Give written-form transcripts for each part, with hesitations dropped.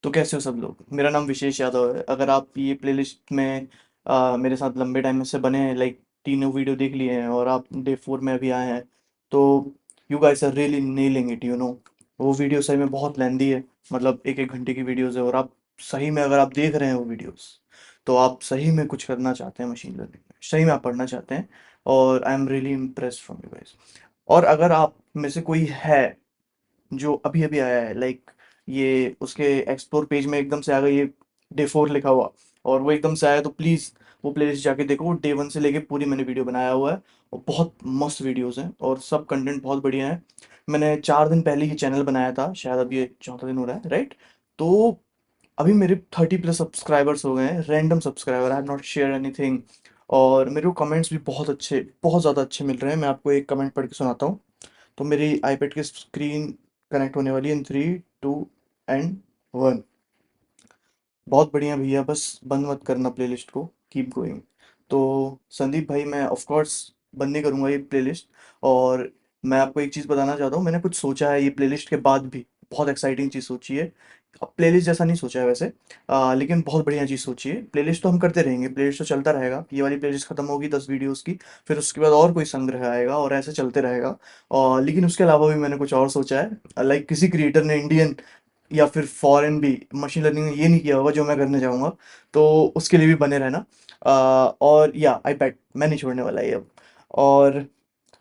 तो कैसे हो सब लोग? मेरा नाम विशेष यादव है। अगर आप ये प्लेलिस्ट में मेरे साथ लंबे टाइम से बने हैं, लाइक तीनों वीडियो देख लिए हैं और आप डे 4 में अभी आए हैं, तो you guys are really nailing it, you know. वो वीडियो सही में बहुत लेंदी है, मतलब एक एक घंटे की वीडियोस है, और आप सही में अगर आप देख रहे हैं वो वीडियोस, तो आप सही में कुछ करना चाहते हैं मशीन लर्निंग में, सही में आप पढ़ना चाहते हैं। और I am really impressed from you guys. और अगर आप में से कोई है जो अभी अभी आया है, लाइक ये उसके एक्सप्लोर पेज में एकदम से आ गई ये डे 4 लिखा हुआ, और वो एकदम से आया, तो प्लीज़ वो प्लेलिस्ट जाके देखो। वो डे 1 से लेके पूरी मैंने वीडियो बनाया हुआ है, और बहुत मस्त वीडियोस हैं और सब कंटेंट बहुत बढ़िया है। मैंने 4 दिन पहले ही चैनल बनाया था, शायद अब ये चौथा दिन हो रहा है, राइट? तो अभी मेरे 30+ सब्सक्राइबर्स हो गए हैं, random subscriber, I have not share anything. और मेरे को कमेंट्स भी बहुत अच्छे, बहुत ज़्यादा अच्छे मिल रहे हैं। मैं आपको एक कमेंट पढ़ के सुनाता हूँ। तो मेरी आईपैड की स्क्रीन कनेक्ट होने वाली है इन 3, 2 एंड 1। बहुत बढ़िया भैया, बस बंद मत करना प्लेलिस्ट को, कीप गोइंग। तो संदीप भाई, मैं ऑफ कोर्स बंद नहीं करूँगा ये प्लेलिस्ट। और मैं आपको एक चीज़ बताना चाहता हूँ, मैंने कुछ सोचा है ये प्लेलिस्ट के बाद भी। बहुत एक्साइटिंग चीज़ सोची है। अब प्लेलिस्ट जैसा नहीं सोचा है वैसे, लेकिन बहुत बढ़िया चीज़ सोची है। प्लेलिस्ट तो हम करते रहेंगे, प्लेलिस्ट तो चलता रहेगा। ये वाली प्लेलिस्ट खत्म होगी 10 वीडियोस की, फिर उसके बाद और कोई संग्रह आएगा और ऐसे चलते रहेगा। और लेकिन उसके अलावा भी मैंने कुछ और सोचा है, लाइक किसी क्रिएटर ने इंडियन या फिर फॉरेन भी मशीन लर्निंग में ये नहीं किया होगा जो मैं करने जाऊंगा, तो उसके लिए भी बने रहना। और या आई बेट मैं नहीं छोड़ने वाला ये अब। और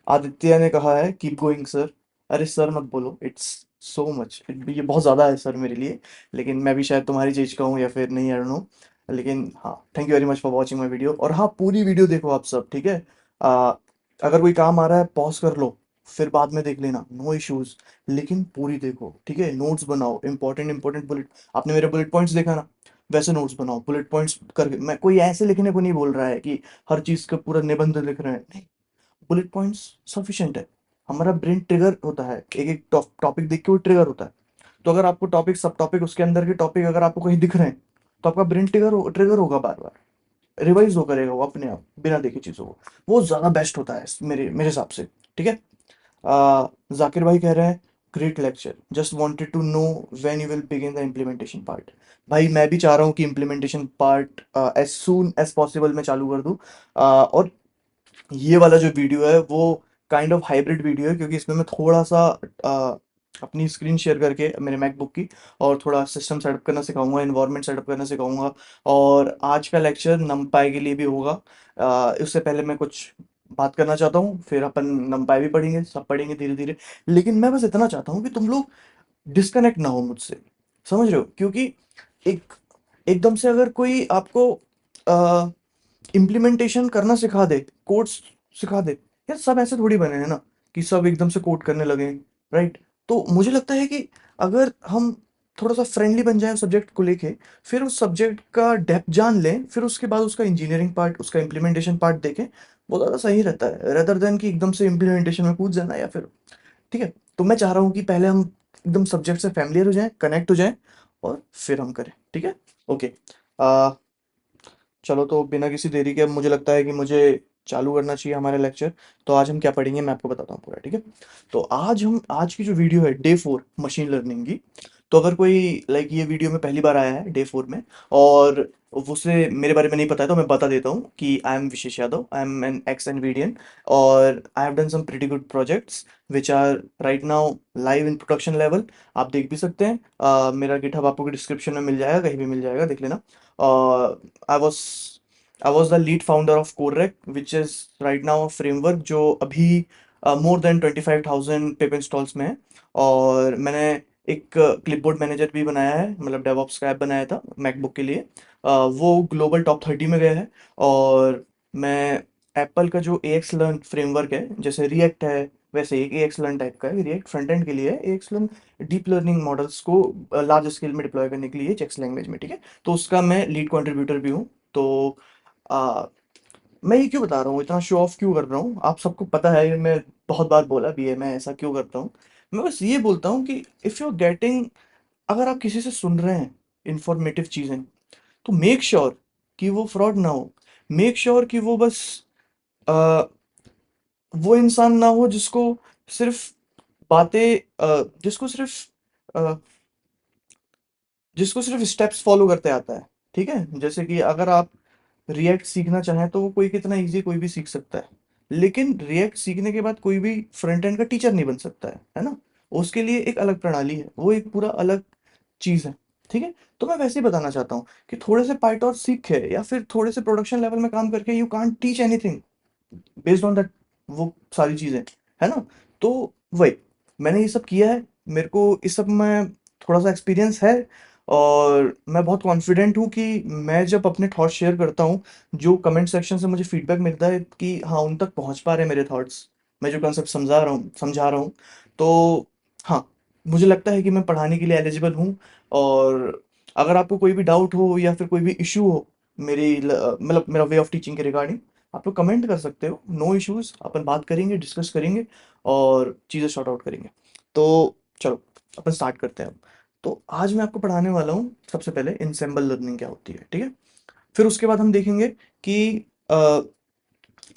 आदित्य ने कहा है कीप गोइंग सर। अरे सर मत बोलो, इट्स सो मच, ये बहुत ज़्यादा है सर मेरे लिए। लेकिन मैं भी शायद तुम्हारी चीज़ का हूँ या फिर नहीं, आई डोंट नो। लेकिन हाँ, thank you very much for watching my video. और हाँ, पूरी वीडियो देखो आप सब, ठीक है? आ, अगर कोई काम आ रहा है पॉज कर लो, फिर बाद में देख लेना, नो इश्यूज। लेकिन पूरी देखो, ठीक है? नोट्स बनाओ, इंपॉर्टेंट इंपॉर्टेंट बुलेट। आपने मेरे बुलेट पॉइंट्स देखा ना, वैसे नोट्स बनाओ बुलेट पॉइंट्स करके। मैं कोई ऐसे लिखने को नहीं बोल रहा है कि हर चीज़ का पूरा निबंध लिख रहे हैं, नहीं। बुलेट पॉइंट्स सफिशिएंट है। हमारा ब्रेन ट्रिगर होता है, एक एक टॉपिक देख के वो ट्रिगर होता है। तो अगर आपको टॉपिक, सब टॉपिक, उसके अंदर के टॉपिक अगर आपको कहीं दिख रहे हैं, तो आपका ब्रेन ट्रिगर होगा बार बार, रिवाइज हो करेगा वो अपने आप बिना देखे चीज़ों को। वो ज़्यादा बेस्ट होता है मेरे मेरे हिसाब से, ठीक है? जाकिर भाई कह रहे हैं great lecture, just wanted to know when you will begin the implementation part. भाई मैं भी चाह रहा हूँ कि implementation part as soon as possible मैं चालू कर दूँ। और ये वाला जो वीडियो है वो काइंड ऑफ हाइब्रिड वीडियो है, क्योंकि इसमें मैं थोड़ा सा अ, अपनी स्क्रीन शेयर करके मेरे मैकबुक की, और थोड़ा सिस्टम सेटअप करना सिखाऊंगा, इन्वायरमेंट सेटअप करना सिखाऊंगा। और आज का लेक्चर नमपाई के लिए भी होगा। उससे पहले मैं कुछ बात करना चाहता हूँ, फिर अपन नमपाई भी पढ़ेंगे, सब पढ़ेंगे धीरे धीरे। लेकिन मैं बस इतना चाहता हूँ कि तुम लोग डिस्कनेक्ट ना हो मुझसे, समझ रहे हो? क्योंकि एक एकदम से अगर कोई आपको इम्प्लीमेंटेशन करना सिखा दे, कोड्स सिखा दे, यार सब ऐसे थोड़ी बने हैं ना कि सब एकदम से कोड करने लगे, राइट? तो मुझे लगता है कि अगर हम थोड़ा सा फ्रेंडली बन जाए सब्जेक्ट को लेके, फिर उस सब्जेक्ट का डेप्थ जान लें, फिर उसके बाद उसका इंजीनियरिंग पार्ट, उसका इम्प्लीमेंटेशन पार्ट देखें, वो ज़्यादा सही रहता है रेदर देन कि एकदम से इम्प्लीमेंटेशन में कूद जाना, या फिर, ठीक है? तो मैं चाह रहा हूँ कि पहले हम एकदम सब्जेक्ट से फैमिलियर हो जाएं, कनेक्ट हो जाएं, और फिर हम करें, ठीक है? ओके। चलो, तो बिना किसी देरी के अब मुझे लगता है कि मुझे चालू करना चाहिए हमारा लेक्चर। तो आज हम क्या पढ़ेंगे मैं आपको बताता हूँ पूरा, ठीक है? तो आज की जो वीडियो है डे 4 मशीन लर्निंग की। तो अगर कोई लाइक ये वीडियो में पहली बार आया है डे 4 में, और उसे मेरे बारे में नहीं पता है, तो मैं बता देता हूँ कि I am Vishesh Yadav, I am an ex Nvidian, और I have done some pretty good projects which are right now live in production level. आप देख भी सकते हैं। मेरा गिटहब आपको डिस्क्रिप्शन में मिल जाएगा, कहीं भी मिल जाएगा, देख लेना। I was I was the lead founder of Korek, which is right now framework जो अभी मोर देन 25,000 पेप इंस्टॉल्स में है। और मैंने एक क्लिपबोर्ड मैनेजर भी बनाया है, मतलब डेवऑप्स का ऐप बनाया था मैकबुक के लिए। वो ग्लोबल टॉप 30 में गया है। और मैं एप्पल का जो ए एक्स लर्न फ्रेमवर्क है, जैसे रिएक्ट है, वैसे एक ए एक्स लर्न टाइप का है। रिएक्ट फ्रंट एंड के लिए है, AXLearn deep learning models को लार्ज स्केल में डिप्लॉय करने के लिए चेक्स लैंग्वेज में, ठीक है? तो उसका मैं लीड कंट्रीब्यूटर भी हूँ। तो आ, मैं ये क्यों बता रहा हूँ, इतना शो ऑफ क्यों कर रहा हूँ? आप सबको पता है, ये मैं बहुत बार बोला भी है, मैं ऐसा क्यों करता हूँ। मैं बस ये बोलता हूँ कि इफ़ यू आर गेटिंग, अगर आप किसी से सुन रहे हैं इंफॉर्मेटिव चीज़ें, तो मेक श्योर कि वो फ्रॉड ना हो। मेक श्योर कि वो बस आ, वो इंसान ना हो जिसको सिर्फ बातें, जिसको सिर्फ जिसको सिर्फ स्टेप्स फॉलो करते आता है। ठीक है, जैसे कि अगर आप रिएक्ट सीखना चाहें तो वो कोई कितना इजी कोई भी सीख सकता है, लेकिन रिएक्ट सीखने के बाद कोई भी फ्रंट एंड का टीचर नहीं बन सकता है ना। उसके लिए एक अलग प्रणाली है, वो एक पूरा अलग चीज है। ठीक है, तो मैं वैसे ही बताना चाहता हूँ कि थोड़े से पाइटॉर सीख है या फिर थोड़े से प्रोडक्शन लेवल में काम करके you can't teach anything based on that, वो सारी चीजें, है ना। तो वही, मैंने ये सब किया है, मेरे को इस सब में थोड़ा सा एक्सपीरियंस है, और मैं बहुत कॉन्फिडेंट हूँ कि मैं जब अपने थॉट्स शेयर करता हूँ, जो कमेंट सेक्शन से मुझे फीडबैक मिलता है कि हाँ उन तक पहुँच पा रहे हैं मेरे थॉट्स, मैं जो कंसेप्ट समझा रहा हूँ, तो हाँ, मुझे लगता है कि मैं पढ़ाने के लिए एलिजिबल हूँ। और अगर आपको कोई भी डाउट हो या फिर कोई भी इशू हो मतलब मेरा वे ऑफ टीचिंग के रिगार्डिंग, आप लोग कमेंट कर सकते हो, नो इश्यूज, अपन बात करेंगे, डिस्कस करेंगे और चीज़ें सॉर्ट आउट करेंगे। तो चलो अपन स्टार्ट करते हैं अब। तो आज मैं आपको पढ़ाने वाला हूँ सबसे पहले इंसेम्बल लर्निंग क्या होती है। ठीक है, फिर उसके बाद हम देखेंगे कि अ,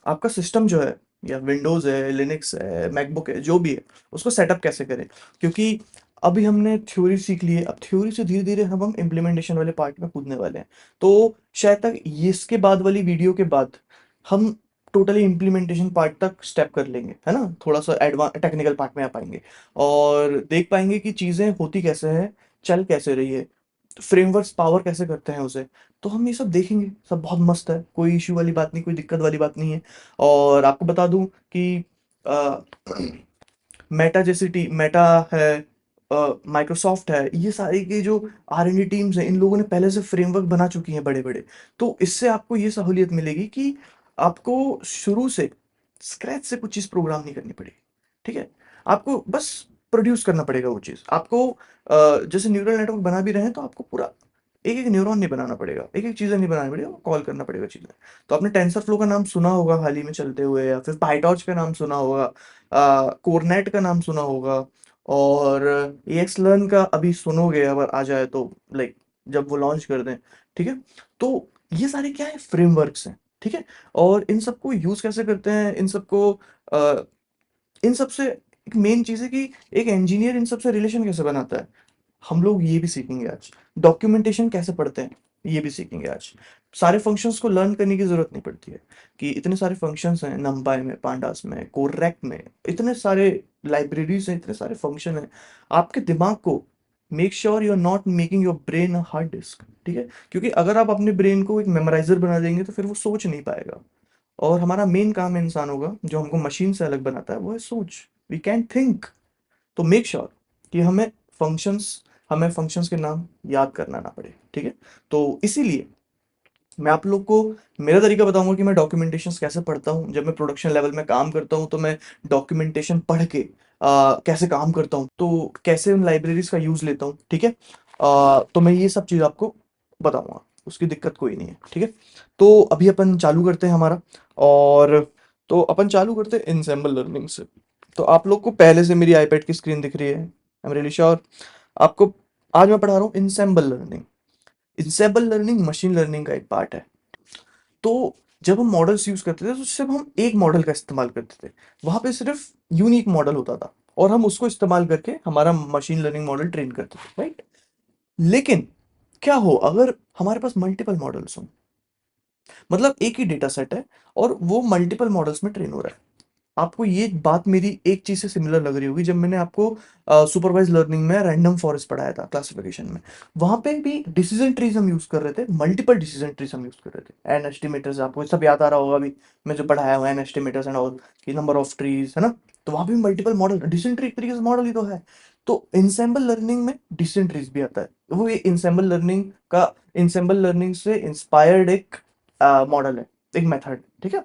आपका सिस्टम जो है, या विंडोज है, लिनक्स है, मैकबुक है, जो भी है, उसको सेटअप कैसे करें। क्योंकि अभी हमने थ्योरी सीख ली है, अब थ्योरी से धीरे धीरे हम इम्प्लीमेंटेशन वाले पार्ट में कूदने वाले हैं। तो शायद तक ये इसके बाद वाली वीडियो के बाद हम टोटली इम्प्लीमेंटेशन पार्ट तक स्टेप कर लेंगे, है ना, थोड़ा सा एडवांस टेक्निकल पार्ट में आ पाएंगे और देख पाएंगे कि चीज़ें होती कैसे हैं, चल कैसे रही है, फ्रेमवर्क्स पावर कैसे करते हैं उसे। तो हम ये सब देखेंगे, सब बहुत मस्त है, कोई इश्यू वाली बात नहीं, कोई दिक्कत वाली बात नहीं है। और आपको बता दूं कि मेटा जैसी टी मेटा है, माइक्रोसॉफ्ट है, ये सारी की जो R&D टीम्स हैं, इन लोगों ने पहले से फ्रेमवर्क बना चुकी हैं बड़े बड़े। तो इससे आपको ये सहूलियत मिलेगी कि आपको शुरू से स्क्रैच से कुछ चीज़ प्रोग्राम नहीं करनी पड़ेगी। ठीक है, आपको बस प्रोड्यूस करना पड़ेगा वो चीज़ आपको। जैसे न्यूरल नेटवर्क बना भी रहे हैं तो आपको पूरा एक एक न्यूरॉन नहीं बनाना पड़ेगा, एक एक चीज़ें नहीं बनानी पड़ेगा, कॉल करना पड़ेगा चीज़ें। तो आपने टेंसर फ्लो का नाम सुना होगा हाल ही में चलते हुए, या फिर पाइटॉर्च का नाम सुना होगा, कोरनेट का नाम सुना होगा, और एक्स लर्न का अभी सुनोगे अगर आ जाए तो, लाइक जब वो लॉन्च कर दें। ठीक है, तो ये सारे क्या है, फ्रेमवर्क्स हैं। ठीक है, और इन सबको यूज कैसे करते हैं, इन सबको इन सबसे एक मेन चीज है कि एक इंजीनियर इन सबसे रिलेशन कैसे बनाता है, हम लोग ये भी सीखेंगे आज। डॉक्यूमेंटेशन कैसे पढ़ते हैं, ये भी सीखेंगे आज। सारे फंक्शंस को लर्न करने की जरूरत नहीं पड़ती है, कि इतने सारे फंक्शंस हैं नंपाई में, पांडास में, कोरैक में, इतने सारे लाइब्रेरीज हैं, इतने सारे फंक्शन हैं। आपके दिमाग को, make sure you are not making your brain a hard disk. ठीक है, क्योंकि अगर आप अपने ब्रेन को एक मेमोराइजर बना देंगे तो फिर वो सोच नहीं पाएगा। और हमारा मेन काम इंसान होगा, जो हमको मशीन से अलग बनाता है, वो है सोच। We can think. तो मेक श्योर कि हमें फंक्शंस के नाम याद करना ना पड़े। ठीक है, तो इसीलिए मैं आप लोग को मेरा तरीका बताऊंगा कि मैं डॉक्यूमेंटेशन कैसे पढ़ता हूँ। जब मैं प्रोडक्शन लेवल में काम करता हूँ तो मैं डॉक्यूमेंटेशन पढ़ के कैसे काम करता हूँ, तो कैसे उन लाइब्रेरीज का यूज लेता हूँ। ठीक है, तो मैं ये सब चीज़ आपको बताऊंगा, उसकी दिक्कत कोई नहीं है। ठीक है, तो अभी अपन चालू करते हैं हमारा। और तो अपन चालू करते हैं इंसेम्बल लर्निंग से। तो आप लोग को पहले से मेरी आईपैड की स्क्रीन दिख रही है, आई एम रियली श्योर। आपको आज मैं पढ़ा रहा हूँ ensemble learning. Ensemble learning machine learning का एक पार्ट है। तो जब हम मॉडल्स यूज करते थे तो सिर्फ हम एक मॉडल का इस्तेमाल करते थे, वहां पे सिर्फ यूनिक मॉडल होता था, और हम उसको इस्तेमाल करके हमारा मशीन लर्निंग मॉडल ट्रेन करते थे, राइट। लेकिन क्या हो अगर हमारे पास मल्टीपल मॉडल्स हो, मतलब एक ही डेटा सेट है और वो मल्टीपल मॉडल्स में ट्रेन हो रहा है। आपको ये बात मेरी एक चीज से सिमिलर लग रही होगी, जब मैंने आपको सुपरवाइज लर्निंग में रैंडम फॉरेस्ट पढ़ाया था क्लासिफिकेशन में। वहां पे भी डिसीजन ट्रीज हम यूज कर रहे थे, मल्टीपल डिसीजन ट्रीज हम यूज कर रहे थे, एन एस्टिमेटर्स, आपको सब याद आ रहा होगा अभी मैं जो पढ़ाया हुआ, एन एस्टिमेटर्स एंड ऑल, की नंबर ऑफ ट्रीज, है ना। तो वहां पे भी मल्टीपल मॉडल, डिसीजन ट्री एक तरीके से मॉडल ही तो है। तो इंसेम्बल लर्निंग में डिसीजन ट्रीज भी आता है, वो ये इंसेम्बल लर्निंग से इंस्पायर्ड एक मॉडल है, एक मेथड। ठीक है,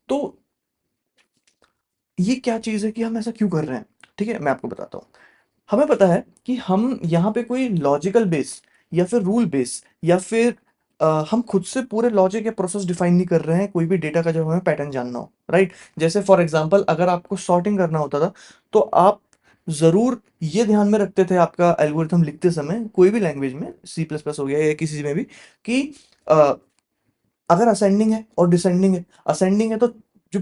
तो ये क्या चीज़ है कि हम ऐसा क्यों कर रहे हैं। ठीक है, मैं आपको बताता हूँ। हमें पता है कि हम यहाँ पे कोई लॉजिकल बेस या फिर रूल बेस या फिर हम खुद से पूरे लॉजिक या प्रोसेस डिफाइन नहीं कर रहे हैं कोई भी डेटा का, जब हमें पैटर्न जानना हो, राइट। जैसे फॉर एग्जांपल अगर आपको सॉर्टिंग करना होता था, तो आप ज़रूर ये ध्यान में रखते थे आपका एल्गोरिथम लिखते समय, कोई भी लैंग्वेज में, सी प्लस प्लस हो गया या किसी में भी, कि अ, अगर असेंडिंग है और डिसेंडिंग है, असेंडिंग है तो जो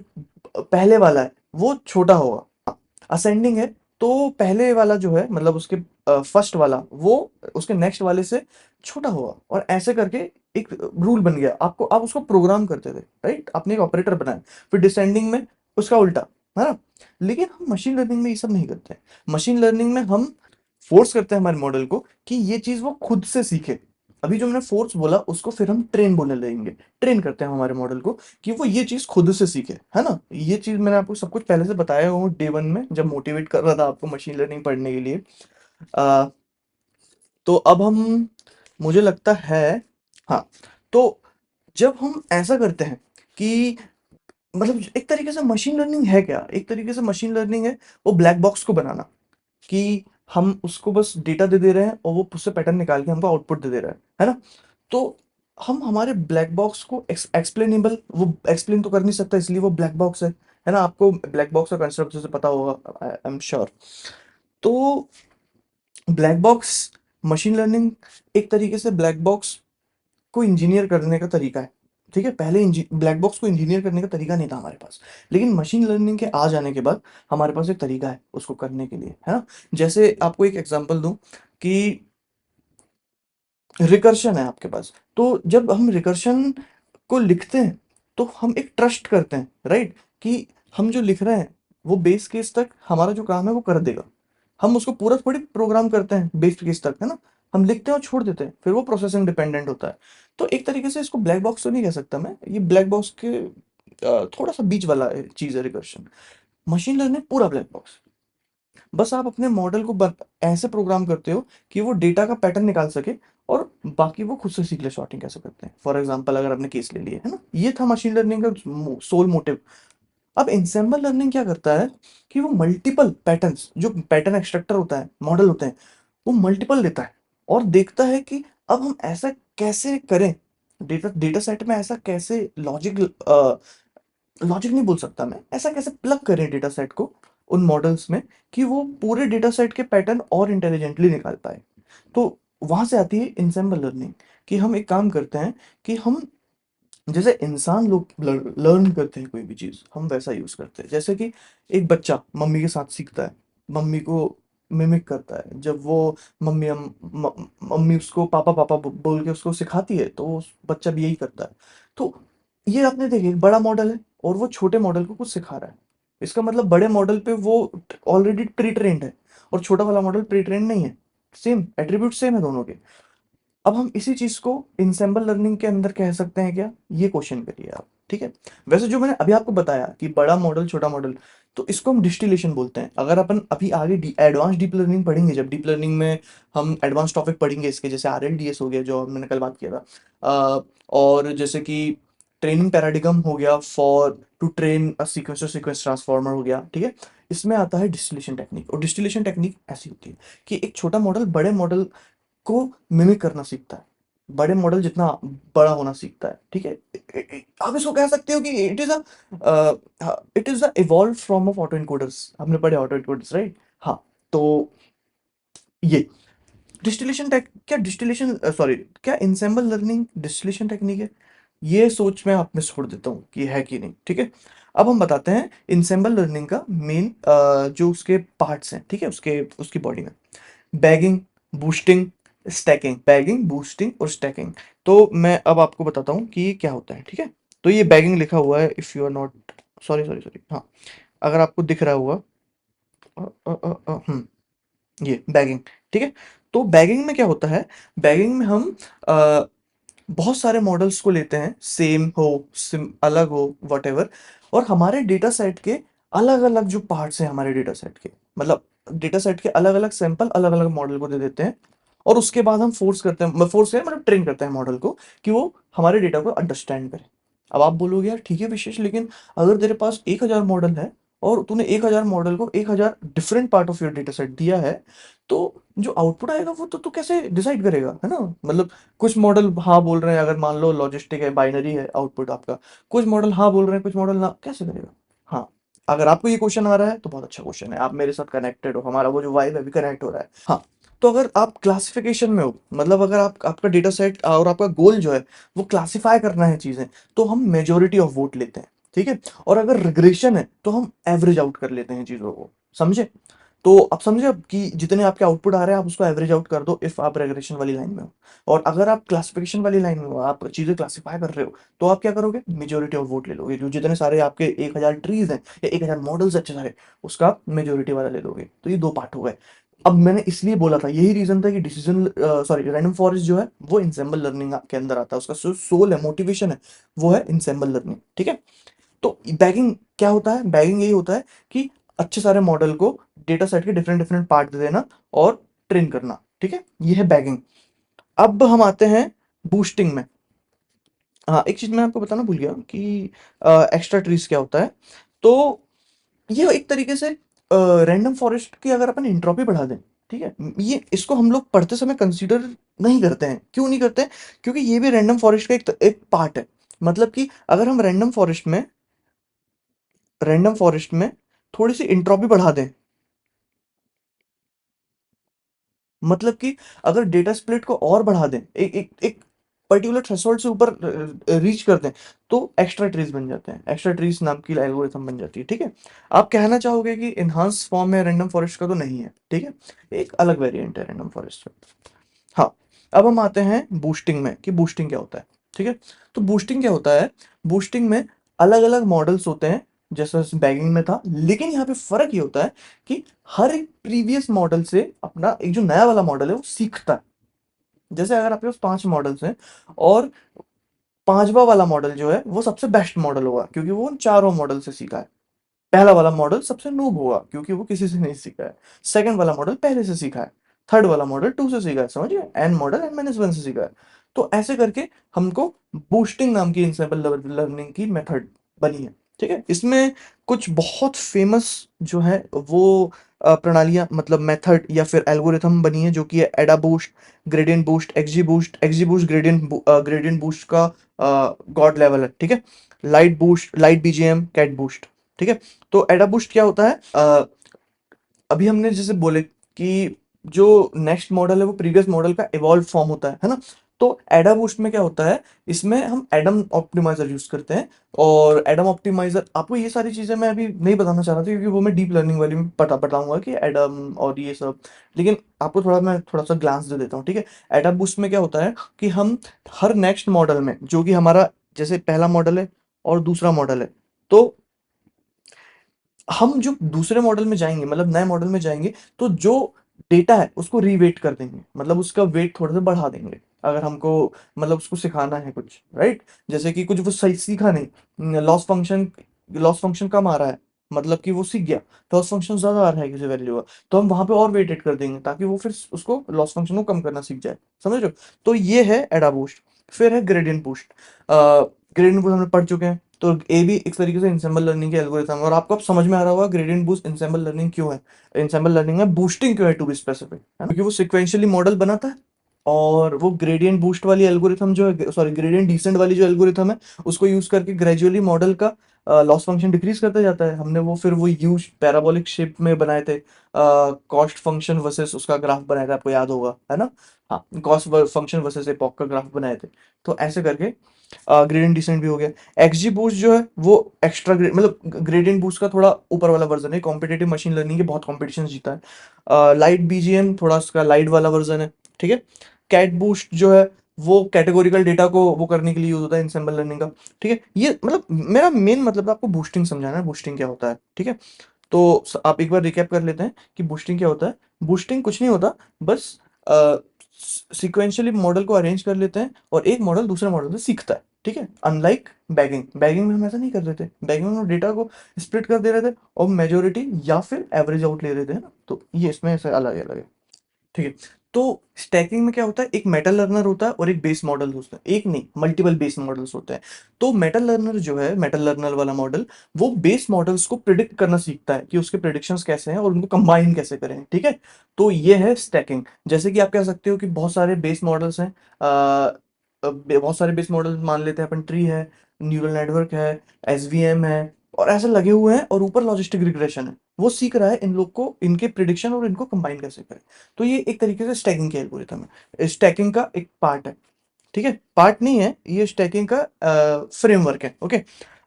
पहले वाला है वो छोटा होगा, असेंडिंग है तो पहले वाला जो है, मतलब उसके फर्स्ट वाला वो उसके नेक्स्ट वाले से छोटा हुआ, और ऐसे करके एक रूल बन गया। आपको आप उसको प्रोग्राम करते थे, राइट? आपने एक ऑपरेटर बनाया, फिर डिसेंडिंग में उसका उल्टा, है ना? लेकिन हम मशीन लर्निंग में ये सब नहीं करते हैं। मशीन लर्निंग में हम फोर्स करते हैं हमारे मॉडल को कि ये चीज वो खुद से सीखे। अभी जो मैंने फोर्स बोला उसको फिर हम ट्रेन बोलने लगेंगे। ट्रेन करते हैं हमारे मॉडल को कि वो ये चीज खुद से सीखे, है ना? ये चीज मैंने आपको सब कुछ पहले से बताया हूँ डे वन में, जब मोटिवेट कर रहा था आपको मशीन लर्निंग पढ़ने के लिए। आ, तो अब हम, मुझे लगता है, हाँ, तो जब हम ऐसा करते हैं कि मतलब एक तरीके से मशीन लर्निंग है क्या? एक तरीके से मशीन लर्निंग है वो ब्लैक बॉक्स को बनाना, कि हम उसको बस डेटा दे दे रहे हैं और वो उससे पैटर्न निकाल के हमको आउटपुट दे दे रहा है ना? तो हम हमारे ब्लैक बॉक्स को एक्सप्लेनेबल, वो एक्सप्लेन तो कर नहीं सकता, इसलिए वो ब्लैक बॉक्स है ना? आपको ब्लैक बॉक्स का कंसेप्ट जैसे पता होगा, आई एम श्योर। तो ब्लैक बॉक्स मशीन लर्निंग एक तरीके से ब्लैक बॉक्स को इंजीनियर करने का तरीका है। ठीक है, पहले ब्लैक बॉक्स को इंजीनियर करने का तरीका नहीं था हमारे पास, लेकिन मशीन लर्निंग के आ जाने के बाद हमारे पास एक तरीका है उसको करने के लिए, है ना? जैसे आपको एक एग्जांपल दूं कि रिकर्शन है आपके पास, तो जब हम रिकर्शन को लिखते हैं तो हम एक ट्रस्ट करते हैं, राइट? कि हम जो लिख रहे हैं वो बेस केस तक हमारा जो काम है वो कर देगा। हम उसको पूरा थोड़ी प्रोग्राम करते हैं बेस केस तक, है ना? हम लिखते हैं और छोड़ देते हैं, फिर वो प्रोसेसिंग डिपेंडेंट होता है। तो एक तरीके से इसको ब्लैक बॉक्स तो नहीं कह सकता मैं, ये ब्लैक बॉक्स के थोड़ा सा बीच वाला चीज है रिकर्शन। मशीन लर्निंग पूरा ब्लैक बॉक्स। बस आप अपने मॉडल को ऐसे प्रोग्राम करते हो कि वो डेटा का पैटर्न निकाल सके, और बाकी वो खुद से सीख ले सॉर्टिंग कैसे करते हैं। फॉर एग्जांपल अगर आपने केस ले लिया है ना, ये था मशीन लर्निंग का सोल मोटिव। अब इंसेम्बल लर्निंग क्या करता है कि वो मल्टीपल पैटर्न्स, जो पैटर्न एक्सट्रैक्टर होता है, मॉडल होते हैं, वो मल्टीपल लेता है और देखता है कि अब हम ऐसा कैसे करें, डेटा डेटा सेट में ऐसा कैसे लॉजिक, लॉजिक नहीं बोल सकता मैं, ऐसा कैसे प्लग करें डेटा सेट को उन मॉडल्स में कि वो पूरे डेटा सेट के पैटर्न और इंटेलिजेंटली निकाल पाए। तो वहां से आती है इंसेम्बल लर्निंग, कि हम एक काम करते हैं कि हम जैसे इंसान लोग लर्न करते हैं कोई भी चीज, हम वैसा यूज करते हैं। जैसे कि एक बच्चा मम्मी के साथ सीखता है, मम्मी को मिमिक करता है। जब वो मम्मी उसको पापा पापा बोल के उसको सिखाती है, तो वो बच्चा भी यही करता है। तो ये आपने देखे, एक बड़ा मॉडल है और वो छोटे मॉडल को कुछ सिखा रहा है। इसका मतलब बड़े मॉडल पे वो ऑलरेडी प्री ट्रेंड है, और छोटा वाला मॉडल प्री ट्रेंड नहीं है। सेम एट्रीब्यूट सेम है दोनों के। अब हम इसी चीज को इंसेम्बल लर्निंग के अंदर कह सकते हैं क्या? ये क्वेश्चन करिए आप, ठीक है? वैसे जो मैंने अभी आपको बताया कि बड़ा मॉडल छोटा मॉडल, तो इसको हम डिस्टिलेशन बोलते हैं। अगर अपन अभी आगे एडवांस डीप लर्निंग पढ़ेंगे, जब डीप लर्निंग में हम एडवांस टॉपिक पढ़ेंगे इसके, जैसे RLDS हो गया जो मैंने कल बात किया था, और जैसे कि ट्रेनिंग पैराडिगम हो गया for to train a sequence to sequence transformer हो गया, ठीक है? इसमें आता है डिस्टिलेशन टेक्निक। और डिस्टिलेशन टेक्निक ऐसी होती है कि एक छोटा मॉडल बड़े मॉडल को मिमिक करना सीखता है, बड़े मॉडल जितना बड़ा होना सीखता है, ठीक है? आप इसको कह सकते हो कि it is the evolve from of auto encoders. आपने पढ़े ऑटो इनकोडर्स, राइट? हाँ। तो ये डिस्टिलेशन टेक, क्या डिस्टिलेशन, सॉरी, क्या इंसेम्बल लर्निंग डिस्टिलेशन टेक्निक है? ये सोच मैं आप में छोड़ देता हूँ कि है कि नहीं, ठीक है? अब हम बताते हैं इंसेम्बल लर्निंग का मेन जो उसके पार्ट्स हैं, ठीक है, उसके उसकी बॉडी में। Bagging, boosting, stacking, bagging, boosting और स्टैकिंग। तो मैं अब आपको बताता हूँ कि ये क्या होता है, ठीक है? तो ये बैगिंग लिखा हुआ है, if you are not, sorry sorry sorry, हाँ, अगर आपको दिख रहा होगा, ये बैगिंग, ठीक है? तो बैगिंग में क्या होता है? बैगिंग में हम अ, बहुत सारे मॉडल्स को लेते हैं, सेम हो, सिम अलग हो, वटेवर, और हमारे डेटा सेट के अलग अलग जो पार्ट्स हैं हमारे डेटा सेट के, मतलब डेटा सेट के अलग अलग सैंपल अलग अलग मॉडल को दे देते हैं। और उसके बाद हम फोर्स करते हैं, फोर्स करें मतलब ट्रेन करते हैं मॉडल को कि वो हमारे डेटा को अंडरस्टैंड करे। अब आप बोलोगे यार ठीक है विशेष, लेकिन अगर तेरे पास 1,000 मॉडल है और तूने 1,000 मॉडल को 1,000 different part of your data set दिया है, तो जो आउटपुट आएगा वो तो तू कैसे डिसाइड करेगा, है ना? मतलब कुछ मॉडल हाँ बोल रहे हैं, अगर मान लो लॉजिस्टिक है, बाइनरी है आउटपुट आपका, कुछ मॉडल हाँ बोल रहे हैं, कुछ मॉडल ना, कैसे करेगा? हाँ, अगर आपको ये क्वेश्चन आ रहा है तो बहुत अच्छा क्वेश्चन है, आप मेरे साथ कनेक्टेड हो, हमारा वो जो वाइब है भी कनेक्ट हो रहा है। हाँ, तो अगर आप क्लासिफिकेशन में हो, मतलब अगर आप आपका डेटा सेट और आपका गोल जो है वो क्लासिफाई करना है चीजें, तो हम मेजोरिटी ऑफ वोट लेते हैं, ठीक है? और अगर रिग्रेशन है तो हम एवरेज आउट कर लेते हैं चीजों को, समझे? तो आप समझे अब कि जितने आपके आउटपुट आ रहे हैं आप उसको एवरेज आउट कर दो इफ आप रेग्रेशन वाली लाइन में हो। और अगर आप क्लासिफिकेशन वाली लाइन में हो, आप चीजें क्लासिफाई कर रहे हो, तो आप क्या करोगे, मेजोरिटी ऑफ वोट ले लोगे, जो जितने सारे आपके 1,000 ट्रीज हैं या 1,000 मॉडल्स अच्छे सारे, उसका आप मेजोरिटी वाला ले लोगे। तो ये दो पार्ट हो गए। अब मैंने इसलिए बोला था, यही रीजन था कि डिसीजन सॉरी रैंडम फॉरेस्ट जो है वो इंसेम्बल लर्निंग के अंदर आता है, उसका सोल है, मोटिवेशन है, वो है इंसेम्बल लर्निंग। ठीक है। तो बैगिंग क्या होता है, बैगिंग यही होता है कि अच्छे सारे मॉडल को डेटा सेट के डिफरेंट डिफरेंट पार्ट दे देना और ट्रेन करना। ठीक है, ये है बैगिंग। अब हम आते हैं बूस्टिंग में। हाँ, एक चीज मैं आपको बताना भूल गया कि एक्स्ट्रा ट्रीज क्या होता है। तो ये एक तरीके से रैंडम फॉरेस्ट की अगर अपन एंट्रोपी बढ़ा दें, ठीक है, ये इसको हम लोग पढ़ते समय कंसीडर नहीं करते हैं। क्यों नहीं करते हैं? क्योंकि ये भी रैंडम फॉरेस्ट का एक पार्ट है। मतलब कि अगर हम रैंडम फॉरेस्ट में थोड़ी सी एंट्रोपी बढ़ा दें, मतलब कि अगर डेटा स्प्लिट को और बढ़ा दें, एक एक एक पर्टिकुलर थ्रेशोल्ड से ऊपर रीच कर दें, तो एक्स्ट्रा ट्रीज बन जाते हैं, एक्स्ट्रा ट्रीज नाम की एल्गोरिथम बन जाती है। ठीक है। आप कहना चाहोगे कि इनहांस फॉर्म है रैंडम फॉरेस्ट का? तो नहीं है। ठीक है, एक अलग वेरिएंट है रैंडम फॉरेस्ट का। हाँ, अब हम आते हैं बूस्टिंग में कि बूस्टिंग क्या होता है। ठीक है। तो बूस्टिंग क्या होता है? बूस्टिंग में अलग अलग मॉडल्स होते हैं, जैसा बैगिंग में था, लेकिन यहाँ पे फर्क ये होता है कि हर एक प्रीवियस मॉडल से अपना एक जो नया वाला मॉडल है वो सीखता है। जैसे अगर आपके पास 5 मॉडल्स हैं और पांचवा वाला मॉडल जो है वो सबसे बेस्ट मॉडल होगा क्योंकि वो उन चारों मॉडल से सीखा है। पहला वाला मॉडल सबसे नूब होगा क्योंकि वो किसी से नहीं सीखा है। सेकंड वाला मॉडल पहले से सीखा है। थर्ड वाला मॉडल टू से सीखा है, समझिए, N model N minus one से सीखा है। तो ऐसे करके हमको बूस्टिंग नाम की इंसेबल लर्निंग की मेथड बनी है। ठीक है। इसमें कुछ बहुत फेमस जो है वो प्रणालियां, मतलब मेथड या फिर एल्गोरिथम बनी है, जो कि है ada boost, gradient boost, XG boost gradient boost का गॉड लेवल है। ठीक है। Light boost, light BGM, cat boost. ठीक है। तो एडा बूस्ट क्या होता है? अभी हमने जैसे बोले कि जो नेक्स्ट मॉडल है वो प्रीवियस मॉडल का इवॉल्व फॉर्म होता है ना। तो एडा बूस्ट में क्या होता है, इसमें हम एडम ऑप्टिमाइजर यूज करते हैं। और एडम ऑप्टिमाइजर, आपको ये सारी चीजें मैं अभी नहीं बताना चाह रहा था क्योंकि वो मैं डीप लर्निंग वाली में बताऊंगा कि एडम और ये सब। लेकिन आपको मैं थोड़ा सा ग्लांस दे देता हूँ। ठीक है। एडा बूस्ट में क्या होता है कि हम हर नेक्स्ट मॉडल में, जो कि हमारा जैसे पहला मॉडल है और दूसरा मॉडल है, तो हम जो दूसरे मॉडल में जाएंगे, मतलब नए मॉडल में जाएंगे, तो जो डेटा है उसको रीवेट कर देंगे, मतलब उसका वेट थोड़ा सा बढ़ा देंगे। अगर हमको मतलब उसको सिखाना है कुछ, राइट, जैसे कि कुछ वो सही सीखा नहीं, लॉस फंक्शन कम आ रहा है, मतलब कि वो सीख गया, लॉस फंक्शन ज्यादा आ रहा है किसी वैल्यू का, तो हम वहां पे और वेटेड कर देंगे ताकि वो फिर उसको लॉस फंक्शन को कम करना सीख जाए। समझ रहे हो? तो ये है एडा बूस्ट। फिर है ग्रेडियंट बूस्ट। ग्रेडियंट बूस्ट हमने पढ़ चुके हैं। तो ये भी एक तरीके से इंसेम्बल लर्निंग के एल्गोरिथम है। और आपको अब समझ में आ रहा होगा ग्रेडियंट बूस्ट इंसेम्बल लर्निंग क्यों है, इंसेम्बल लर्निंग में बूस्टिंग क्यों है, टू बी स्पेसिफिक, है ना, क्योंकि वो सिक्वेंशियली मॉडल बनाता है। और वो ग्रेडियंट बूस्ट वाली एल्गोरिथम जो है, सॉरी ग्रेडियंट डिसेंट वाली जो एल्गोरिथम है, उसको यूज करके ग्रेजुअली मॉडल का लॉस फंक्शन डिक्रीज करता जाता है। हमने वो फिर वो यूज पैराबोलिक शेप में बनाए थे, कॉस्ट फंक्शन वर्सेस उसका ग्राफ बनाया था, आपको याद होगा, है ना। हाँ, कॉस्ट फंक्शन वर्सेस एपॉक का ग्राफ बनाए थे। तो ऐसे करके ग्रेडियंट डिसेंट भी हो गया। एक्सजी बूस्ट जो है वो एक्स्ट्रा मतलब ग्रेडियंट बूस्ट का थोड़ा ऊपर वाला वर्जन है, कॉम्पिटेटिव मशीन लर्निंग के बहुत कॉम्पिटिशन जीता है। लाइट बीजीएम थोड़ा उसका लाइट वाला वर्जन है। ठीक है। कैट बूस्ट जो है वो कैटेगोरिकल डेटा को वो करने के लिए यूज होता है इंसेम्बल लर्निंग का। ठीक है। ये मतलब मेरा मेन मतलब आपको बूस्टिंग समझाना है, बूस्टिंग क्या होता है। ठीक है। तो आप एक बार रिकैप कर लेते हैं कि बूस्टिंग क्या होता है। बूस्टिंग कुछ नहीं होता, बस सीक्वेंशियली मॉडल को अरेंज कर लेते हैं और एक मॉडल दूसरे मॉडल से सीखता है। ठीक है। अनलाइक बैगिंग में हम ऐसा नहीं कर रहे थे। बैगिंग में हम डेटा को स्प्लिट कर दे रहे थे और मेजोरिटी या फिर एवरेज आउट ले रहे थे, है ना। तो ये इसमें ऐसे अलग अलग है। ठीक है। तो स्टैकिंग में क्या होता है, एक मेटल लर्नर होता है और एक बेस मॉडल होता है, एक नहीं मल्टीपल बेस मॉडल्स होते हैं। तो मेटल लर्नर जो है, मेटल लर्नर वाला मॉडल, वो बेस मॉडल्स को प्रिडिक्ट करना सीखता है कि उसके प्रिडिक्शंस कैसे हैं और उनको कंबाइन कैसे करें। ठीक है। तो ये है स्टैकिंग। जैसे कि आप कह सकते हो कि बहुत सारे बेस मॉडल्स हैं, बहुत सारे बेस मॉडल मान लेते हैं अपन, ट्री है, न्यूरल नेटवर्क है, एसवीएम है, और ऐसे लगे हुए हैं, और ऊपर लॉजिस्टिक रिग्रेशन है। वो सीख रहा है इन लोग को, इनके प्रिडिक्शन और इनको कंबाइन कैसे करें। तो ये एक तरीके से स्टैकिंग की एल्गोरिथम है, स्टैकिंग का एक पार्ट है। ठीक है, पार्ट नहीं है ये, स्टैकिंग का फ्रेमवर्क है। ओके।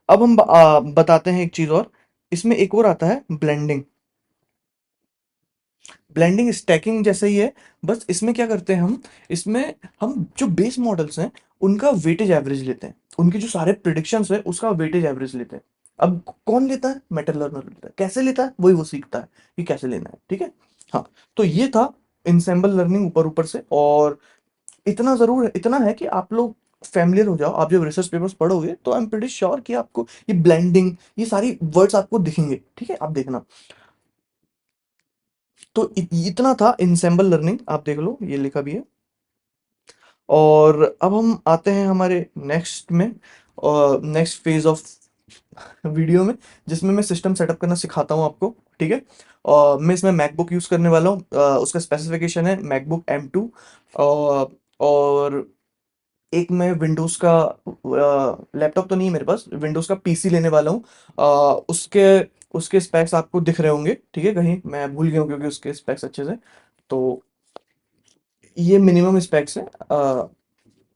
अब हम बताते हैं एक चीज और, इसमें एक और आता है ब्लेंडिंग। ब्लेंडिंग स्टैकिंग जैसा ही है, बस इसमें क्या करते हैं इसमें हम जो बेस मॉडल्स हैं उनका वेटेज एवरेज लेते हैं, उनके जो सारे प्रिडिक्शंस है उसका वेटेज एवरेज लेते हैं। अब कौन लेता है? मेटल लर्नर लेता है। कैसे लेता है? वही वो सीखता है कि कैसे लेना है, ठीक है। हाँ, तो ये था इंसेंबल लर्निंग ऊपर ऊपर से। और इतना जरूर है, इतना है कि आप लोग फैमिलियर हो जाओ। आप जब रिसर्च पेपर्स पढ़ोगे तो आई एम प्रीटी श्योर कि आपको ये ब्लेंडिंग, ये सारी वर्ड्स आपको दिखेंगे, ठीक है, आप देखना। तो इतना था इंसेंबल लर्निंग, आप देख लो ये लिखा भी है। और अब हम आते हैं हमारे नेक्स्ट में, नेक्स्ट फेज ऑफ वीडियो में, जिसमें मैं सिस्टम सेटअप करना सिखाता हूँ आपको, ठीक है। और मैं इसमें मैकबुक यूज़ करने वाला हूँ। उसका स्पेसिफिकेशन है मैकबुक M2। और एक मैं विंडोज़ का लैपटॉप तो नहीं है मेरे पास, विंडोज़ का पीसी लेने वाला हूँ। उसके उसके स्पेक्स आपको दिख रहे होंगे, ठीक है, कहीं मैं भूल गया हूँ क्योंकि उसके स्पेक्स अच्छे से। तो ये मिनिमम स्पेक्स है।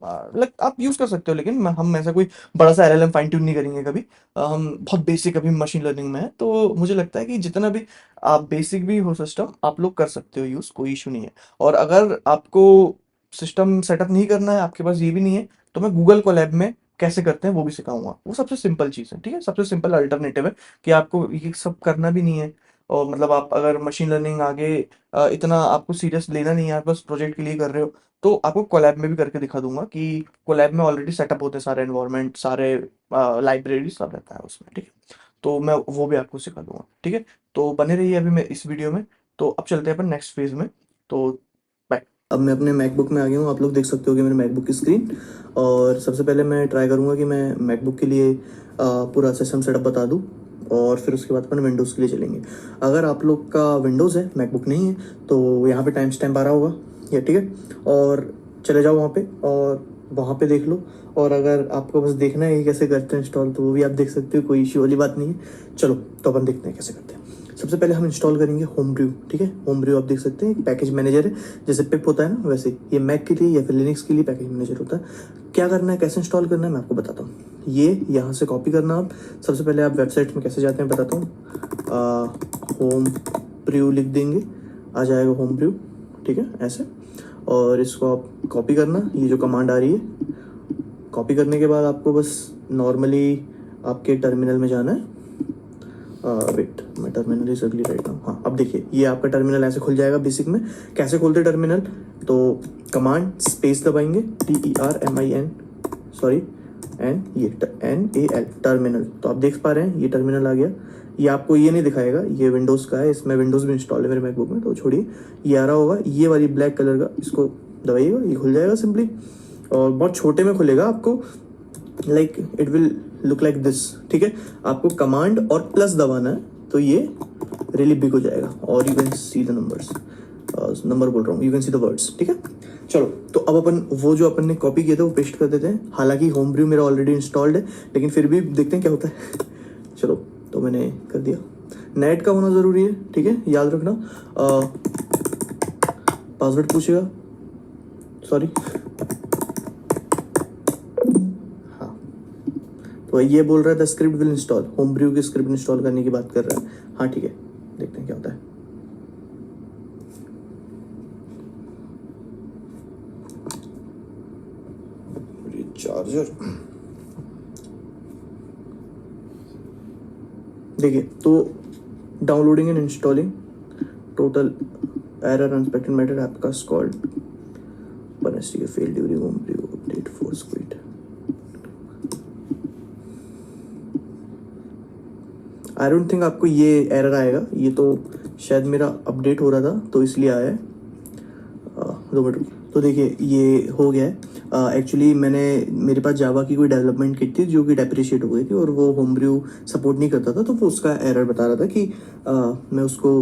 लाइक आप यूज़ कर सकते हो, लेकिन हम ऐसा कोई बड़ा सा LLM फाइन ट्यून नहीं करेंगे कभी। हम बहुत बेसिक अभी मशीन लर्निंग में है, तो मुझे लगता है कि जितना भी आप बेसिक भी हो सिस्टम आप लोग कर सकते हो यूज़, कोई इशू नहीं है। और अगर आपको सिस्टम सेटअप नहीं करना है, आपके पास ये भी नहीं है, तो मैं गूगल कोलैब में कैसे करते हैं वो भी सिखाऊंगा। वो सबसे सिंपल चीज़ है, ठीक है, सबसे सिंपल अल्टरनेटिव है कि आपको ये सब करना भी नहीं है। और मतलब आप अगर मशीन लर्निंग आगे इतना आपको सीरियस लेना नहीं है, आप बस प्रोजेक्ट के लिए कर रहे हो, तो आपको कोलैब में भी करके दिखा दूंगा कि कोलैब में ऑलरेडी सेटअप होते हैं सारे एनवायरनमेंट, सारे लाइब्रेरी सब रहता है उसमें, ठीक है। तो मैं वो भी आपको सिखा दूंगा, ठीक है। तो बने रहिए अभी मैं इस वीडियो में। तो अब चलते हैं अपन नेक्स्ट फेज में। तो बाय। अब मैं अपने मैकबुक में आ गया हूँ, आप लोग देख सकते हो कि मेरे मैकबुक की स्क्रीन। और सबसे पहले मैं ट्राई करूँगा कि मैं मैकबुक के लिए पूरा सिस्टम सेटअप बता दूँ, और फिर उसके बाद अपन विंडोज़ के लिए चलेंगे। अगर आप लोग का विंडोज़ है, मैकबुक नहीं है, तो यहाँ पे टाइम स्टैम्प आ रहा होगा ये, ठीक है। और चले जाओ वहाँ पे और वहाँ पे देख लो। और अगर आपको बस देखना है कि कैसे करते हैं इंस्टॉल, तो वो भी आप देख सकते हो, कोई इश्यू वाली बात नहीं है। चलो तो अपन देखते हैं कैसे करते हैं। सबसे पहले हम इंस्टॉल करेंगे होम ब्रू, ठीक है। होम ब्रू आप देख सकते हैं एक पैकेज मैनेजर है, जैसे पिप होता है ना, वैसे ये मैक के लिए या फिर लिनक्स के लिए पैकेज मैनेजर होता है। क्या करना है, कैसे इंस्टॉल करना है, मैं आपको बताता हूँ। ये यहाँ से कॉपी करना आप। सबसे पहले आप वेबसाइट में कैसे जाते हैं बताता हूँ। होम ब्रू लिख देंगे, आ जाएगा होम ब्रू, ठीक है, ऐसे। और इसको आप कॉपी करना, ये जो कमांड आ रही है, कॉपी करने के बाद आपको बस नॉर्मली आपके टर्मिनल में जाना है। वेट, मैं टर्मिनल इज अगली राइट नाउ। हाँ, अब देखिए ये आपका टर्मिनल ऐसे खुल जाएगा। बेसिक में कैसे खोलते टर्मिनल, तो कमांड स्पेस दबाएंगे, TERMIN, सॉरी, एन, ये NAL, टर्मिनल। तो आप देख पा रहे हैं ये टर्मिनल आ गया। ये आपको ये नहीं दिखाएगा, ये विंडोज़ का है, इसमें विंडोज़ भी इंस्टॉल है मेरे मैकबुक में, तो छोड़िए। ये आ रहा होगा, ये वाली ब्लैक कलर का, इसको दबाइएगा, ये खुल जाएगा सिंपली। और बहुत छोटे में खुलेगा आपको, like it will look like this, ठीक है। आपको कमांड और प्लस दबाना है, तो ये रियली बिग हो जाएगा। और you can see the numbers, number बोल रहा हूँ, you can see the words, ठीक है। चलो तो अब अपन वो जो अपन ने कॉपी किए थे वो पेस्ट कर देते हैं। हालांकि होम ब्रू मेरा ऑलरेडी इंस्टॉल्ड है, लेकिन फिर भी देखते हैं क्या होता है। चलो तो मैंने कर दिया। नेट का होना ज़रूरी है, ठीक है, याद रखना। पासवर्ड पूछेगा, सॉरी। हाँ, तो ये बोल रहा है the script will install, Homebrew की स्क्रिप्ट इंस्टॉल करने की बात कर रहा है। हाँ ठीक है, देखते हैं क्या होता है। चार्जर, देखिए तो downloading and installing, total error unexpected matter आपका कॉल्ड बनस्टी fail during Homebrew update force quit. I don't think आपको ये एरर आएगा, ये तो शायद मेरा अपडेट हो रहा था तो इसलिए आया है। 2 मिनट। तो देखिए ये हो गया है। एक्चुअली मेरे पास जावा की कोई डेवलपमेंट किट थी जो कि डेप्रिशिएट हो गई थी, और वो होम ब्रू सपोर्ट नहीं करता था, तो वो उसका एरर बता रहा था कि मैं उसको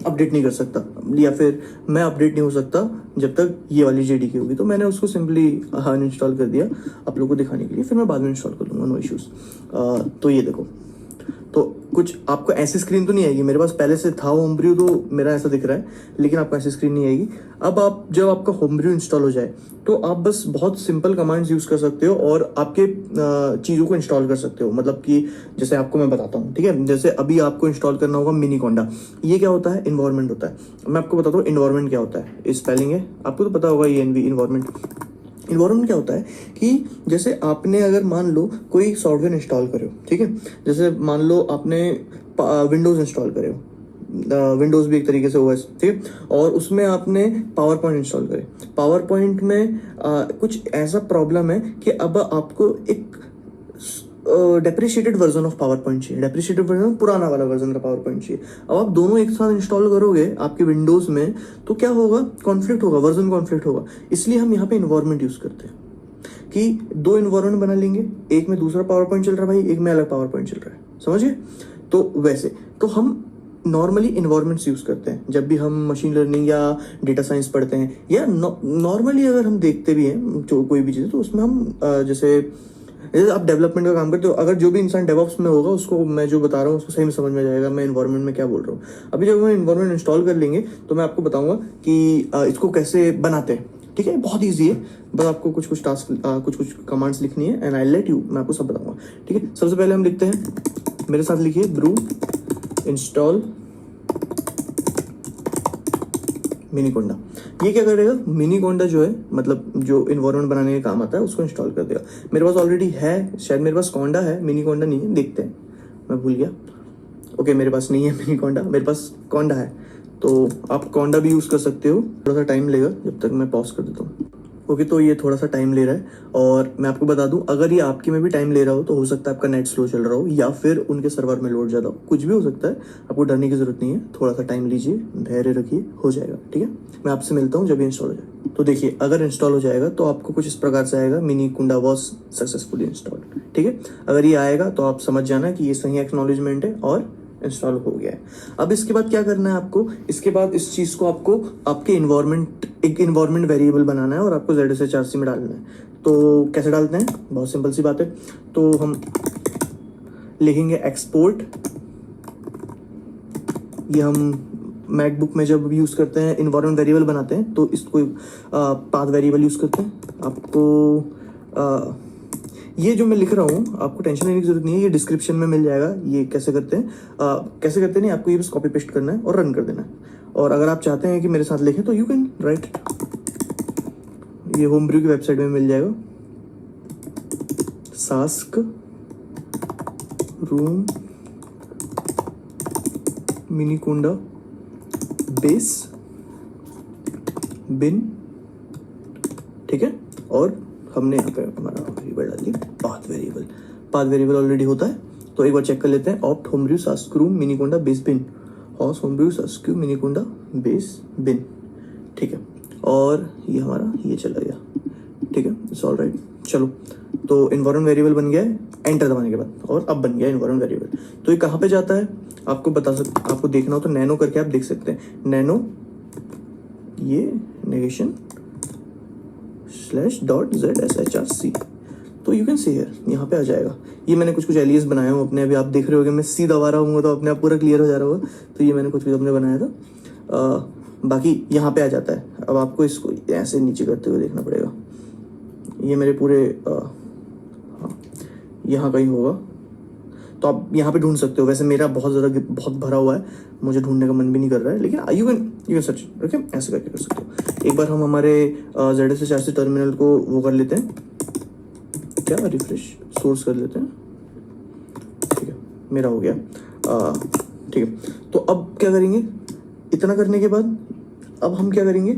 अपडेट नहीं कर सकता, या फिर मैं अपडेट नहीं हो सकता जब तक ये वाली JD की होगी। तो मैंने उसको सिंपली अनइंस्टॉल कर दिया आप लोगों को दिखाने के लिए, फिर मैं बाद में इंस्टॉल कर लूँगा, नो इश्यूज़। तो ये देखो, तो कुछ आपको ऐसी स्क्रीन तो नहीं आएगी, मेरे पास पहले से था होमब्रू तो मेरा ऐसा दिख रहा है, लेकिन आपको ऐसी स्क्रीन नहीं आएगी। अब आप जब आपका होमब्रू इंस्टॉल हो जाए तो आप बस बहुत सिंपल कमांड्स यूज़ कर सकते हो और आपके चीज़ों को इंस्टॉल कर सकते हो। मतलब कि जैसे आपको मैं बताता हूँ, ठीक है। जैसे अभी आपको इंस्टॉल करना होगा मिनीकोंडा। ये क्या होता है? इन्वायरमेंट होता है। मैं आपको बताता हूँ इन्वायरमेंट क्या होता है। स्पेलिंग है, आपको तो पता होगा, ये इन्वायरमेंट। इन्वायरमेंट क्या होता है कि जैसे आपने अगर मान लो कोई सॉफ्टवेयर इंस्टॉल करे हो, ठीक है। जैसे मान लो आपने विंडोज़ इंस्टॉल करे हो, विंडोज़ भी एक तरीके से ओएस, ठीक है। और उसमें आपने पावर पॉइंट इंस्टॉल करे। पावर पॉइंट में कुछ ऐसा प्रॉब्लम है कि अब आपको एक depreciated version of power point चाहिए। डेप्रिशिएटेड वर्जन, पुराना वाला वर्जन का पावर पॉइंट चाहिए। अब आप दोनों एक साथ इंस्टॉल करोगे आपके विंडोज़ में तो क्या होगा? कॉन्फ्लिक्ट होगा, वर्जन कॉन्फ्लिक्ट होगा। इसलिए हम यहाँ पे इन्वायरमेंट यूज़ करते हैं कि दो इन्वायरमेंट बना लेंगे, एक में दूसरा पावर पॉइंट चल रहा है भाई, एक में अलग पावर पॉइंट चल रहा है, समझिए। तो वैसे तो हम नॉर्मली इन्वायरमेंट्स यूज़ करते हैं जब भी हम मशीन लर्निंग या डेटा साइंस पढ़ते हैं, या नॉर्मली अगर हम देखते भी हैं जो कोई भी चीज़, तो उसमें हम जैसे आप डेवलपमेंट का काम करते हो, अगर जो भी इंसान डेवऑप्स में होगा उसको मैं जो बता रहा हूँ उसको सही में समझ में जाएगा मैं इन्वायरमेंट में क्या बोल रहा हूँ। अभी जब हम इन्वायरमेंट इंस्टॉल कर लेंगे तो मैं आपको बताऊंगा कि इसको कैसे बनाते हैं, ठीक है। बहुत ईजी है, बस आपको कुछ कुछ टास्क कुछ कुछ कमांड्स लिखनी है एंड आई लेट यू, मैं आपको सब बताऊंगा, ठीक है। सबसे पहले हम लिखते हैं, मेरे साथ लिखिए, ब्रू इंस्टॉल मिनीकोंडा। ये क्या करेगा? मिनीकोंडा जो है, मतलब जो इन्वायरमेंट बनाने के काम आता है, उसको इंस्टॉल कर देगा। मेरे पास ऑलरेडी है, शायद मेरे पास कोंडा है, मिनीकोंडा नहीं है, देखते हैं, मैं भूल गया। ओके, मेरे पास नहीं है मिनीकोंडा, मेरे पास कोंडा है। तो आप कोंडा भी यूज़ कर सकते हो। थोड़ा सा टाइम लेगा, जब तक मैं पॉज कर देता हूँ। ओके, तो ये थोड़ा सा टाइम ले रहा है और मैं आपको बता दूं, अगर ये आपके में भी टाइम ले रहा हो तो हो सकता है आपका नेट स्लो चल रहा हो या फिर उनके सर्वर में लोड ज़्यादा हो, कुछ भी हो सकता है। आपको डरने की ज़रूरत नहीं है, थोड़ा सा टाइम लीजिए, धैर्य रखिए, हो जाएगा, ठीक है। मैं आपसे मिलता हूँ जब ये इंस्टॉल हो जाए। तो देखिए, अगर इंस्टॉल हो जाएगा तो आपको कुछ इस प्रकार से आएगा, मिनीकोंडा वॉज सक्सेसफुली इंस्टॉल्ड, ठीक है। अगर ये आएगा तो आप समझ जाना कि ये सही एक्नॉलेजमेंट है और इंस्टॉल हो गया है। अब इसके बाद क्या करना है आपको? इसके बाद इस चीज़ को आपको आपके एक इन्वायरमेंट वेरिएबल बनाना है और आपको ZSHRC में डालना है। तो कैसे डालते हैं? बहुत सिंपल सी बात है। तो हम लिखेंगे एक्सपोर्ट, ये हम मैकबुक में जब यूज़ करते हैं इन्वायरमेंट वेरिएबल बनाते हैं तो इसको पाथ वेरिएबल यूज़ करते हैं। आपको ये जो मैं लिख रहा हूँ आपको टेंशन लेने की जरूरत नहीं है, ये डिस्क्रिप्शन में मिल जाएगा। ये कैसे करते हैं, कैसे करते नहीं, आपको ये बस कॉपी पेस्ट करना है और रन कर देना है। और अगर आप चाहते हैं कि मेरे साथ लिखें तो यू कैन राइट, ये होमब्रू की वेबसाइट में मिल जाएगा, सास्क रूम मिनीकोंडा बेस बिन, ठीक है। और हमने यहाँ पे हमारा वेरिएबल डाल दिया, path variable. Path variable already होता है, तो एक बार चेक कर लेते हैं। ऑप्ट होमब्रू सास्क रूम मिनीकोंडा बेस बिन, हॉस होमब्रू सास्क मिनीकोंडा बेस बिन, ठीक है। और ये हमारा ये चला गया, ठीक है, इट्स ऑल राइट। चलो, तो इन्वायरमेंट वेरिएबल बन गया है एंटर दबाने के बाद, और अब बन गया इन्वायरमेंट वेरिएबल। तो ये कहाँ पे जाता है आपको देखना हो तो नैनो करके आप देख सकते हैं, नैनो ये नेगेशन /ZSHRC, तो यू कैन सी हियर, यहाँ पे आ जाएगा। ये मैंने कुछ कुछ एलियस बनाया हूँ अपने, अभी आप देख रहे होगे मैं सी दबा रहा हूँ तो अपने आप पूरा क्लियर हो जा रहा होगा। तो ये मैंने कुछ कुछ अपने बनाया था, बाकी यहाँ पे आ जाता है। अब आपको इसको ऐसे नीचे करते हुए देखना पड़ेगा, ये मेरे पूरे हाँ यहाँ कहीं होगा, तो आप यहाँ पे ढूंढ सकते हो। वैसे मेरा बहुत भरा हुआ है, मुझे ढूंढने का मन भी नहीं कर रहा है, लेकिन यू कैन सर्च, ओके, ऐसे करके कर सकते हो। एक बार हम हमारे ZSHRC टर्मिनल को वो कर लेते हैं, क्या रिफ्रेश सोर्स कर लेते हैं, ठीक है, मेरा हो गया, ठीक है। तो अब क्या करेंगे, इतना करने के बाद अब हम क्या करेंगे,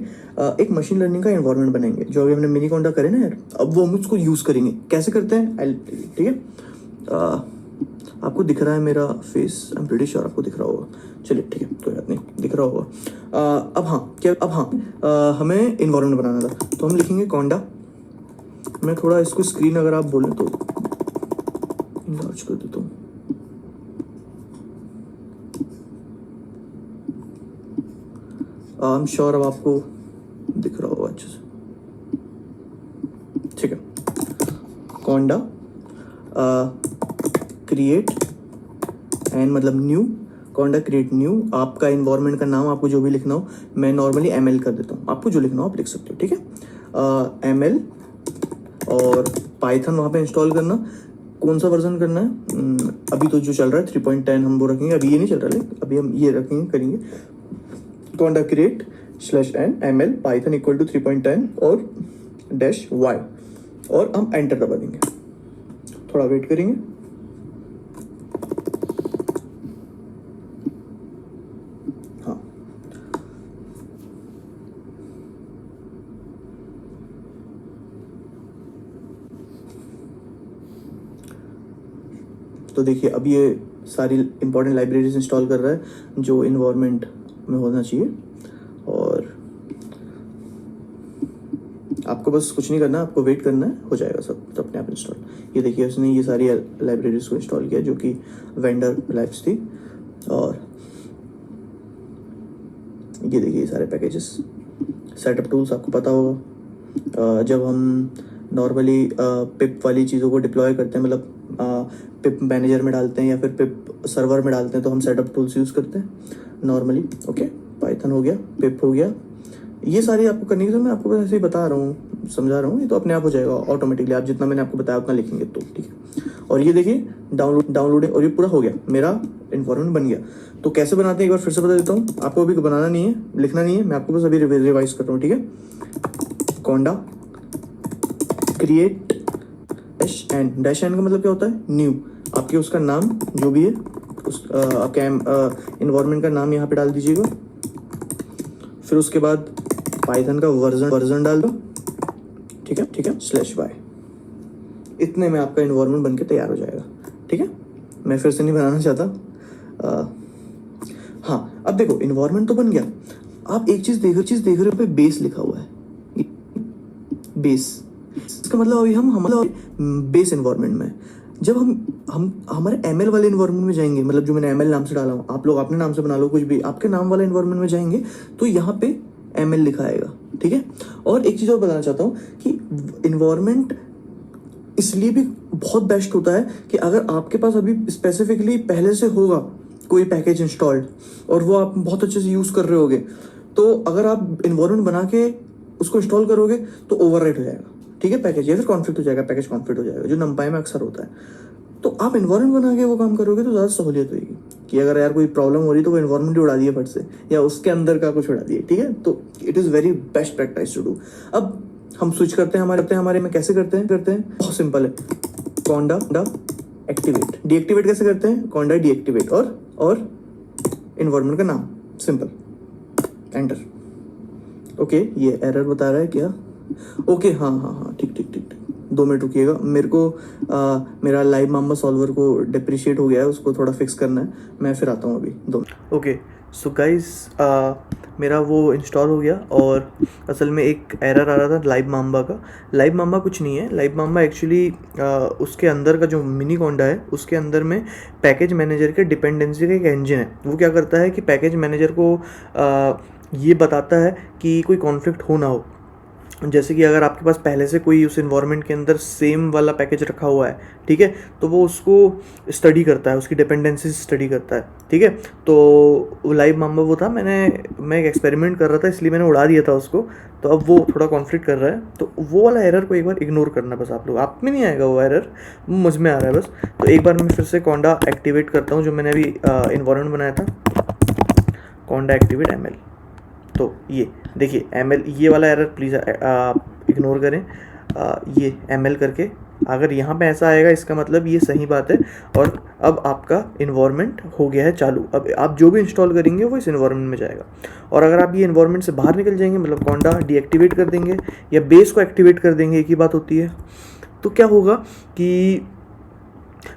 एक मशीन लर्निंग का एनवायरनमेंट बनाएंगे, जो अभी हमने मिनीकोंडा करे ना यार, अब वो हम उसको यूज़ करेंगे। कैसे करते हैं, ठीक है। आपको दिख रहा है मेरा face, I am pretty sure आपको दिख रहा होगा, चलिए ठीक है, कोई बात नहीं, दिख रहा होगा। अब हाँ हमें इन्वायरमेंट बनाना था, तो हम लिखेंगे कोंडा। मैं थोड़ा इसको स्क्रीन अगर आप बोलें तो इनलार्ज कर देता हूँ। आई एम श्योर अब आपको दिख रहा होगा अच्छे से, ठीक है। कोंडा क्रिएट एन मतलब न्यू, कॉन्डा क्रिएट न्यू, आपका इन्वायरमेंट का नाम आपको जो भी लिखना हो, मैं नॉर्मली एम कर देता हूँ, आपको जो लिखना हो आप लिख सकते हो, ठीक है। एम और पाइथन वहाँ पे इंस्टॉल करना, कौन सा वर्जन करना है, अभी तो जो चल रहा है 3.10 हम वो रखेंगे, अभी ये नहीं चल रहा है, अभी हम ये रखेंगे करेंगे conda create /n ml Python equal to 3.10 और -y, और हम एंटर दबा देंगे, थोड़ा वेट करेंगे। हाँ, तो देखिए अब ये सारी इंपॉर्टेंट लाइब्रेरीज इंस्टॉल कर रहा है जो इन्वायरमेंट में होना चाहिए, और आपको बस कुछ नहीं करना, आपको वेट करना है, हो जाएगा सब अपने आप इंस्टॉल। ये देखिए उसने ये सारी लाइब्रेरीज को इंस्टॉल किया जो कि वेंडर लाइब्स थी, और ये देखिए ये सारे पैकेजेस। सेटअप टूल्स आपको पता होगा, जब हम नॉर्मली पिप वाली चीज़ों को डिप्लॉय करते हैं, मतलब पिप मैनेजर में डालते हैं या फिर पिप सर्वर में डालते हैं, तो हम सेटअप टूल्स यूज़ करते हैं नॉर्मली। ओके, पाइथन हो गया, पिप हो गया, ये सारी आपको करने की, तो मैं आपको बस ऐसे ही बता रहा हूँ, समझा रहा हूँ, ये तो अपने आप हो जाएगा ऑटोमेटिकली, आप जितना मैंने आपको बताया उतना लिखेंगे तो ठीक है। और ये देखिए डाउनलोडिंग, और ये पूरा हो गया, मेरा इन्वायरमेंट बन गया। तो कैसे बनाते हैं एक बार फिर से बता देता हूँ, आपको अभी बनाना नहीं है, लिखना नहीं है, मैं आपको बस अभी रिवाइज कर रहा हूँ, ठीक है। कॉन्डा क्रिएट -n का मतलब क्या होता है, न्यू, आपके उसका नाम जो भी है उस आपके इन्वायरमेंट का नाम यहाँ पे डाल दीजिएगा, फिर उसके बाद पाइथन का वर्जन डाल दो, ठीक है /y, इतने में आपका इन्वायरमेंट बनके तैयार हो जाएगा, ठीक है। मैं फिर से नहीं बनाना चाहता। हाँ, अब देखो इन्वायरमेंट तो बन गया, आप एक चीज देख रहे हो पे बेस लिखा हुआ है, बेस, इसका मतलब अभी हम बेस इन्वायरमेंट में, जब हम हमारे एमएल वाले इन्वायरमेंट में जाएंगे, मतलब जो मैंने एमएल नाम से डाला हूँ, आप लोग अपने नाम से बना लो, कुछ भी आपके नाम वाले इन्वायरमेंट में जाएंगे तो यहाँ पे एमएल लिखा आएगा, ठीक है। और एक चीज़ और बताना चाहता हूँ कि इन्वायरमेंट इसलिए भी बहुत बेस्ट होता है कि अगर आपके पास अभी स्पेसिफिकली पहले से होगा कोई पैकेज इंस्टॉल्ड और वो आप बहुत अच्छे से यूज़ कर रहे होगे, तो अगर आप इन्वायरमेंट बना के उसको इंस्टॉल करोगे तो ओवरराइट हो जाएगा, ठीक है, पैकेज, या फिर कॉन्फ्लिक्ट हो जाएगा, पैकेज कॉन्फ्लिक्ट हो जाएगा, जो नंपाई में अक्सर होता है। तो आप इन्वायरमेंट बना के वो काम करोगे तो ज़्यादा सहूलियत होगी, कि अगर यार कोई प्रॉब्लम हो रही तो वो इन्वायरमेंट ही उड़ा दिए फट से, या उसके अंदर का कुछ उड़ा दिए, ठीक है। तो it is very best practice to do. अब हम स्विच करते हैं हमारे में, कैसे करते हैं बहुत सिंपल है, कॉन्डा एक्टिवेट, डीएक्टिवेट कैसे करते हैं, कॉन्डा डीएक्टिवेट और इन्वायरमेंट का नाम, सिंपल, एंटर। ओके, ये एरर बता रहा है क्या, ओके, हाँ, ठीक, 2 मिनट रुकिएगा, मेरे को मेरा लाइव मामा सॉल्वर को डिप्रिशिएट हो गया है, उसको थोड़ा फिक्स करना है, मैं फिर आता हूँ अभी 2 मिनट। ओके, सो गाइस मेरा वो इंस्टॉल हो गया, और असल में एक एरर आ रहा था लाइव मामा का। लाइव मामा कुछ नहीं है, लाइव मामा एक्चुअली उसके अंदर का जो मिनी कॉन्डा है उसके अंदर में पैकेज मैनेजर के डिपेंडेंसी का एक इंजन है। वो क्या करता है कि पैकेज मैनेजर को ये बताता है कि कोई कॉन्फ्लिक्ट हो ना हो, जैसे कि अगर आपके पास पहले से कोई उस इन्वायरमेंट के अंदर सेम वाला पैकेज रखा हुआ है, ठीक है, तो वो उसको स्टडी करता है, उसकी डिपेंडेंसी स्टडी करता है, ठीक है। तो लाइव मामा वो था, मैं एक एक्सपेरिमेंट कर रहा था इसलिए मैंने उड़ा दिया था उसको, तो अब वो थोड़ा कॉन्फ्लिक्ट कर रहा है, तो वो वाला एरर को एक बार इग्नोर करना बस आप लोग, आप में नहीं आएगा वो एरर, मुझ में आ रहा है बस। तो एक बार मैं फिर से कॉन्डा एक्टिवेट करता हूँ, जो मैंने अभी इन्वायरमेंट बनाया था, कॉन्डा एक्टिवेट एमएल। तो ये देखिए एमएल, ये वाला एरर प्लीज़ इग्नोर करें, ये एमएल करके अगर यहाँ पे ऐसा आएगा इसका मतलब ये सही बात है, और अब आपका इन्वायरमेंट हो गया है चालू। अब आप जो भी इंस्टॉल करेंगे वो इस इन्वायरमेंट में जाएगा, और अगर आप ये इन्वायरमेंट से बाहर निकल जाएंगे, मतलब कॉन्डा डीएक्टिवेट कर देंगे या बेस को एक्टिवेट कर देंगे, एक ही बात होती है, तो क्या होगा कि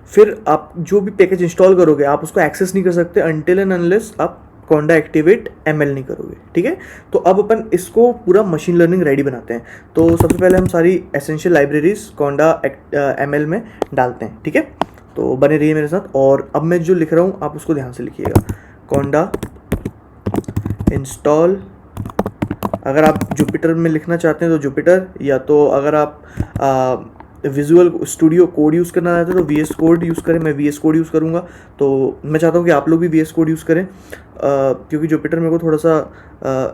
फिर आप जो भी पैकेज इंस्टॉल करोगे आप उसको एक्सेस नहीं कर सकते अनटिल एंड अनलेस आप कॉन्डा एक्टिवेट एमएल नहीं करोगे, ठीक है। तो अब अपन इसको पूरा मशीन लर्निंग रेडी बनाते हैं। तो सबसे पहले हम सारी एसेंशियल लाइब्रेरीज कॉन्डा एमएल में डालते हैं, ठीक है। तो बने रहिए मेरे साथ, और अब मैं जो लिख रहा हूँ आप उसको ध्यान से लिखिएगा, कॉन्डा इंस्टॉल, अगर आप जुपिटर में लिखना चाहते हैं तो जुपिटर, या तो अगर आप विजुअल स्टूडियो कोड यूज़ करना चाहते हैं तो वी एस कोड यूज़ करें, मैं वी एस कोड यूज़ करूँगा। तो मैं चाहता हूँ कि आप लोग भी वी एस कोड यूज़ करें, क्योंकि जुपिटर मेरे को थोड़ा सा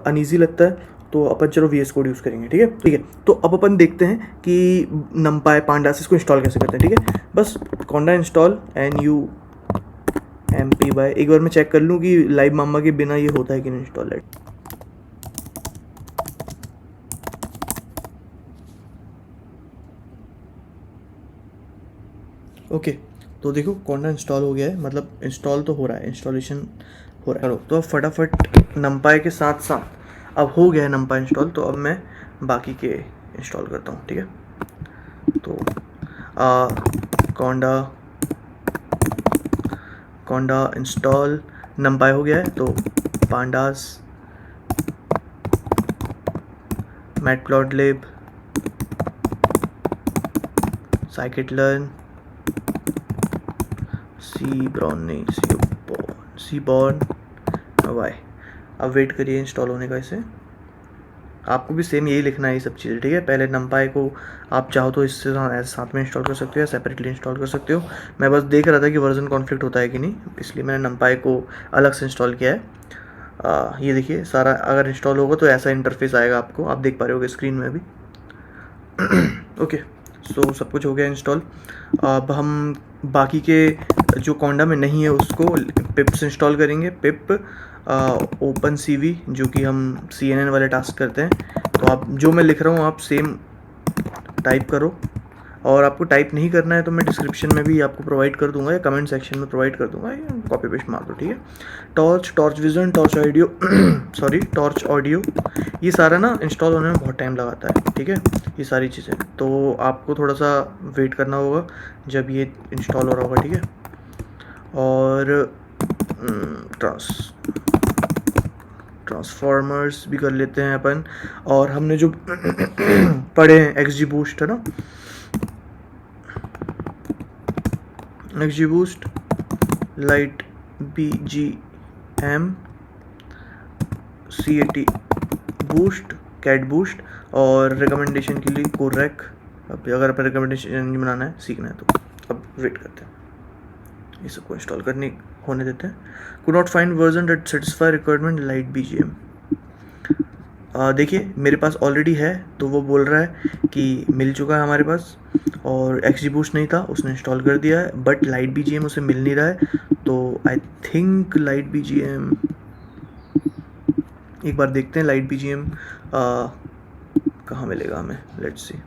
अनईजी लगता है, तो अपन चलो वी एस कोड यूज़ करेंगे। ठीक है, ठीक है। तो अब अपन देखते हैं कि नमपाई पांडास इसको इंस्टॉल कैसे करते हैं। ठीक है, बस कॉन्डा इंस्टॉल NUMPY, एक बार मैं चेक कर लूँ कि लाइव मामा के बिना ये होता है कि नहीं इंस्टॉल है। ओके, तो देखो कॉन्डा इंस्टॉल हो गया है, मतलब इंस्टॉल तो हो रहा है, इंस्टॉलेशन हो रहा है। चलो तो अब फटाफट नमपाई के साथ साथ अब हो गया है नमपाई इंस्टॉल, तो अब मैं बाकी के इंस्टॉल करता हूँ। ठीक है, तो कॉन्डा इंस्टॉल नमपाई हो गया है, तो पांडास मैटप्लॉटलिब scikit-learn सीबॉर्न वाई। अब वेट करिए इंस्टॉल होने का। इसे आपको भी सेम यही लिखना है ये सब चीज़ें। ठीक है, पहले नमपाई को आप चाहो तो इससे साथ में इंस्टॉल कर सकते हो या सेपरेटली इंस्टॉल कर सकते हो। मैं बस देख रहा था कि वर्जन कॉन्फ्लिक्ट होता है कि नहीं, इसलिए मैंने नमपाई को अलग से इंस्टॉल किया है। ये देखिए सारा अगर इंस्टॉल होगा तो ऐसा इंटरफेस आएगा आपको, आप देख पा रहे होगे स्क्रीन में अभी। ओके, सो सब कुछ हो गया इंस्टॉल। अब हम बाकी के जो कॉन्डा में नहीं है उसको पिप से इंस्टॉल करेंगे। पिप ओपन CV, जो कि हम CNN वाले टास्क करते हैं। तो आप जो मैं लिख रहा हूँ आप सेम टाइप करो, और आपको टाइप नहीं करना है तो मैं डिस्क्रिप्शन में भी आपको प्रोवाइड कर दूंगा या कमेंट सेक्शन में प्रोवाइड कर दूंगा, या कॉपी पेस्ट मार दो। ठीक है, torch vision, torch audio sorry torch audio, ये सारा ना इंस्टॉल होने में बहुत टाइम लगाता है। ठीक है, ये सारी चीज़ें, तो आपको थोड़ा सा वेट करना होगा जब ये इंस्टॉल हो रहा होगा। ठीक है, और ट्रांसफॉर्मर्स भी कर लेते हैं अपन, और हमने जो पढ़े हैं XGBoost है ना, XGBoost, light BGM, CAT boost, cat boost, और रिकमेंडेशन के लिए कोरैक। अब अगर अपन रिकमेंडेशन बनाना है, सीखना है, तो अब वेट करते हैं, ये सबको इंस्टॉल करने होने देते हैं। Could not find version that satisfy requirement light BGM। देखिए मेरे पास ऑलरेडी है, तो वो बोल रहा है कि मिल चुका है हमारे पास, और XGBoost नहीं था उसने इंस्टॉल कर दिया है, बट लाइट BGM उसे मिल नहीं रहा है। तो आई थिंक लाइट BGM, एक बार देखते हैं लाइट BGM कहाँ मिलेगा हमें, लेट्स सी।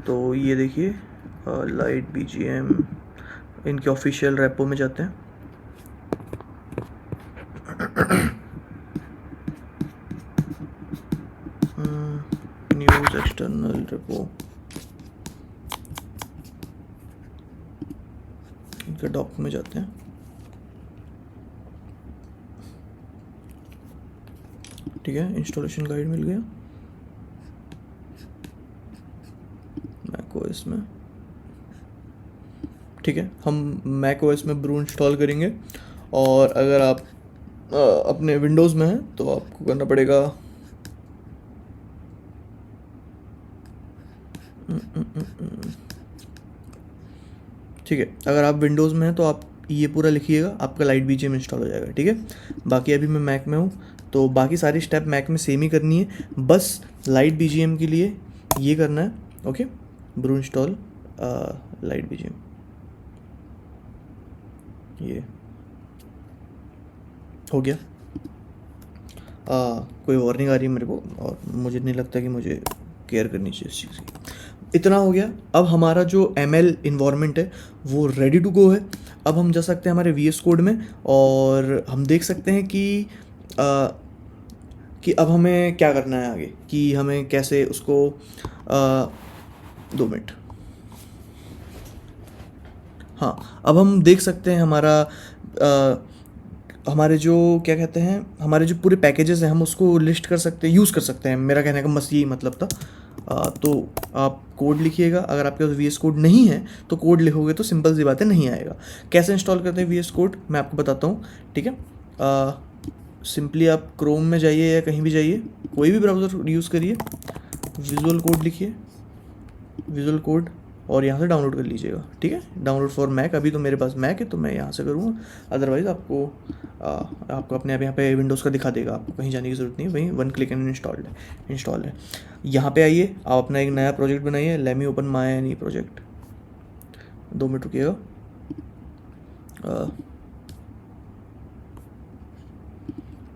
तो ये देखिए लाइट BGM, इनके ऑफिशियल रेपो में जाते हैं। न्यूज़ एक्सटर्नल रेपो, इनके डॉक में जाते हैं। ठीक है, इंस्टॉलेशन गाइड मिल गया macOS में। ठीक है, हम macOS में ब्रू इंस्टॉल करेंगे, और अगर आप अपने विंडोज़ में हैं तो आपको करना पड़ेगा ठीक है, अगर आप विंडोज़ में हैं तो आप ये पूरा लिखिएगा, आपका लाइट BGM इंस्टॉल हो जाएगा। ठीक है, बाकी अभी मैं मैक में हूँ, तो बाकी सारी स्टेप मैक में सेम ही करनी है, बस लाइट BGM के लिए ये करना है। Okay, brew install light BGM, ये हो गया। कोई वार्निंग आ रही है मेरे को, और मुझे नहीं लगता कि मुझे केयर करनी चाहिए इस चीज़ की। इतना हो गया। अब हमारा जो ML इन्वायरमेंट है वो रेडी टू गो है। अब हम जा सकते हैं हमारे VS कोड में, और हम देख सकते हैं कि अब हमें क्या करना है आगे, कि हमें कैसे उसको 2 मिनट। हाँ, अब हम देख सकते हैं हमारे जो क्या कहते हैं, हमारे जो पूरे पैकेजेस हैं हम उसको लिस्ट कर सकते हैं, यूज़ कर सकते हैं। मेरा कहने का बस यही मतलब था। तो आप कोड लिखिएगा, अगर आपके पास VS कोड नहीं है तो कोड लिखोगे तो सिंपल सी बात है नहीं आएगा। कैसे इंस्टॉल करते हैं VS कोड मैं आपको बताता हूँ। ठीक है, सिंपली आप क्रोम में जाइए या कहीं भी जाइए, कोई भी ब्राउज़र यूज़ करिए, विजुअल कोड लिखिए, विजुअल कोड, और यहाँ से डाउनलोड कर लीजिएगा। ठीक है, डाउनलोड फॉर मैक। अभी तो मेरे पास मैक है तो मैं यहाँ से करूँगा, अदरवाइज़ आपको अपने आप यहाँ पे विंडोज़ का दिखा देगा, आपको कहीं जाने की ज़रूरत नहीं है, वहीं वन क्लिक एंड इंस्टॉल है। यहाँ पे आइए, आप अपना एक नया प्रोजेक्ट बनाइए। Let me open my any project. 2 minute रुकिएगा।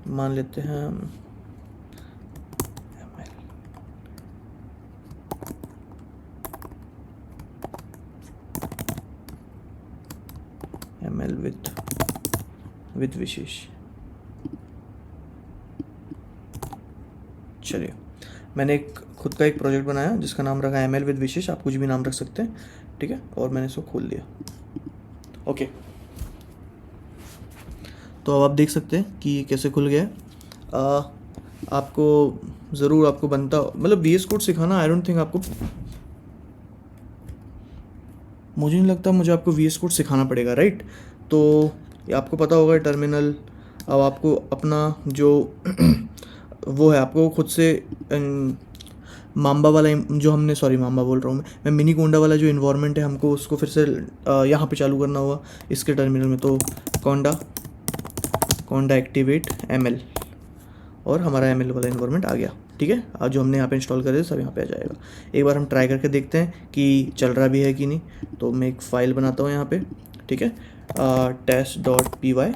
मान लेते हैं हम एम एल विथ विशेष। चलिए, मैंने एक खुद का एक प्रोजेक्ट बनाया जिसका नाम रखा एम एल विद विशेष। आप कुछ भी नाम रख सकते हैं, ठीक है, और मैंने इसको खोल दिया। ओके, तो अब आप देख सकते हैं कि ये कैसे खुल गया है। आपको ज़रूर आपको बनता, मतलब वी एस कोड सिखाना, आई डोंट थिंक आपको, मुझे नहीं लगता मुझे आपको वी एस कोड सिखाना पड़ेगा, राइट। तो ये आपको पता होगा टर्मिनल। अब आपको अपना जो वो है, आपको खुद से माम्बा वाला जो हमने, सॉरी माम्बा बोल रहा हूँ मैं मिनी कोंडा वाला जो इन्वायरमेंट है, हमको उसको फिर से यहाँ पे चालू करना होगा इसके टर्मिनल में। तो कोंडा एक्टिवेट एम एल, और हमारा एम एल वाला इन्वायरमेंट आ गया। ठीक है, आज जो हमने यहाँ पे इंस्टॉल करे सब यहाँ पे आ जाएगा। एक बार हम ट्राई करके देखते हैं कि चल रहा भी है कि नहीं। तो मैं एक फ़ाइल बनाता हूँ यहाँ पे, ठीक है, test.py।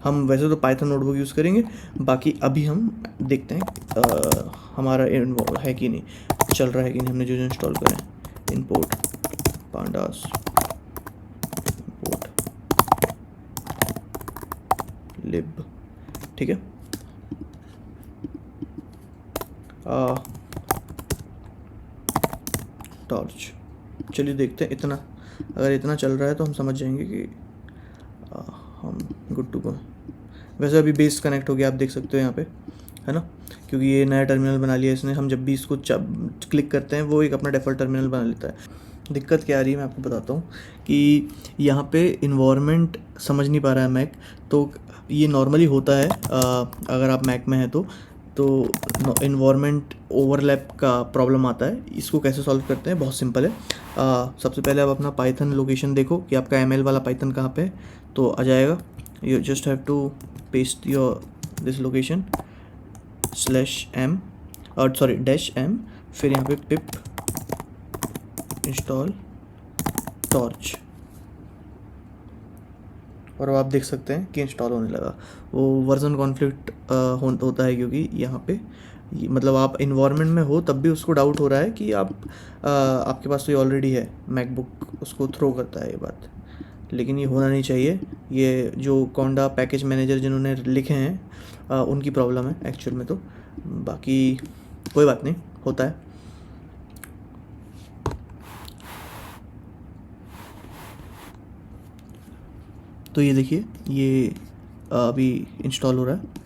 हम वैसे तो पाइथन नोटबुक यूज़ करेंगे, बाकी अभी हम देखते हैं हमारा है कि नहीं, चल रहा है कि नहीं, हमने जो इंस्टॉल करें। इम्पोर्ट पांडास, इम्पोर्ट लिब, ठीक है। टॉर्च, चलिए देखते हैं। इतना अगर इतना चल रहा है तो हम समझ जाएंगे कि हम गुड टू गो। वैसे अभी बेस कनेक्ट हो गया, आप देख सकते हो यहाँ पे, है ना, क्योंकि ये नया टर्मिनल बना लिया इसने। हम जब भी इसको क्लिक करते हैं वो एक अपना डिफ़ॉल्ट टर्मिनल बना लेता है। दिक्कत क्या आ रही है मैं आपको बताता हूँ कि यहाँ पे इन्वायरमेंट समझ नहीं पा रहा है मैक। तो ये नॉर्मली होता है अगर आप मैक में हैं तो इन्वायरमेंट ओवरलैप का प्रॉब्लम आता है। इसको कैसे सॉल्व करते हैं, बहुत सिंपल है। सबसे पहले आप अपना पाइथन लोकेशन देखो कि आपका एम एल वाला पाइथन कहाँ पे है, तो आ जाएगा। You just have to paste your this location /m, और सॉरी -m, फिर यहाँ पे पिप इंस्टॉल टॉर्च, और अब आप देख सकते हैं कि इंस्टॉल होने लगा। वो वर्जन कॉन्फ्लिक्ट होता है, क्योंकि यहाँ पे मतलब आप इन्वायरमेंट में हो तब भी उसको डाउट हो रहा है कि आपके पास तो ये ऑलरेडी है मैकबुक, उसको थ्रो करता है ये बात। लेकिन ये होना नहीं चाहिए। ये जो कोंडा पैकेज मैनेजर जिन्होंने लिखे हैं उनकी प्रॉब्लम है एक्चुअल में। तो बाकी कोई बात नहीं, होता है। तो ये देखिए, ये अभी इंस्टॉल हो रहा है।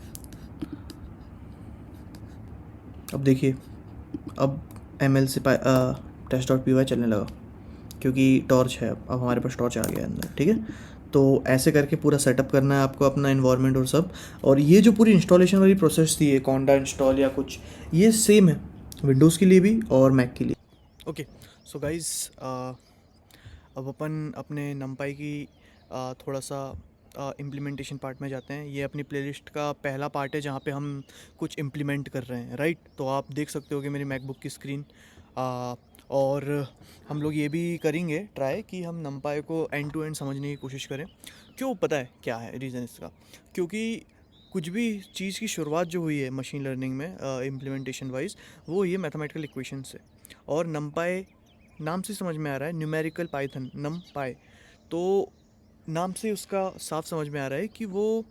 अब देखिए, अब ML से test.py चलने लगा, क्योंकि टॉर्च है। अब हमारे पास टॉर्च आ गया है अंदर, ठीक है। तो ऐसे करके पूरा सेटअप करना है आपको अपना इन्वायरमेंट और सब। और ये जो पूरी इंस्टॉलेशन वाली प्रोसेस थी, ये कोंडा इंस्टॉल या कुछ, ये सेम है विंडोज़ के लिए भी और मैक के लिए। ओके, सो गाइज, अब अपन अपने नमपाई की थोड़ा सा इम्प्लीमेंटेशन पार्ट में जाते हैं। ये अपनी प्लेलिस्ट का पहला पार्ट है जहाँ पे हम कुछ इम्प्लीमेंट कर रहे हैं, राइट। तो आप देख सकते हो कि मेरी मैकबुक की स्क्रीन, और हम लोग ये भी करेंगे ट्राई कि हम नमपाई को एंड टू एंड समझने की कोशिश करें। क्यों, पता है क्या है रीज़न इसका? क्योंकि कुछ भी चीज़ की शुरुआत जो हुई है मशीन लर्निंग में इम्प्लीमेंटेशन वाइज, वो ये मैथमेटिकल इक्वेशन से। और नमपाई नाम से समझ में आ रहा है, न्यूमेरिकल पाइथन नमपाई। तो नाम से उसका साफ समझ में आ रहा है कि वो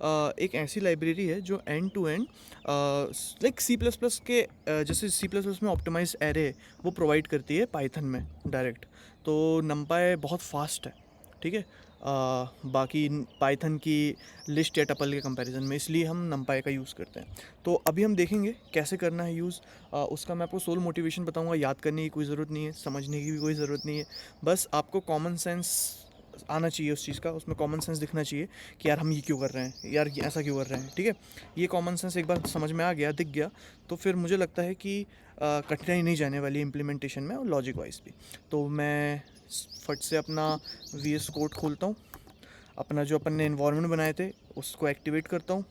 एक ऐसी लाइब्रेरी है जो end to end like C plus plus के जैसे सी प्लस प्लस में ऑप्टिमाइज एरे वो प्रोवाइड करती है पाइथन में डायरेक्ट। तो नमपाई बहुत फास्ट है, ठीक है, बाकी पाइथन की लिस्ट या टपल के कंपैरिजन में, इसलिए हम नमपाई का यूज़ करते हैं। तो अभी हम देखेंगे कैसे करना है यूज़। उसका मैं आपको सोल मोटिवेशन बताऊंगा। याद करने की कोई ज़रूरत नहीं है, समझने की भी कोई ज़रूरत नहीं है, बस आपको कॉमन सेंस आना चाहिए उस चीज़ का, उसमें कॉमन सेंस दिखना चाहिए कि यार हम ये क्यों कर रहे हैं, यार ये ऐसा क्यों कर रहे हैं, ठीक है। ये कॉमन सेंस एक बार समझ में आ गया, दिख गया, तो फिर मुझे लगता है कि कठिनाई नहीं जाने वाली इम्प्लीमेंटेशन में और लॉजिक वाइज भी। तो मैं फट से अपना VS कोड खोलता हूँ, अपना जो अपन ने इन्वायरमेंट बनाए थे उसको एक्टिवेट करता हूँ।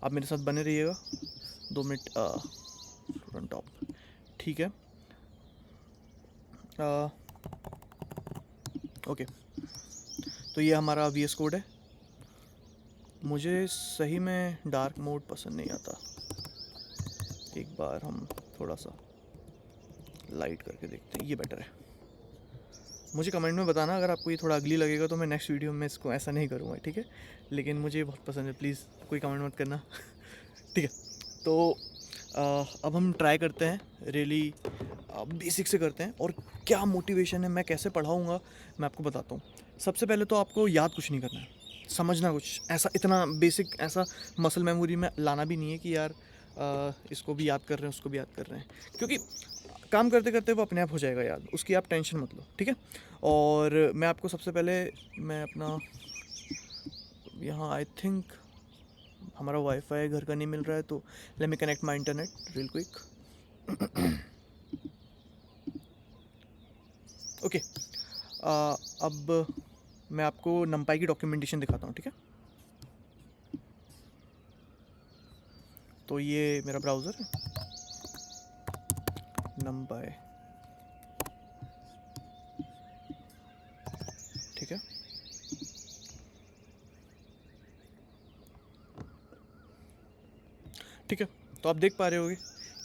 आप मेरे साथ बने रहिएगा, 2 मिनट ऑन टॉप, ठीक है। ओके, तो ये हमारा VS कोड है। मुझे सही में डार्क मोड पसंद नहीं आता, एक बार हम थोड़ा सा लाइट करके देखते हैं, ये बेटर है। मुझे कमेंट में बताना अगर आपको ये थोड़ा अगली लगेगा, तो मैं नेक्स्ट वीडियो में इसको ऐसा नहीं करूँगा, ठीक है। लेकिन मुझे ये बहुत पसंद है, प्लीज़ कोई कमेंट मत करना ठीक है। तो अब हम ट्राई करते हैं, रियली बेसिक से करते हैं, और क्या मोटिवेशन है, मैं कैसे पढ़ाऊँगा, मैं आपको बताता हूँ। सबसे पहले तो आपको याद कुछ नहीं करना है, समझना कुछ ऐसा इतना बेसिक, ऐसा मसल मेमोरी में लाना भी नहीं है कि यार इसको भी याद कर रहे हैं, उसको भी याद कर रहे हैं, क्योंकि काम करते करते वो अपने आप हो जाएगा याद, उसकी आप टेंशन मत लो, ठीक है। और मैं आपको सबसे पहले, मैं अपना यहाँ आई थिंक हमारा वाईफाई घर का नहीं मिल रहा है, तो let me connect my internet real quick. Okay, अब मैं आपको नंपाई की डॉक्यूमेंटेशन दिखाता हूँ, ठीक है। तो ये मेरा ब्राउज़र है, नंपाई, ठीक है। ठीक है, तो आप देख पा रहे होगे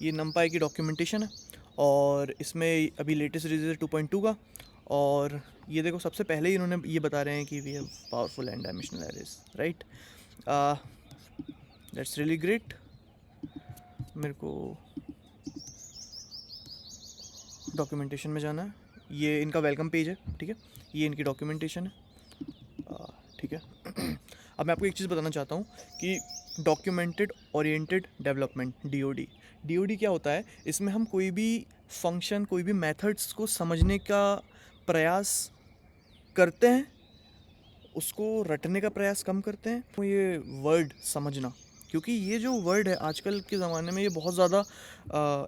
ये नंपाई की डॉक्यूमेंटेशन है, और इसमें अभी लेटेस्ट रिलीज है 2.2 का। और ये देखो, सबसे पहले ही इन्होंने ये बता रहे हैं कि we have powerful N dimensional arrays, right. That's really great. मेरे को डॉक्यूमेंटेशन में जाना है, ये इनका वेलकम पेज है, ठीक है। ये इनकी डॉक्यूमेंटेशन है, ठीक है। अब मैं आपको एक चीज़ बताना चाहता हूँ कि डॉक्यूमेंटेड ओरिएंटेड डेवलपमेंट, DOD क्या होता है, इसमें हम कोई भी फंक्शन, कोई भी मेथड्स को समझने का प्रयास करते हैं, उसको रटने का प्रयास कम करते हैं। तो ये वर्ड समझना, क्योंकि ये जो वर्ड है आजकल के ज़माने में ये बहुत ज़्यादा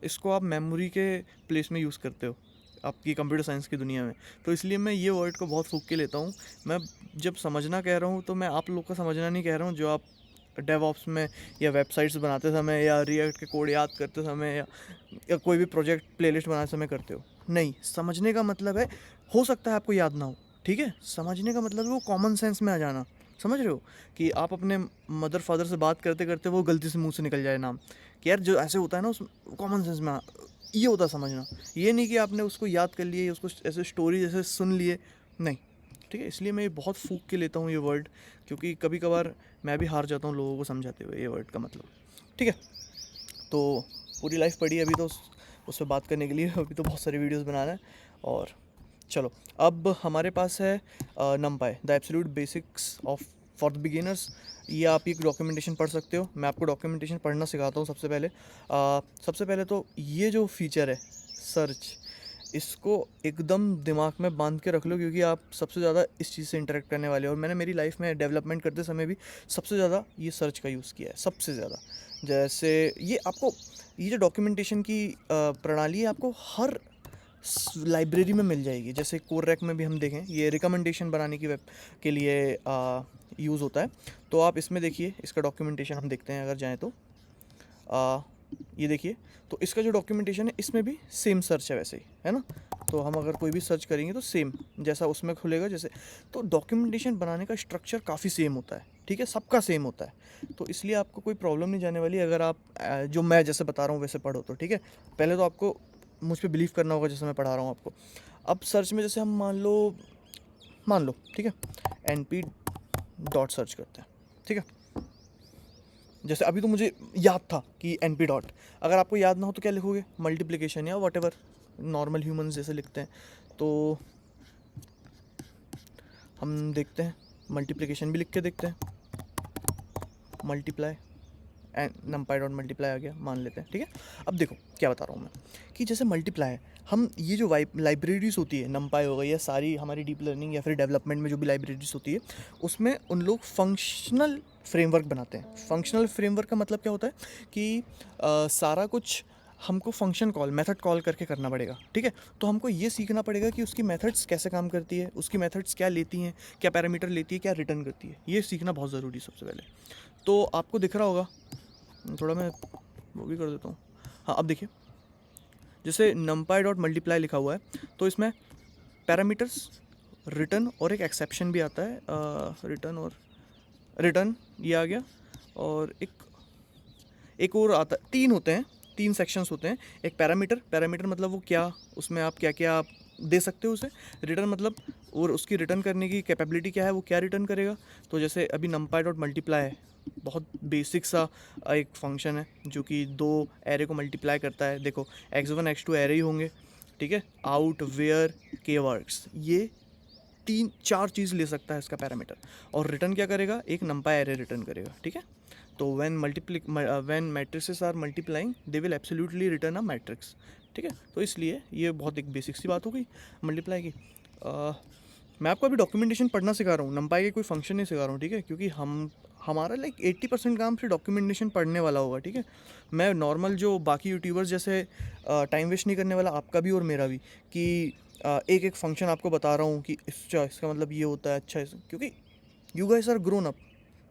इसको आप मेमोरी के प्लेस में यूज़ करते हो आपकी कंप्यूटर साइंस की दुनिया में, तो इसलिए मैं ये वर्ड को बहुत फूक के लेता हूँ। मैं जब समझना कह रहा हूँ तो मैं आप लोग का समझना नहीं कह रहा हूँ, जो आप डेवऑप्स में या वेबसाइट्स बनाते समय या रिएक्ट के कोड याद करते समय या कोई भी प्रोजेक्ट प्लेलिस्ट बनाते समय करते हो। नहीं, समझने का मतलब है, हो सकता है आपको याद ना हो, ठीक है, समझने का मतलब है वो कॉमन सेंस में आ जाना। समझ रहे हो कि आप अपने मदर फादर से बात करते करते वो गलती से मुंह से निकल जाए नाम, कि यार जो ऐसे होता है ना उस कॉमन सेंस में ये होता है समझना। ये नहीं कि आपने उसको याद कर लिए, उसको ऐसे स्टोरी जैसे सुन लिए, नहीं, ठीक है। इसलिए मैं ये बहुत फूक के लेता हूँ ये वर्ड, क्योंकि कभी कभार मैं भी हार जाता हूँ लोगों को समझाते हुए ये वर्ड का मतलब, ठीक है। तो पूरी लाइफ पड़ी अभी, तो उस पर बात करने के लिए अभी तो बहुत सारी वीडियोस बनाना है। और चलो, अब हमारे पास है नंपाई the absolute basics of for the beginners. ये आप एक डॉक्यूमेंटेशन पढ़ सकते हो, मैं आपको डॉक्यूमेंटेशन पढ़ना सिखाता हूँ। सबसे पहले तो ये जो फीचर है सर्च, इसको एकदम दिमाग में बांध के रख लो, क्योंकि आप सबसे ज़्यादा इस चीज़ से इंटरेक्ट करने वाले हो। और मैंने मेरी लाइफ में डेवलपमेंट करते समय भी सबसे ज़्यादा ये सर्च का यूज़ किया है, सबसे ज़्यादा। जैसे ये आपको, ये जो डॉक्यूमेंटेशन की प्रणाली है, आपको हर लाइब्रेरी में मिल जाएगी। जैसे कोर रैक में भी हम देखें, ये रिकमेंडेशन बनाने की वेब के लिए यूज़ होता है। तो आप इसमें देखिए, इसका डॉक्यूमेंटेशन हम देखते हैं अगर जाएँ तो ये देखिए। तो इसका जो डॉक्यूमेंटेशन है इसमें भी सेम सर्च है वैसे ही, है ना। तो हम अगर कोई भी सर्च करेंगे तो सेम जैसा उसमें खुलेगा जैसे। तो डॉक्यूमेंटेशन बनाने का स्ट्रक्चर काफ़ी सेम होता है, ठीक है, सबका सेम होता है। तो इसलिए आपको कोई प्रॉब्लम नहीं जाने वाली अगर आप जो मैं जैसे बता रहा हूँ वैसे पढ़ो तो, ठीक है। पहले तो आपको मुझ पर बिलीव करना होगा जैसे मैं पढ़ा रहा हूँ आपको। अब सर्च में जैसे हम मान लो, ठीक है, NP डॉट सर्च करते हैं, ठीक है। जैसे अभी तो मुझे याद था कि NP डॉट, अगर आपको याद ना हो तो क्या लिखोगे, मल्टीप्लिकेशन या वॉट एवर, नॉर्मल ह्यूमंस जैसे लिखते हैं। तो हम देखते हैं, मल्टीप्लिकेशन भी लिख के देखते हैं, multiply and NumPy dot multiply आ गया, मान लेते हैं, ठीक है। अब देखो क्या बता रहा हूँ मैं, कि जैसे मल्टीप्लाई है, हम ये जो लाइब्रेरीज होती है, नमपाई हो गई या सारी हमारी डीप लर्निंग या फिर डेवलपमेंट में जो भी लाइब्रेरीज होती है, उसमें उन लोग फंक्शनल फ्रेमवर्क बनाते हैं। फंक्शनल फ्रेमवर्क का मतलब क्या होता है कि सारा कुछ हमको फंक्शन कॉल, मेथड कॉल करके करना पड़ेगा, ठीक है। तो हमको ये सीखना पड़ेगा कि उसकी मेथड्स कैसे काम करती है, उसकी मेथड्स क्या लेती हैं, क्या पैरामीटर लेती है, क्या रिटर्न करती है, ये सीखना बहुत ज़रूरी है सबसे पहले। तो आपको दिख रहा होगा, थोड़ा मैं वो भी कर देता हूँ। हाँ, अब देखिए, जैसे numpy डॉट मल्टीप्लाई लिखा हुआ है, तो इसमें पैरामीटर्स, रिटर्न और एक एक्सेप्शन भी आता है, रिटर्न और रिटर्न ये आ गया, और एक और आता है, तीन होते हैं, तीन सेक्शंस होते हैं। एक पैरामीटर, पैरामीटर मतलब वो क्या, उसमें आप क्या क्या आप दे सकते हो उसे। रिटर्न मतलब और उसकी रिटर्न करने की कैपेबिलिटी क्या है, वो क्या रिटर्न करेगा। तो जैसे अभी numpy डॉट मल्टीप्लाई है, बहुत बेसिक सा एक फंक्शन है जो कि दो एरे को मल्टीप्लाई करता है। देखो x1 x2 एरे ही होंगे, ठीक है। आउट, वेयर, के वर्क्स, ये तीन चार चीज़ ले सकता है इसका पैरामीटर। और रिटर्न क्या करेगा, एक numpy एरे रिटर्न करेगा, ठीक है। तो when matrices are multiplying they will absolutely return a matrix, ठीक है। तो इसलिए ये बहुत एक बेसिक सी बात हो गई मल्टीप्लाई की। मैं आपको अभी डॉक्यूमेंटेशन पढ़ना सिखा रहा हूँ, numpy के कोई फंक्शन नहीं सिखा रहा हूँ, ठीक है, क्योंकि हमारा लाइक 80% काम फिर डॉक्यूमेंटेशन पढ़ने वाला होगा, ठीक है। मैं नॉर्मल जो बाकी यूट्यूबर्स जैसे टाइम वेस्ट नहीं करने वाला, आपका भी और मेरा भी, कि एक एक फंक्शन आपको बता रहा हूँ कि इसका मतलब ये होता है, अच्छा क्योंकि you guys are grown up,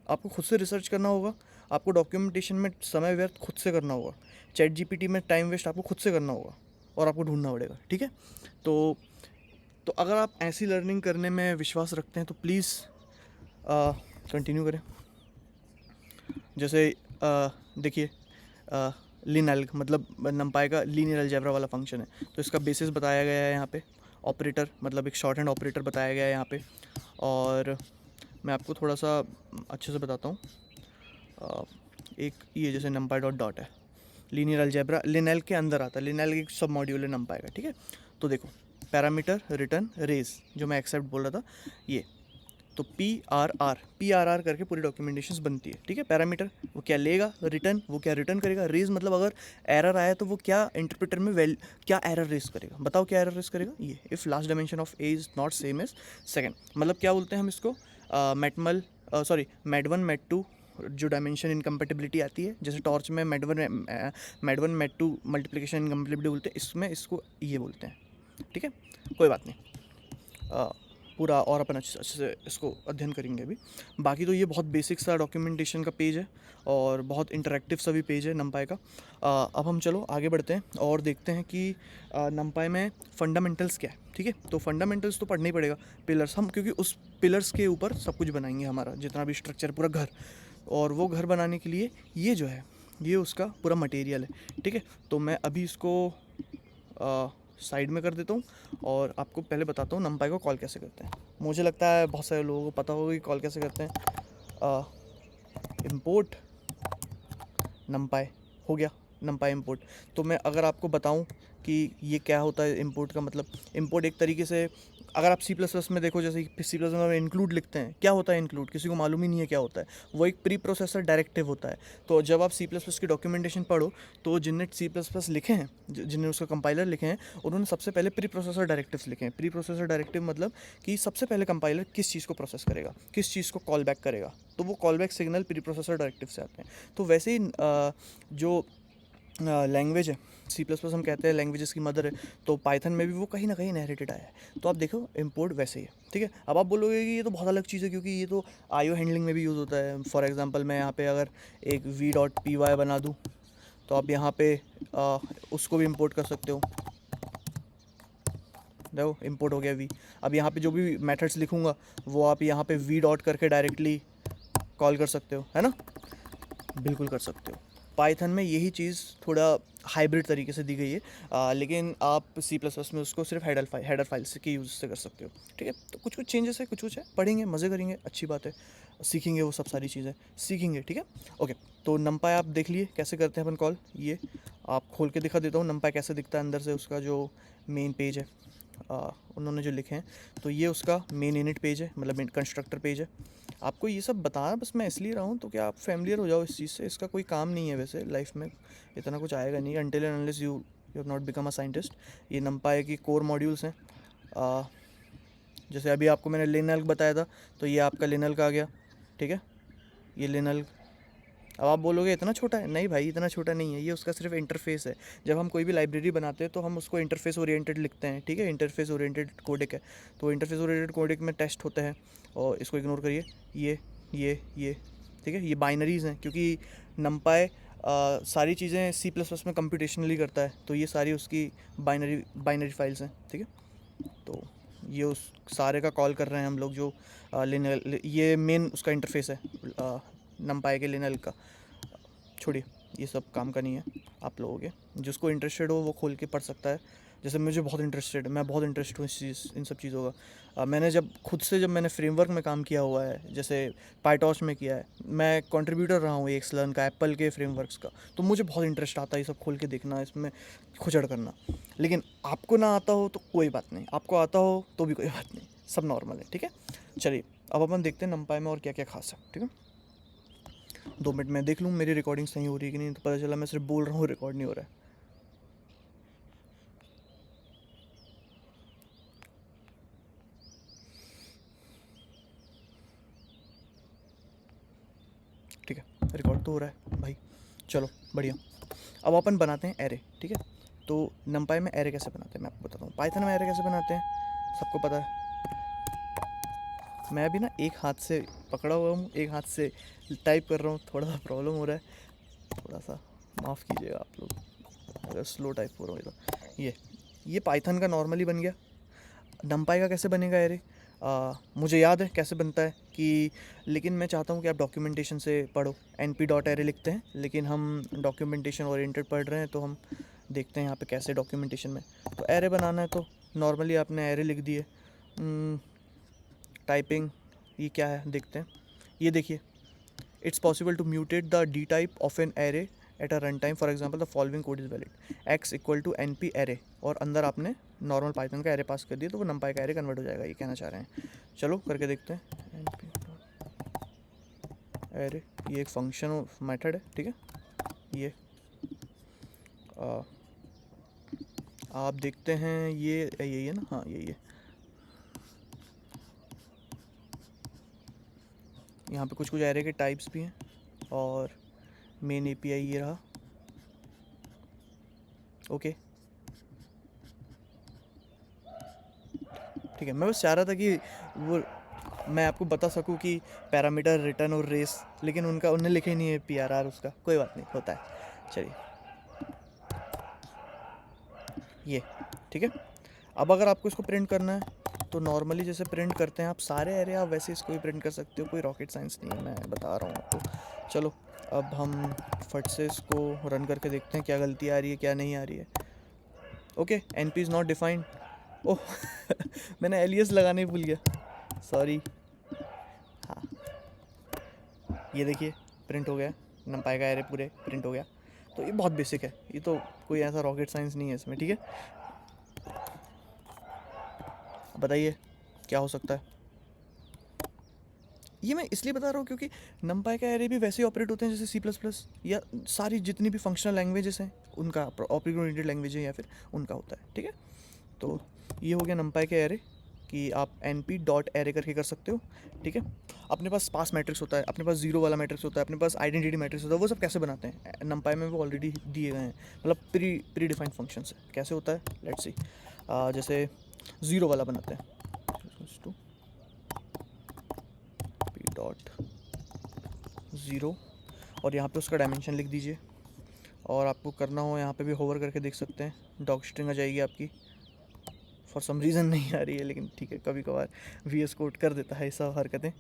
आपको खुद से रिसर्च करना होगा, आपको डॉक्यूमेंटेशन में समय व्यर्थ खुद से करना होगा, चैट जीपीटी में टाइम वेस्ट आपको खुद से करना होगा, और आपको ढूंढना पड़ेगा, ठीक है। तो अगर आप ऐसी लर्निंग करने में विश्वास रखते हैं तो प्लीज़ कंटिन्यू करें। जैसे देखिए, लिनएल्ग मतलब numpy का लीनियर अलजेब्रा वाला फंक्शन है, तो इसका बेसिस बताया गया है यहाँ पे। ऑपरेटर मतलब एक शॉर्ट हैंड ऑपरेटर बताया गया है यहाँ पे। और मैं आपको थोड़ा सा अच्छे से बताता हूँ। एक ये जैसे numpy डॉट डॉट है, लीनियर अलजेब्रा लिनएल्ग के अंदर आता है, लिनएल्ग एक सब मॉड्यूल है numpy का, ठीक है। तो देखो, पैरामीटर, रिटर्न, रेज, जो मैं एक्सेप्ट बोल रहा था ये, तो पी आर आर करके पूरी डॉक्यूमेंटेशन बनती है, ठीक है। पैरामीटर वो क्या लेगा, रिटर्न वो क्या रिटर्न करेगा, रेज मतलब अगर एरर आया तो वो क्या इंटरप्रेटर में क्या एरर रेज करेगा, बताओ क्या एरर रेज करेगा। ये if last dimension of A is not same as second, मतलब क्या बोलते हैं हम इसको, मेड वन मेड टू, जो डायमेंशन इनकम्पेटिबिलिटी आती है, जैसे टॉर्च में mat one mat two multiplication incompatibility बोलते हैं, इसमें इसको ये बोलते हैं, ठीक है। कोई बात नहीं, पूरा और अपन अच्छे से इसको अध्ययन करेंगे अभी। बाकी तो ये बहुत बेसिक सा डॉक्यूमेंटेशन का पेज है, और बहुत इंटरेक्टिव सा भी पेज है numpy का। अब हम चलो आगे बढ़ते हैं और देखते हैं कि numpy में फंडामेंटल्स क्या है, ठीक है। तो फंडामेंटल्स तो पढ़ना ही पड़ेगा, पिलर्स हम, क्योंकि उस पिलर्स के ऊपर सब कुछ बनाएंगे, हमारा जितना भी स्ट्रक्चर पूरा घर, और वो घर बनाने के लिए ये जो है ये उसका पूरा मटेरियल है, ठीक है। तो मैं अभी इसको साइड में कर देता हूँ, और आपको पहले बताता हूँ numpy को कॉल कैसे करते हैं। मुझे लगता है बहुत सारे लोगों को पता होगा कि कॉल कैसे करते हैं। इम्पोर्ट numpy हो गया, numpy इम्पोर्ट। तो मैं अगर आपको बताऊं कि ये क्या होता है इम्पोर्ट का मतलब, इम्पोर्ट एक तरीके से, अगर आप C++ में देखो, जैसे C++ में इंक्लूड लिखते हैं, क्या होता है इंक्लूड, किसी को मालूम ही नहीं है क्या होता है। वो एक प्री प्रोसेसर डायरेक्टिव होता है। तो जब आप C++ की डॉक्यूमेंटेशन पढ़ो, तो जिनने C++ लिखे हैं, जिनने उसका कंपाइलर लिखे हैं, उन्होंने सबसे पहले प्री प्रोसेसर डायरेक्टिव्स लिखे हैं। प्री प्रोसेसर डायरेक्टिव मतलब कि सबसे पहले कंपाइलर किस चीज़ को प्रोसेस करेगा, किस चीज़ को कॉल बैक करेगा, तो वो call back signal pre processor directive से आते हैं। तो वैसे ही जो लैंग्वेज है C++, हम कहते हैं लैंग्वेजेस की मदर है, तो पाइथन में भी वो कहीं ना कहीं इनहेरिटेड आया है। तो आप देखो इंपोर्ट वैसे ही है, ठीक है। अब आप बोलोगे कि ये तो बहुत अलग चीज़ है, क्योंकि ये तो आईओ हैंडलिंग में भी यूज़ होता है। फॉर एग्जांपल मैं यहाँ पे अगर एक v.py बना दूँ, तो आप यहाँ पे उसको भी इंपोर्ट कर सकते हो। देखो इंपोर्ट हो गया v। अब यहाँ पे जो भी मेथड्स लिखूँगा वो आप यहाँ पे v डॉट करके डायरेक्टली कॉल कर सकते हो, है ना, बिल्कुल कर सकते हो। पाइथन में यही चीज़ थोड़ा हाइब्रिड तरीके से दी गई है, लेकिन आप C++ में उसको सिर्फ हेडर फाइल से के यूज़ से कर सकते हो, ठीक है। तो कुछ कुछ चेंजेस है, कुछ है, पढ़ेंगे, मज़े करेंगे, अच्छी बात है, सीखेंगे, वो सब सारी चीज़ें सीखेंगे, ठीक है। ओके, तो numpy आप देख लिए कैसे करते हैं अपन कॉल, ये आप खोल के दिखा देता हूँ numpy कैसे दिखता है अंदर से, उसका जो मेन पेज है। उन्होंने जो लिखे हैं। तो ये उसका मेन इनिट पेज है, मतलब मेन कंस्ट्रक्टर पेज है। आपको ये सब बताया बस मैं इसलिए रहा हूँ तो क्या आप फेमिलियर हो जाओ इस चीज़ से। इसका कोई काम नहीं है वैसे लाइफ में, इतना कुछ आएगा नहीं until and unless you you have not become a scientist. ये नंपाई की कोर मॉड्यूल्स हैं। आ, जैसे अभी आपको मैंने लिनल्क बताया था, तो ये आपका लिनल्क आ गया, ठीक है। ये लिनल्क, अब आप बोलोगे इतना छोटा है, नहीं भाई इतना छोटा नहीं है, ये उसका सिर्फ इंटरफेस है। जब हम कोई भी लाइब्रेरी बनाते हैं तो हम उसको इंटरफेस ओरिएंटेड लिखते हैं, ठीक है। इंटरफेस ओरिएंटेड कोडिक है, तो इंटरफेस ओरिएंटेड कोडिक में टेस्ट होते हैं। और इसको इग्नोर करिए, ये ठीक है, ये बाइनरीज हैं, क्योंकि नमपाई सारी चीज़ें सी प्लस प्लस में कंप्यूटेशनली करता है, तो ये सारी उसकी बाइनरी फाइल्स हैं, ठीक है। तो ये उस सारे का कॉल कर रहे हैं हम लोग, जो लिनल, ये मेन उसका इंटरफेस है नमपाई के लिनल का। छोड़िए, ये सब काम का नहीं है आप लोगों के। जिसको इंटरेस्टेड हो वो खोल के पढ़ सकता है। जैसे मुझे बहुत इंटरेस्टेड, मैं बहुत इंटरेस्ट हूँ इन सब चीज़ों का। मैंने जब मैंने फ्रेमवर्क में काम किया हुआ है, जैसे पाइटॉस में किया है, मैं कंट्रीब्यूटर रहा हूँ एक्स लर्न का, एप्पल के फ्रेमवर्क्स का, तो मुझे बहुत इंटरेस्ट आता है ये सब खोल के देखना, इसमें खुचड़ करना। लेकिन आपको ना आता हो तो कोई बात नहीं, आपको आता हो तो भी कोई बात नहीं, सब नॉर्मल है, ठीक है। चलिए अब अपन देखते हैं नमपाई में और क्या क्या खास है, ठीक है। 2 मिनट में देख लूँ मेरी रिकॉर्डिंग सही हो रही है कि नहीं, तो पता चला मैं सिर्फ बोल रहा हूँ, रिकॉर्ड नहीं हो रहा है। ठीक है, रिकॉर्ड तो हो रहा है भाई, चलो बढ़िया। अब अपन बनाते हैं एरे, ठीक है। तो नमपाई में एरे कैसे बनाते हैं मैं आपको बताता हूँ, पाइथन में एरे कैसे बनाते हैं सबको पता है। मैं अभी ना एक हाथ से पकड़ा हुआ हूँ, एक हाथ से टाइप कर रहा हूँ, थोड़ा सा प्रॉब्लम हो रहा है, थोड़ा सा माफ़ कीजिएगा आप लोग अगर स्लो टाइप हो रहा है तो। ये पाइथन का नॉर्मली बन गया। नमपाई का कैसे बनेगा एरे, मुझे याद है कैसे बनता है कि, लेकिन मैं चाहता हूँ कि आप डॉक्यूमेंटेशन से पढ़ो। np.array लिखते हैं, लेकिन हम डॉक्यूमेंटेशन ओरिएंटेड पढ़ रहे हैं, तो हम देखते हैं यहाँ पे कैसे डॉक्यूमेंटेशन में। तो एरे बनाना है तो नॉर्मली आपने एरे लिख दिए। टाइपिंग, ये क्या है देखते हैं। ये देखिए, it's possible to mutate the d type of an array at a runtime. For example, the following code is valid: x equal to np array, और अंदर आपने नॉर्मल पाइथन का एरे पास कर दिया तो वो नमपाई का एरे कन्वर्ट हो जाएगा, ये कहना चाह रहे हैं। चलो करके देखते हैं। np एरे, ये एक फंक्शन मेथड है, ठीक है। ये आ, आप देखते हैं, ये यही है ना, हाँ यही है। यहाँ पे कुछ कुछ एरे के टाइप्स भी हैं, और मेन एपीआई ये रहा, ओके। ठीक है, मैं बस चाह रहा था कि वो मैं आपको बता सकूं कि पैरामीटर रिटर्न और रेस, लेकिन उनका उनने लिखे नहीं है पीआरआर, उसका कोई बात नहीं, होता है। चलिए ये ठीक है। अब अगर आपको इसको प्रिंट करना है तो नॉर्मली जैसे प्रिंट करते हैं आप सारे एरे, आप वैसे इसको भी प्रिंट कर सकते हो, कोई रॉकेट साइंस नहीं है, मैं बता रहा हूँ आपको। चलो अब हम फट से इसको रन करके देखते हैं क्या गलती आ रही है क्या नहीं आ रही है। Okay, N P is not defined. Oh मैंने एलियस लगाने ही भूल गया, सॉरी। हाँ, ये देखिए प्रिंट हो गया, नंपाई का एरे पूरे प्रिंट हो गया। तो ये बहुत बेसिक है, ये तो कोई ऐसा रॉकेट साइंस नहीं है इसमें, ठीक है। बताइए क्या हो सकता है। ये मैं इसलिए बता रहा हूँ क्योंकि नंपाई का एरे भी वैसे ही ऑपरेट होते हैं जैसे सी प्लस प्लस या सारी जितनी भी फंक्शनल लैंग्वेजेस हैं उनका, ऑब्जेक्ट ओरिएंटेड लैंग्वेज है या फिर उनका होता है, ठीक है। तो ये हो गया नंपाई के एरे कि आप एन पी डॉट एरे करके कर सकते हो, ठीक है। अपने पास पास मैट्रिक्स होता है, अपने पास जीरो वाला मैट्रिक्स होता है, अपने पास आइडेंटिटी मैट्रिक्स होता है, वो सब कैसे बनाते हैं नंपाई में वो ऑलरेडी दिए गए हैं, मतलब प्री डिफाइंड फंक्शन है। कैसे होता है लेट्स सी। जैसे ज़ीरो वाला बनाते हैं, टू पी डॉट ज़ीरो, और यहाँ पे उसका डायमेंशन लिख दीजिए। और आपको करना हो यहाँ पे भी होवर करके देख सकते हैं, डॉग स्ट्रिंग आ जाएगी आपकी। फॉर सम रीज़न नहीं आ रही है, लेकिन ठीक है, कभी कभार वी एस कोड कर देता है ये सब हरकतें।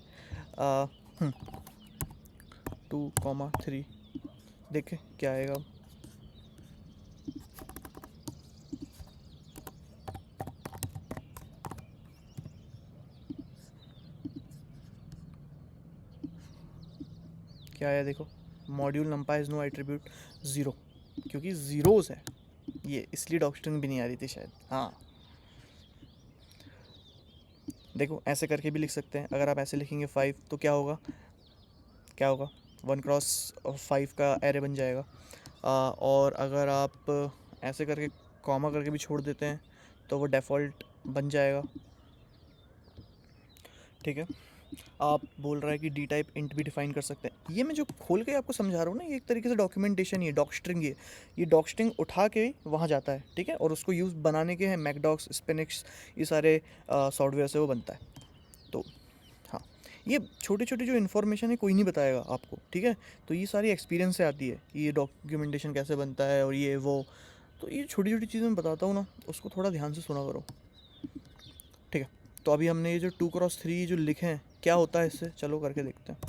2,3 देखें क्या आएगा। क्या आया देखो, module numpy is no attribute zero, क्योंकि ज़ीरोज़ है ये, इसलिए डॉग स्ट्रिंग भी नहीं आ रही थी शायद, हाँ। देखो ऐसे करके भी लिख सकते हैं। अगर आप ऐसे लिखेंगे 5 तो क्या होगा, क्या होगा, 1 क्रॉस 5 का एरे बन जाएगा। और अगर आप ऐसे करके कॉमा करके भी छोड़ देते हैं तो वो डिफ़ॉल्ट बन जाएगा। ठीक है। आप बोल रहा है कि डी टाइप इंट भी डिफाइन कर सकते हैं। ये मैं जो खोल के आपको समझा रहा हूँ ना, ये एक तरीके से डॉक्यूमेंटेशन ही है, डॉक स्ट्रिंग ये डॉक स्ट्रिंग उठा के वहाँ जाता है। ठीक है। और उसको यूज़ बनाने के हैं मैकडॉक्स, स्पिनिक्स, ये सारे सॉफ्टवेयर से वो बनता है। तो हाँ, ये छोटी छोटी जो इन्फॉर्मेशन है कोई नहीं बताएगा आपको। ठीक है। तो ये सारी एक्सपीरियंस से आती है कि ये डॉक्यूमेंटेशन कैसे बनता है और ये वो। तो ये छोटी छोटी चीज़ें मैं बताता हूँ ना, उसको थोड़ा ध्यान से सुना करो। ठीक है। तो अभी हमने ये जो 2 क्रॉस 3 जो लिखे हैं, क्या होता है इससे, चलो करके देखते हैं।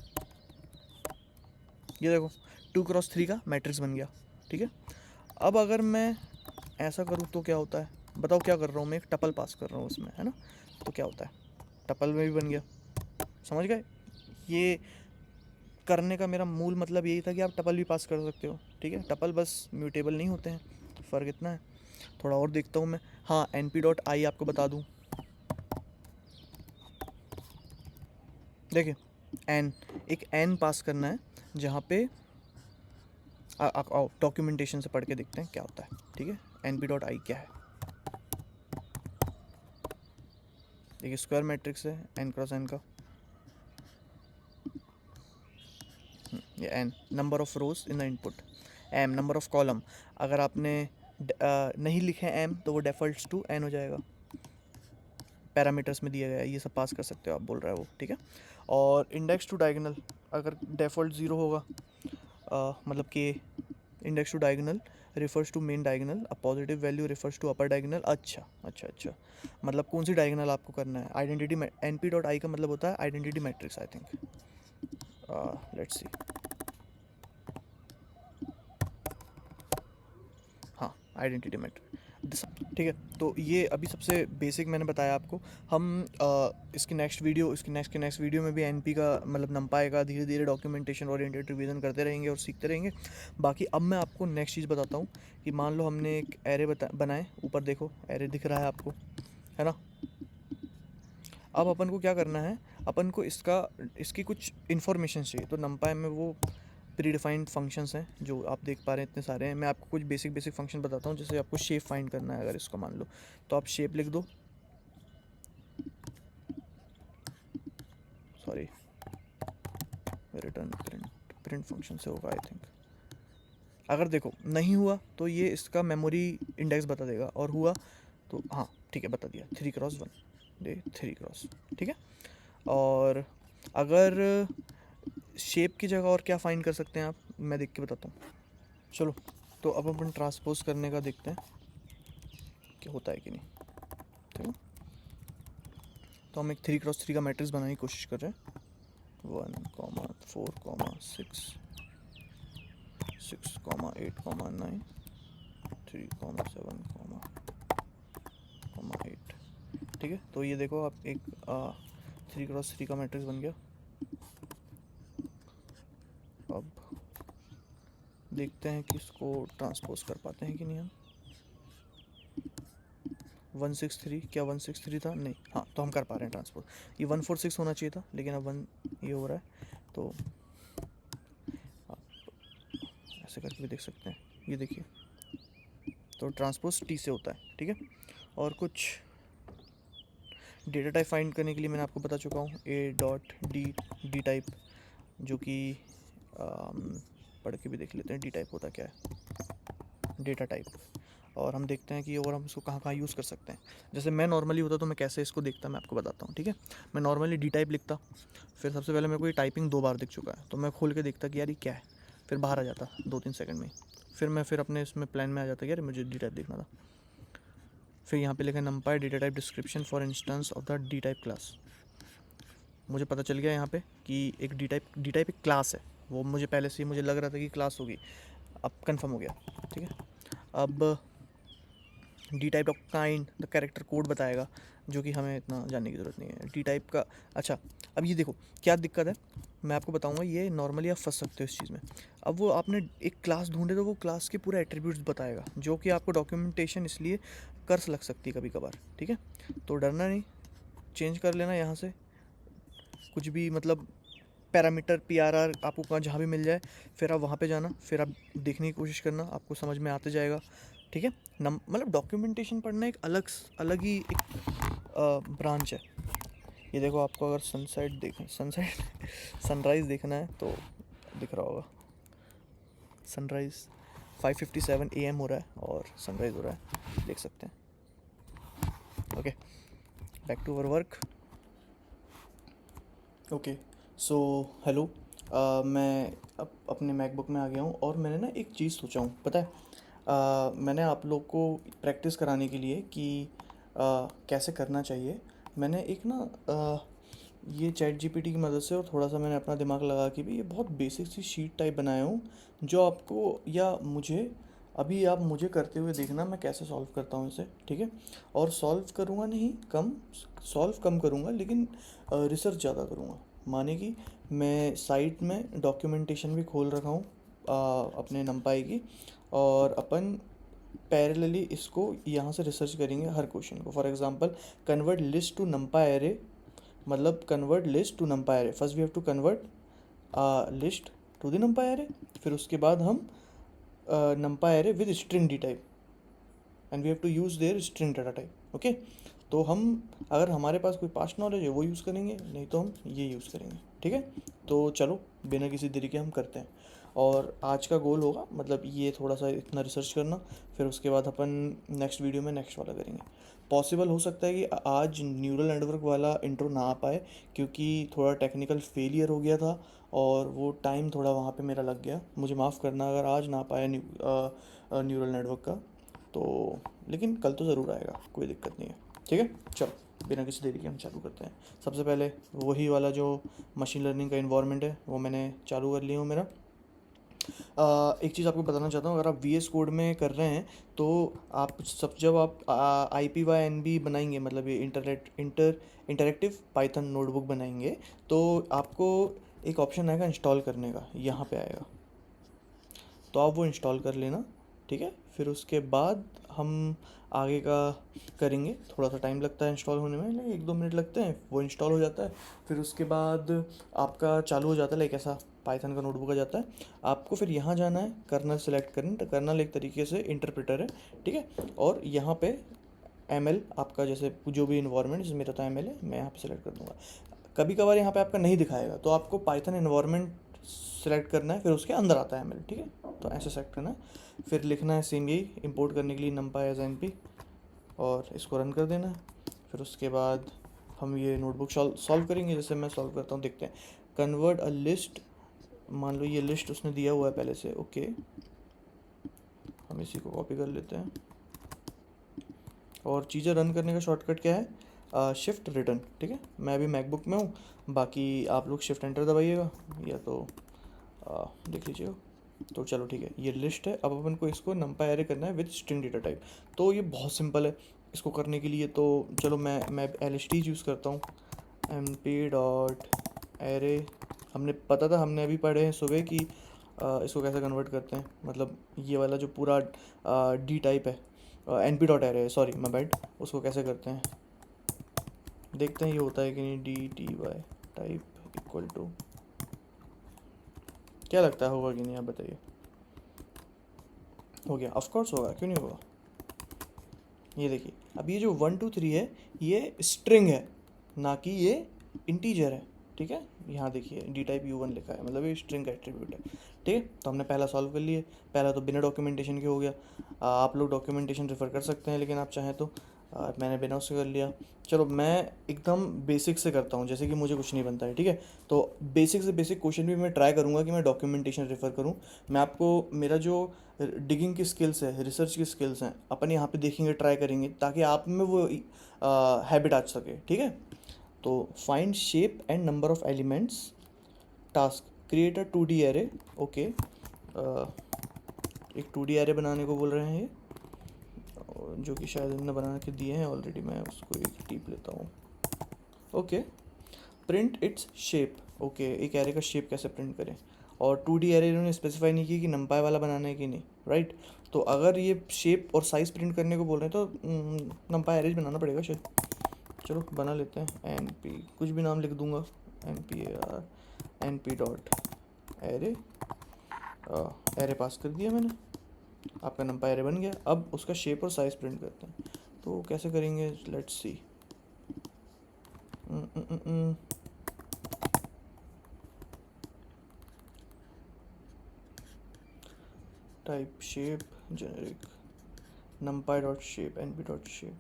ये देखो 2 क्रॉस 3 का मैट्रिक्स बन गया। ठीक है। अब अगर मैं ऐसा करूँ तो क्या होता है, बताओ क्या कर रहा हूँ मैं, एक टपल पास कर रहा हूँ उसमें, है ना। तो क्या होता है, टपल में भी बन गया। समझ गए। ये करने का मेरा मूल मतलब यही था कि आप टपल भी पास कर सकते हो। ठीक है। टपल बस म्यूटेबल नहीं होते हैं, फ़र्क इतना है। थोड़ा और देखता हूँ मैं। हाँ, np.i आपको बता दूँ। देखिए एन, एक एन पास करना है जहाँ पे आओ डॉक्यूमेंटेशन से पढ़ के देखते हैं क्या होता है। ठीक है। np.i क्या है, देखिए स्क्वायर मैट्रिक्स है n क्रॉस n का। ये n number of rose in the input, m number of column. अगर आपने नहीं लिखे m तो वो डिफ़ॉल्ट्स टू n हो जाएगा। पैरामीटर्स में दिया गया है, ये सब पास कर सकते हो आप, बोल रहा है वो। ठीक है। और इंडेक्स टू डायगोनल, अगर डिफ़ॉल्ट ज़ीरो होगा, मतलब कि index to diagonal refers to main diagonal, a positive value refers to upper diagonal. अच्छा अच्छा अच्छा, मतलब कौन सी डायगोनल आपको करना है। आइडेंटिटी np.i का मतलब होता है identity matrix, I think. Let's see. हाँ, आइडेंटिटी मैट्रिक्स। ठीक है। तो ये अभी सबसे बेसिक मैंने बताया आपको। हम इसकी नेक्स्ट वीडियो में भी एनपी का मतलब नंपाई का धीरे धीरे डॉक्यूमेंटेशन ओरिएंटेड रिवीजन करते रहेंगे और सीखते रहेंगे। बाकी अब मैं आपको नेक्स्ट चीज़ बताता हूँ कि मान लो हमने एक एरे बनाए, ऊपर देखो एरे दिख रहा है आपको, है ना। अब अपन को क्या करना है, अपन को इसकी कुछ इन्फॉर्मेशन चाहिए। तो नंपाई में वो प्री डिफाइंड फंक्शंस हैं जो आप देख पा रहे हैं, इतने सारे हैं। मैं आपको कुछ बेसिक बेसिक फंक्शन बताता हूँ। जैसे आपको शेप फाइंड करना है, अगर इसको मान लो तो आप शेप लिख दो। सॉरी, रिटर्न प्रिंट फंक्शन से होगा आई थिंक। अगर देखो नहीं हुआ तो ये इसका मेमोरी इंडेक्स बता देगा, और हुआ तो हाँ ठीक है बता दिया, 3 क्रॉस 1 दे 3 क्रॉस। ठीक है। और अगर शेप की जगह और क्या फाइंड कर सकते हैं आप, मैं देख के बताता हूँ। चलो, तो अब अपन ट्रांसपोज करने का देखते हैं कि होता है कि नहीं। ठीक है। तो हम एक 3 क्रॉस 3 का मैट्रिक्स बनाने की कोशिश कर रहे हैं। 1, 4, 6, 6, 8, 9, 3, 7, 8। ठीक है। तो ये देखो आप एक 3 क्रॉस 3 का मैट्रिक्स बन गया। अब देखते हैं कि इसको ट्रांसपोज कर पाते हैं कि नहीं हम। 163, क्या 163 था, नहीं, हाँ तो हम कर पा रहे हैं ट्रांसपोज। ये 146 होना चाहिए था, लेकिन अब 1 ये हो रहा है। तो आप ऐसे करके भी देख सकते हैं, ये देखिए। तो ट्रांसपोज टी से होता है। ठीक है। और कुछ डेटा टाइप फाइंड करने के लिए मैंने आपको बता चुका हूँ, a.d टाइप, जो कि पढ़ के भी देख लेते हैं डी टाइप होता क्या है, डेटा टाइप। और हम देखते हैं कि और हम इसको कहाँ कहाँ यूज़ कर सकते हैं। जैसे मैं नॉर्मली होता तो मैं कैसे इसको देखता, मैं आपको बताता हूँ। ठीक है। मैं नॉर्मली डी टाइप लिखता, फिर सबसे पहले मेरे को ये टाइपिंग 2 बार दिख चुका है, तो मैं खोल के देखता कि यार ये क्या है, फिर बाहर आ जाता 2-3 सेकंड में ही। फिर अपने इसमें प्लान में आ जाता कि यार मुझे डी टाइप देखना था। फिर यहाँ पे लिखा नंपाई data type description for instance of the D type class. मुझे पता चल गया यहाँ पे कि एक डी टाइप एक क्लास है। वो मुझे पहले से ही मुझे लग रहा था कि क्लास होगी, अब कंफर्म हो गया। ठीक है। अब D type of kind the character code बताएगा, जो कि हमें इतना जानने की ज़रूरत नहीं है डी टाइप का। अच्छा, अब ये देखो क्या दिक्कत है, मैं आपको बताऊंगा। ये नॉर्मली आप फंस सकते हो इस चीज़ में। अब वो आपने एक क्लास ढूंढे तो वो क्लास के पूरे एट्रीब्यूट्स बताएगा, जो कि आपको डॉक्यूमेंटेशन इसलिए कर लग सकती है कभी कभार। ठीक है। तो डरना नहीं, चेंज कर लेना यहाँ से, कुछ भी मतलब पैरामीटर PRR आपको कहाँ जहाँ भी मिल जाए, फिर आप वहाँ पे जाना, फिर आप देखने की कोशिश करना, आपको समझ में आते जाएगा। ठीक है, नम मतलब डॉक्यूमेंटेशन पढ़ना एक अलग ही एक ब्रांच है। ये देखो, आपको अगर सनसेट सनराइज़ देखना है तो दिख रहा होगा, सनराइज़ 5:57 AM हो रहा है और सनराइज़ हो रहा है, देख सकते हैं। Okay, back to our work. Okay, so hello, मैं अपने मैकबुक में आ गया हूँ और मैंने ना एक चीज़ सोचा हूँ, पता है। मैंने आप लोग को प्रैक्टिस कराने के लिए कि कैसे करना चाहिए, मैंने एक ना ये चैट जीपीटी की मदद से और थोड़ा सा मैंने अपना दिमाग लगा के भी ये बहुत बेसिक सी शीट टाइप बनाया हूँ, जो आपको या मुझे अभी आप मुझे करते हुए देखना मैं कैसे सॉल्व करता हूँ इसे। ठीक है, और सॉल्व करूँगा नहीं, सॉल्व कम करूँगा, लेकिन रिसर्च ज़्यादा करूँगा। माने कि मैं साइट में डॉक्यूमेंटेशन भी खोल रखा हूँ अपने नंपाई की, और अपन पैरेलली इसको यहाँ से रिसर्च करेंगे हर क्वेश्चन को। For example, convert list to नंपाई array, मतलब convert list to नंपाई array, first we have to convert list to the NumPy array, फिर उसके बाद हम NumPy array with string D type, and we have to use their string data type. Okay, तो हम अगर हमारे पास कोई पास्ट नॉलेज है वो यूज़ करेंगे, नहीं तो हम ये यूज़ करेंगे। ठीक है, तो चलो बिना किसी देरी के हम करते हैं। और आज का गोल होगा मतलब ये थोड़ा सा इतना रिसर्च करना, फिर उसके बाद अपन नेक्स्ट वीडियो में नेक्स्ट वाला करेंगे। पॉसिबल हो सकता है कि आज न्यूरल नेटवर्क वाला इंट्रो ना आ पाए, क्योंकि थोड़ा टेक्निकल फेलियर हो गया था और वो टाइम थोड़ा वहाँ पे मेरा लग गया। मुझे माफ़ करना अगर आज ना पाया न्यूरल नेटवर्क का, तो लेकिन कल तो ज़रूर आएगा, कोई दिक्कत नहीं है। ठीक है, चलो बिना किसी देरी के हम चालू करते हैं। सबसे पहले वही वाला जो मशीन लर्निंग का इन्वायरमेंट है वो मैंने चालू कर लिया हूँ मेरा। एक चीज़ आपको बताना चाहता हूँ, अगर आप VS कोड में कर रहे हैं तो आप जब आप IPYNB बनाएंगे, मतलब ये इंटरेक्टिव पाइथन नोटबुक बनाएंगे, तो आपको एक ऑप्शन आएगा इंस्टॉल करने का, यहाँ पे आएगा, तो आप वो इंस्टॉल कर लेना। ठीक है, फिर उसके बाद हम आगे का करेंगे। थोड़ा सा टाइम लगता है इंस्टॉल होने में, लाइक 1-2 मिनट लगते हैं, वो इंस्टॉल हो जाता है। फिर उसके बाद आपका चालू हो जाता है, लाइक ऐसा पाइथन का नोटबुक आ जाता है। आपको फिर यहाँ जाना है, कर्नल सेलेक्ट करना, तो कर्नल एक तरीके से इंटरप्रेटर है। ठीक है, और यहाँ पे ML आपका, जैसे जो भी इन्वायरमेंट, जैसे मेरा तो ML है, मैं यहाँ पे सेलेक्ट कर दूँगा। कभी कभार यहाँ पे आपका नहीं दिखाएगा, तो आपको पाइथन इन्वायरमेंट सेलेक्ट करना है, फिर उसके अंदर आता है ML। ठीक है, तो ऐसे सेलेक्ट करना है, फिर लिखना है सेम यही, इंपोर्ट करने के लिए numpy एज np, और इसको रन कर देना है। फिर उसके बाद हम ये नोटबुक सॉल्व करेंगे, जैसे मैं सॉल्व करता हूँ, देखते हैं। कन्वर्ट अ लिस्ट, मान लो ये लिस्ट उसने दिया हुआ है पहले से। ओके, हम इसी को कॉपी कर लेते हैं, और चीज़ें रन करने का शॉर्टकट क्या है, शिफ्ट रिटर्न। ठीक है, मैं अभी मैकबुक में हूँ, बाकी आप लोग शिफ्ट एंटर दबाइएगा या तो देख लीजिएगा। तो चलो ठीक है, ये लिस्ट है, अब अपन को इसको नंपाई एरे करना है विद स्ट्रिंग डेटा टाइप। तो ये बहुत सिंपल है इसको करने के लिए। तो चलो मैं LST यूज़ करता हूँ, mp.array। हमने पता था, हमने अभी पढ़े हैं सुबह कि इसको कैसे कन्वर्ट करते हैं, मतलब ये वाला जो पूरा डी टाइप है, np.array, सॉरी माय बैड, उसको कैसे करते हैं देखते हैं, ये होता है कि नहीं। DTY टाइप इक्वल टू, क्या लगता है होगा कि नहीं, आप बताइए। हो गया, ऑफ कोर्स होगा, क्यों नहीं होगा। ये देखिए, अब ये जो 1 2 3 है, ये स्ट्रिंग है, ना कि ये इंटीजर है। ठीक है, यहाँ देखिए D type U1 लिखा है, मतलब ये स्ट्रिंग का एट्रीब्यूट है। ठीक है, तो हमने पहला सॉल्व कर लिए। पहला तो बिना डॉक्यूमेंटेशन के हो गया। आप लोग डॉक्यूमेंटेशन रेफर कर सकते हैं, लेकिन आप चाहें तो मैंने बिना उससे कर लिया। चलो मैं एकदम बेसिक से करता हूँ, जैसे कि मुझे कुछ नहीं बनता है। ठीक है, तो बेसिक से बेसिक क्वेश्चन भी मैं ट्राई करूँगा कि मैं डॉक्यूमेंटेशन रेफर करूँ। मैं आपको मेरा जो डिगिंग की स्किल्स है, रिसर्च की स्किल्स हैं, अपन यहाँ पे देखेंगे, ट्राई करेंगे, ताकि आप में वो हैबिट आ सके। ठीक है, तो find shape and number of elements, task create a 2D array. Okay, एक 2D एरे बनाने को बोल रहे हैं ये, जो कि शायद इन्होंने बना के दिए हैं ऑलरेडी। मैं उसको एक टिप लेता हूँ। Okay, print its shape. Okay, एक एरे का शेप कैसे प्रिंट करें, और 2D एरे इन्होंने स्पेसिफाई नहीं की कि नंपाई वाला बनाना है कि नहीं, राइट। तो अगर ये शेप और साइज़ प्रिंट करने को बोल रहे हैं तो नंपाई एरे बनाना पड़ेगा शायद। चलो बना लेते हैं एन पी, कुछ भी नाम लिख दूंगा, N P A R N P dot array, array pass कर दिया मैंने, आपका नंपा एरे बन गया। अब उसका शेप और साइज प्रिंट करते हैं, तो कैसे करेंगे, let's see. Type shape generic numpy dot shape NP dot shape,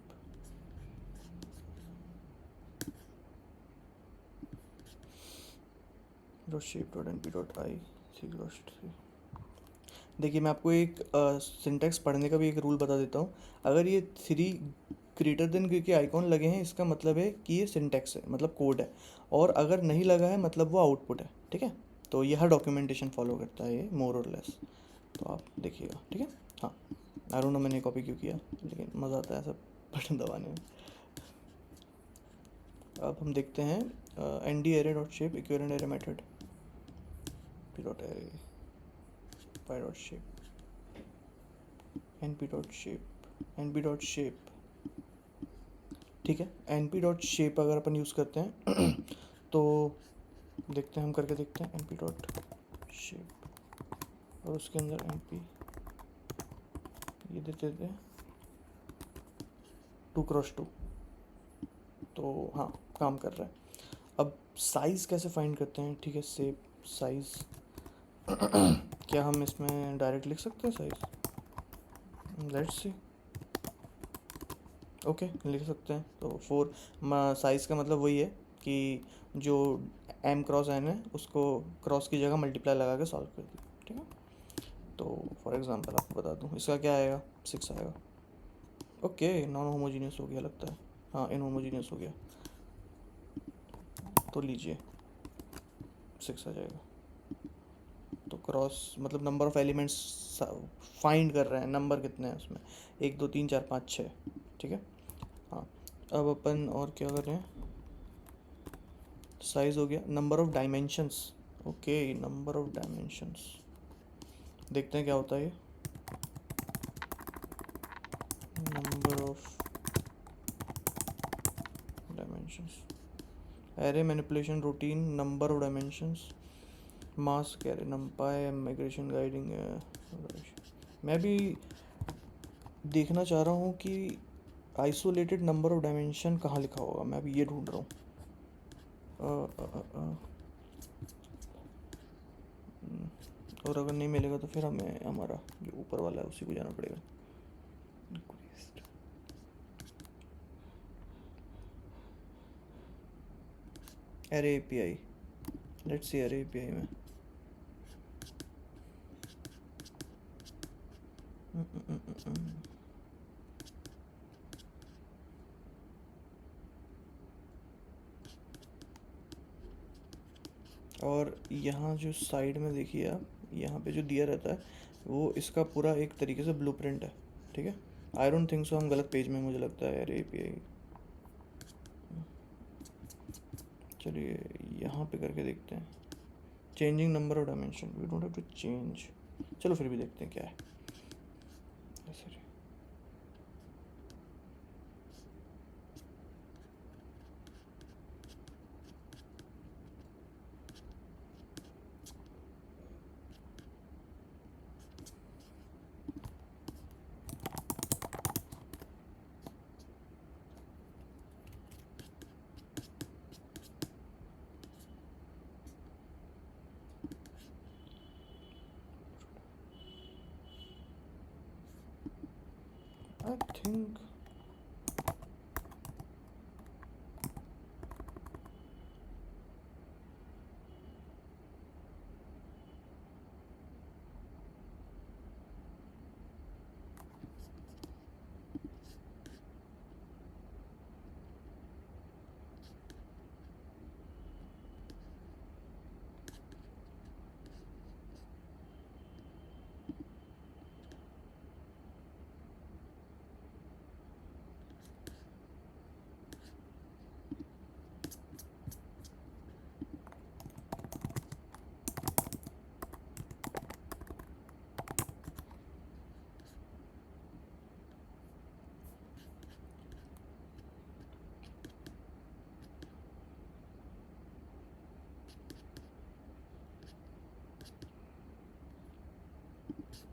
dot shape dot NP dot I three dot three. देखिए मैं आपको एक सिंटेक्स पढ़ने का भी एक रूल बता देता हूँ। अगर ये थ्री ग्रेटर देन के आइकॉन लगे हैं, इसका मतलब है कि ये सिंटेक्स है, मतलब कोड है। और अगर नहीं लगा है, मतलब वो आउटपुट है, ठीक है। तो यह डॉक्यूमेंटेशन फॉलो करता है ये, मोर और लेस। तो आप देखिएगा, ठीक है। हाँ, आई डोंट नो मैंने कॉपी क्यों किया, लेकिन मज़ा आता है सब बटन दबाने में। अब हम देखते हैं N D array dot shape equivalent array method P dot array pi dot shape N P dot shape N P dot shape, ठीक है। एन पी डॉट शेप अगर अपन यूज़ करते हैं तो देखते हैं, हम करके देखते हैं एन पी डॉट शेप, और उसके अंदर एन पी ये देते थे 2x2, तो हाँ काम कर रहा है। अब साइज़ कैसे फाइंड करते हैं, ठीक है, शेप साइज़ क्या हम इसमें डायरेक्ट लिख सकते हैं साइज़, लेट्स सी। ओके लिख सकते हैं। तो फोर साइज़ का मतलब वही है कि जो एम क्रॉस एन है उसको क्रॉस की जगह मल्टीप्लाई लगा के सॉल्व कर दिया, ठीक है। तो फॉर एग्जांपल आपको बता दूं, इसका क्या आएगा, 6 आएगा। ओके नॉन होमोजीनियस हो गया लगता है, हाँ इन होमोजीनियस हो गया, तो लीजिए 6 आ जाएगा। तो क्रॉस मतलब नंबर ऑफ़ एलिमेंट्स फाइंड कर रहे हैं, नंबर कितने हैं उसमें, 1 2 3 4 5 6, ठीक है। हाँ, अब अपन और क्या कर रहे हैं, साइज हो गया, number of dimensions. Okay number of dimensions, देखते हैं क्या होता है ये, number of dimensions, array manipulation routine, number of dimensions, mask array नंपाई migration guiding. मैं भी देखना चाह रहा हूँ कि आइसोलेटेड नंबर ऑफ डायमेंशन कहाँ लिखा होगा, मैं अभी ये ढूंढ रहा हूँ। और अगर नहीं मिलेगा तो फिर हमें हमारा जो ऊपर वाला है उसी को जाना पड़ेगा। Array API, let's see array API में और यहाँ जो साइड में देखिए आप, यहाँ पे जो दिया रहता है वो इसका पूरा एक तरीके से ब्लूप्रिंट है, ठीक है। आई डोंट थिंक सो हम गलत पेज में, मुझे लगता है एरे एपीआई। चलिए यहाँ पे करके देखते हैं, changing number of dimension, we don't have to change. चलो फिर भी देखते हैं क्या है। सॉरी, आई थिंक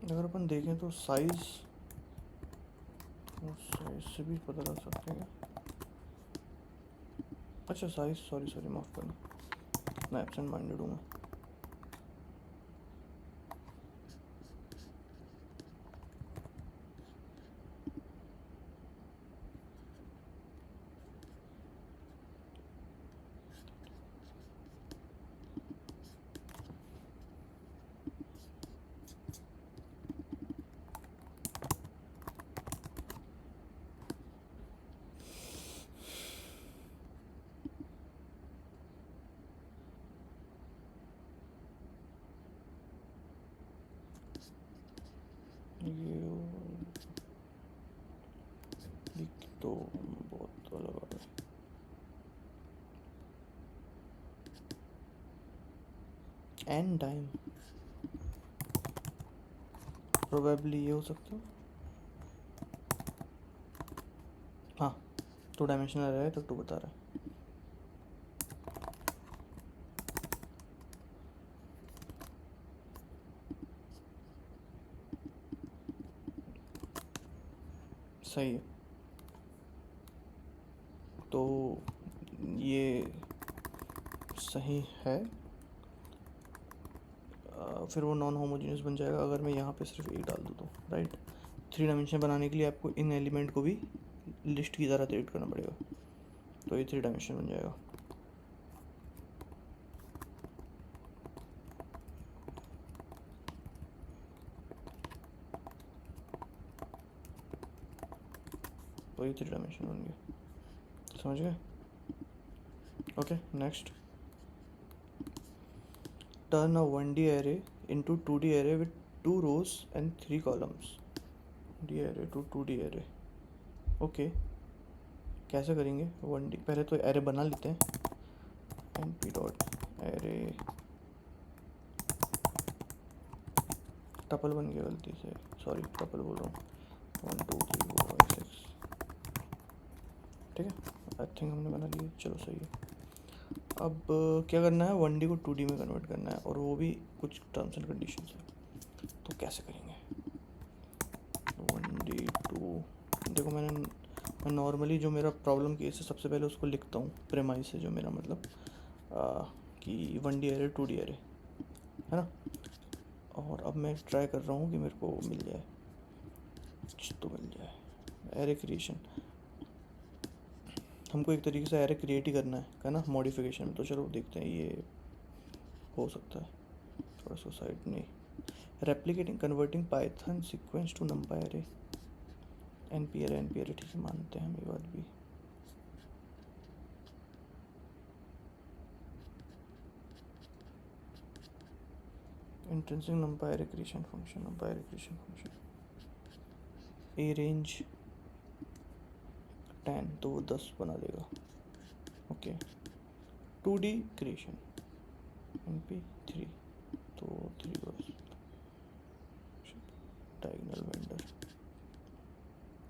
अगर अपन देखें तो साइज से भी पता लग सकते हैं। अच्छा साइज, सॉरी सॉरी माफ़ करना, मैं एब्सेंट माइंडेड हूँ मैं। ये लिख तो बहुत अलग है। एन टाइम प्रोबेबली ये हो सकता है। हाँ, 2 डायमेंशनल है तो 2 बता रहा है। सही है। तो ये सही है। फिर वो नॉन होमोजीनियस बन जाएगा अगर मैं यहाँ पे सिर्फ एक डाल दूँ तो, राइट। 3 डायमेंशन बनाने के लिए आपको इन एलिमेंट को भी लिस्ट की तरह ट्रीट करना पड़ेगा, तो ये 3 डायमेंशन बन जाएगा। तो ये 3 डायमेंशन बन गया, समझ गए। Okay next, turn a 1D array into 2D array with 2 rows and 3 columns। D array to 2D array, okay कैसे करेंगे। 1D पहले तो एरे बना लेते हैं। np डॉट एरे टपल बन गया गलती से, सॉरी टपल बोल रहा हूँ। 1 2 3 4 5 6, ठीक है। आई थिंक हमने बना लिया, चलो सही है। अब क्या करना है, 1D को 2D में कन्वर्ट करना है, और वो भी कुछ टर्म्स एंड कंडीशंस है। तो कैसे करेंगे। 1D टू, देखो मैं नॉर्मली जो मेरा प्रॉब्लम केस है सबसे पहले उसको लिखता हूँ प्रेमाइस से, जो मेरा मतलब कि 1D एरे 2D एरे है ना। और अब मैं ट्राई कर रहा हूँ कि मेरे को मिल जाए, तो मिल जाए एरे क्रिएशन। हमको एक तरीके से एरे क्रिएट ही करना है ना मॉडिफिकेशन में। तो चलो देखते हैं ये हो सकता है। थोड़ा सा साइड नहीं, replicating converting Python sequence to नंपाई array, NP array ठीक है, मानते हैं हम ये बात भी। Intrinsic numpy array creation function, numpy array creation function a range 10 तो वो 10 बना देगा, ओके। 2D क्रिएशन np 3 तो 3 बस, diagonal vendor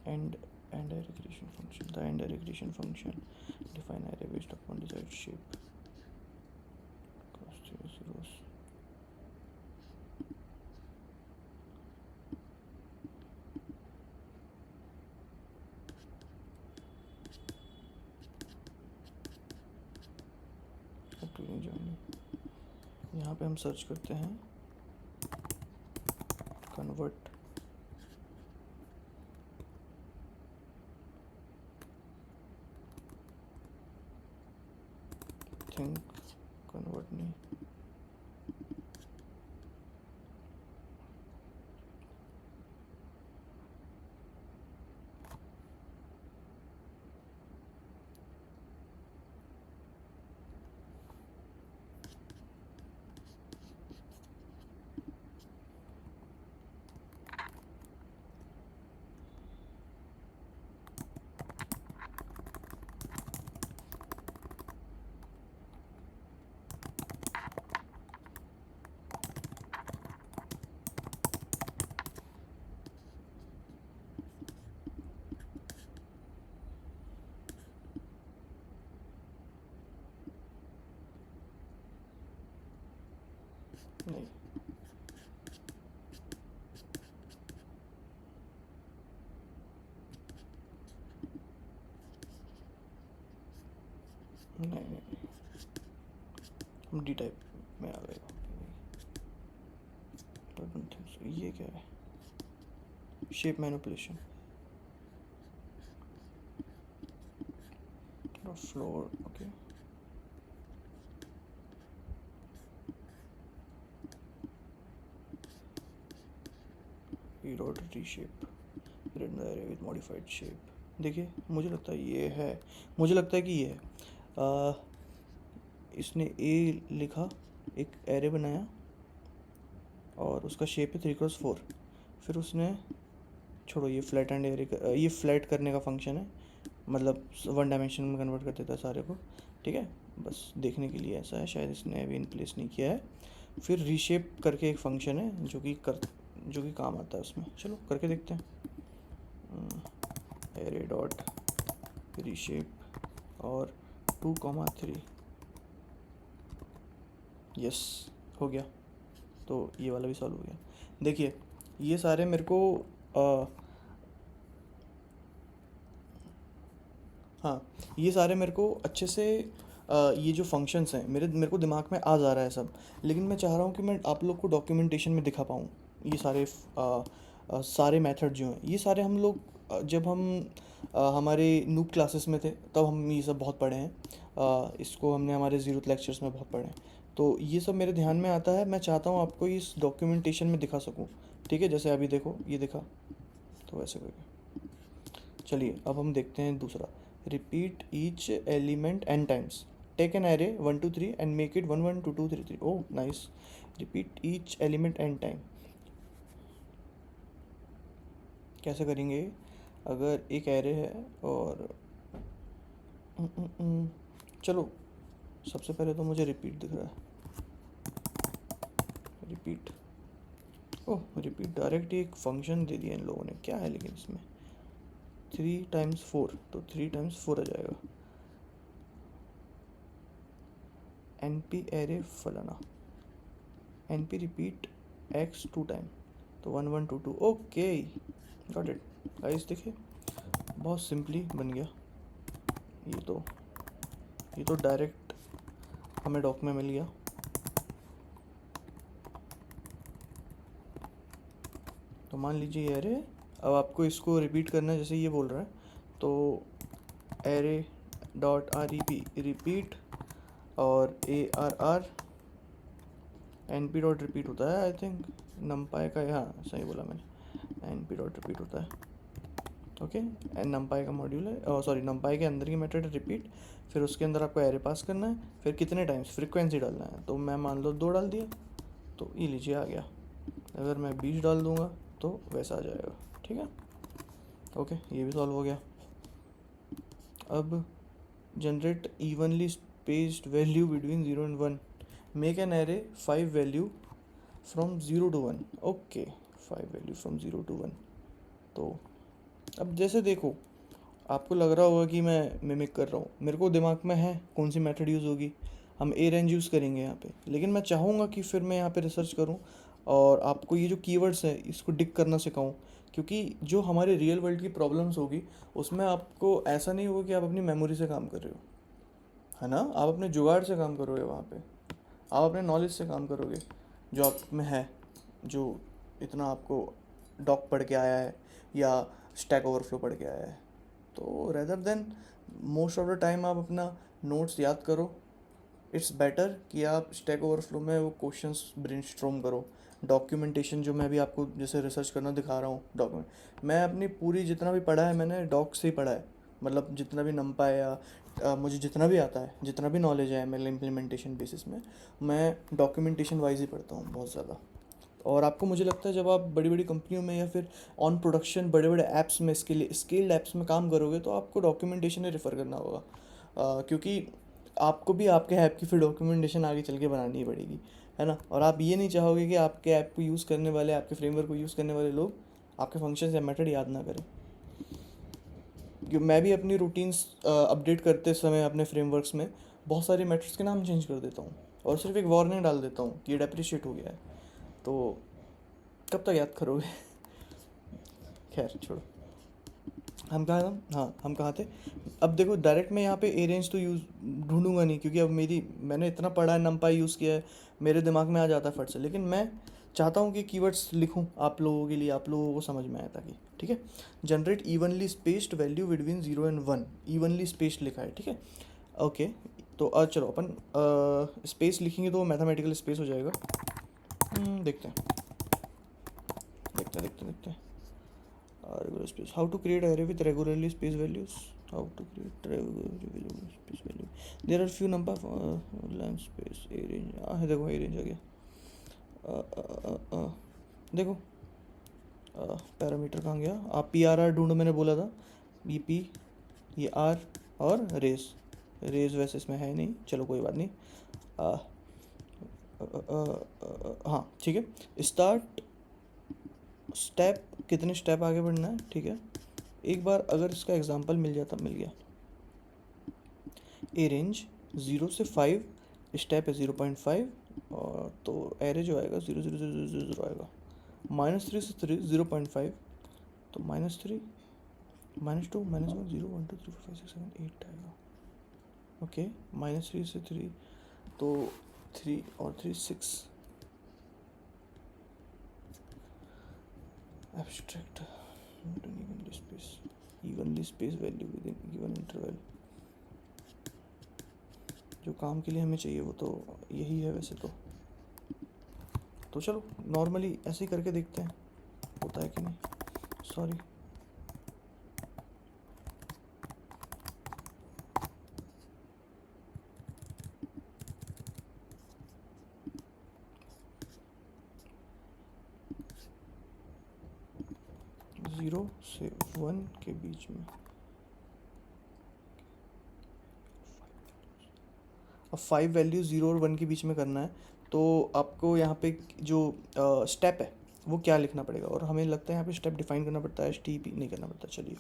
and array creation function, the and array creation function define array based upon desired shape across 3 zeros। यहाँ पे हम search करते हैं कन्वर्ट, थिंक कन्वर्ट नहीं, नहीं नहीं नहीं, हम डी टाइप में आ गए। I don't think so। ये क्या है? Shape manipulation, floor, okay. E dot reshape render array with modified shape. देखिए मुझे लगता है ये है, मुझे लगता है कि ये है। इसने ए लिखा, एक एरे बनाया और उसका शेप है 3x4। फिर उसने, छोड़ो ये फ्लैट एंड एरे ये फ्लैट करने का फंक्शन है, मतलब 1 डायमेंशन में कन्वर्ट कर देता है सारे को। ठीक है, बस देखने के लिए ऐसा है, शायद इसने अभी इन प्लेस नहीं किया है। फिर रीशेप करके एक फंक्शन है जो कि काम आता है उसमें। चलो करके देखते हैं। एरे डॉट रीशेप और 2,3। यस, हो गया। तो ये वाला भी सॉल्व हो गया। देखिए ये सारे मेरे को हाँ, ये सारे मेरे को अच्छे से ये जो फंक्शंस हैं मेरे को दिमाग में आ जा रहा है सब। लेकिन मैं चाह रहा हूँ कि मैं आप लोग को डॉक्यूमेंटेशन में दिखा पाऊँ ये सारे सारे मेथड जो हैं। ये सारे हम लोग जब हम हमारे नूब क्लासेस में थे तब हम ये सब बहुत पढ़े हैं। इसको हमने हमारे ज़ीरोथ लेक्चर्स में बहुत पढ़े हैं। तो ये सब मेरे ध्यान में आता है, मैं चाहता हूँ आपको इस डॉक्यूमेंटेशन में दिखा सकूँ। ठीक है, जैसे अभी देखो ये दिखा, तो वैसे करके। चलिए अब हम देखते हैं दूसरा। Repeat each element N times, take N array 1 2 3 and make it 1 1 2 2 3 3। Oh nice. Repeat each element N time कैसे करेंगे? अगर एक एरे है और चलो सबसे पहले तो मुझे रिपीट दिख रहा है। रिपीट, ओह रिपीट डायरेक्ट एक फंक्शन दे दिया इन लोगों ने, क्या है लेकिन इसमें 3 × 4, तो 3 × 4 आ जाएगा। एन पी एरे फलाना, N P repeat x 2 time, तो 1 1 2 2। Okay got it guys. देखिए बहुत सिंपली बन गया ये तो डायरेक्ट हमें डॉक में मिल गया। तो मान लीजिए ये एरे, अब आपको इसको रिपीट करना है जैसे ये बोल रहा है। तो array dot R E P repeat और A R R N P dot repeat होता है, आई थिंक नमपाई का, हाँ सही बोला मैंने, एन पी डॉट रिपीट होता है। ओके, एन नमपाई का मॉड्यूल है, सॉरी नमपाई के अंदर की मेथड है रिपीट। फिर उसके अंदर आपको एरे पास करना है, फिर कितने टाइम्स फ्रीक्वेंसी डालना है। तो मैं मान लो 2 डाल दिया, तो ये लीजिए आ गया। अगर मैं 20 डाल दूंगा तो वैसा आ जाएगा। ठीक है, ओके ये भी सॉल्व हो गया। अब generate evenly spaced value between 0 and 1, make an array 5 value from 0 to 1। Okay 5 value from 0 to 1। तो अब जैसे देखो आपको लग रहा होगा कि मैं मिमिक कर रहा हूँ, मेरे को दिमाग में है कौन सी मेथड यूज़ होगी, हम ए रेंज यूज़ करेंगे यहाँ पे। लेकिन मैं चाहूँगा कि फिर मैं यहाँ पे रिसर्च करूँ और आपको ये जो कीवर्ड्स है इसको डिक करना सिखाऊँ। क्योंकि जो हमारे रियल वर्ल्ड की प्रॉब्लम्स होगी उसमें आपको ऐसा नहीं होगा कि आप अपनी मेमोरी से काम कर रहे हो, है ना, आप अपने जुगाड़ से काम करोगे वहाँ पे, आप अपने नॉलेज से काम करोगे जो आप में है, जो इतना आपको डॉक पढ़ के आया है या स्टैक ओवरफ्लो पढ़ के आया है। तो rather than most of the time आप अपना नोट्स याद करो, इट्स बेटर कि आप स्टैक ओवरफ्लो में वो क्वेश्चंस ब्रेनस्टॉर्म करो। डॉक्यूमेंटेशन जो मैं भी आपको जैसे रिसर्च करना दिखा रहा हूँ डॉक्यूमेंट, मैं अपनी पूरी जितना भी पढ़ा है मैंने डॉक से ही पढ़ा है। मतलब जितना भी नंपा है या मुझे जितना भी आता है, जितना भी नॉलेज है मेरे इम्प्लीमेंटेशन बेसिस में, मैं डॉक्यूमेंटेशन वाइज ही पढ़ता हूँ बहुत ज़्यादा। और आपको मुझे लगता है जब आप बड़ी बड़ी कंपनियों में या फिर ऑन प्रोडक्शन बड़े बड़े ऐप्स में स्केल्ड ऐप्स में काम करोगे तो आपको डॉक्यूमेंटेशन ही रेफ़र करना होगा। क्योंकि आपको भी आपके ऐप की फिर डॉक्यूमेंटेशन आगे चल के बनानी ही पड़ेगी, है ना। और आप ये नहीं चाहोगे कि आपके ऐप को यूज़ करने वाले, आपके फ्रेमवर्क को यूज़ करने वाले लोग आपके फंक्शन या मेथड याद ना करें। क्योंकि मैं भी अपनी रूटीन्स अपडेट करते समय अपने फ्रेमवर्क्स में बहुत सारे मेथड्स के नाम चेंज कर देता हूँ और सिर्फ एक वार्निंग डाल देता हूँ कि ये डेप्रिशिएट हो गया है। तो कब तक याद करोगे? खैर छोड़ो। हम कहाँ हाँ हम कहाँ थे। अब देखो डायरेक्ट मैं यहाँ पे ए रेंज तो यूज़ ढूंढूंगा नहीं, क्योंकि अब मैंने इतना पढ़ा है, नमपाई यूज़ किया है, मेरे दिमाग में आ जाता है फट से। लेकिन मैं चाहता हूँ कि कीवर्ड्स लिखूँ आप लोगों के लिए, आप लोगों को समझ में आए ताकि। ठीक है। Generate evenly spaced value between 0 and 1, evenly spaced लिखा है, ठीक है। ओके। तो चलो अपन स्पेस लिखेंगे तो मैथमेटिकल स्पेस हो जाएगा। देखते हैं देखते हैं देखते हैं देखते हैं। Regular space. How to create array with regularly spaced values? How to create regularly spaced value? There are few number of line space a range. देखो a range आ गया। देखो पैरामीटर कहाँ गया? आप पी आर आर ढूंढो, मैंने बोला था। ये पी, ये आर और रेस। रेस वैसे इसमें है नहीं, चलो कोई बात नहीं। हाँ ठीक है। स्टार्ट स्टेप, कितने स्टेप आगे बढ़ना है, ठीक है। एक बार अगर इसका एग्जांपल मिल जाता, मिल गया। ए रेंज 0 से 5, स्टेप है 0.5, और तो एरे जो आएगा 0 0 0 0 0 आएगा। -3 से 0.5, तो -3 -2 -1 0 1 2 3 4 5 6 7 8 आएगा। ओके, -3 से 3, तो 3 और 3 6। Abstract evenly space value with in given interval. जो काम के लिए हमें चाहिए वो तो यही है वैसे तो चलो नॉर्मली ऐसे ही करके देखते हैं होता है कि नहीं। सॉरी, ज़ीरो से 1 के बीच में। अब 5 वैल्यू 0 और 1 के बीच में करना है, तो आपको यहाँ पे जो स्टेप है वो क्या लिखना पड़ेगा, और हमें लगता है यहाँ पे स्टेप डिफाइन करना पड़ता है, एच टी पी नहीं करना पड़ता। चलिए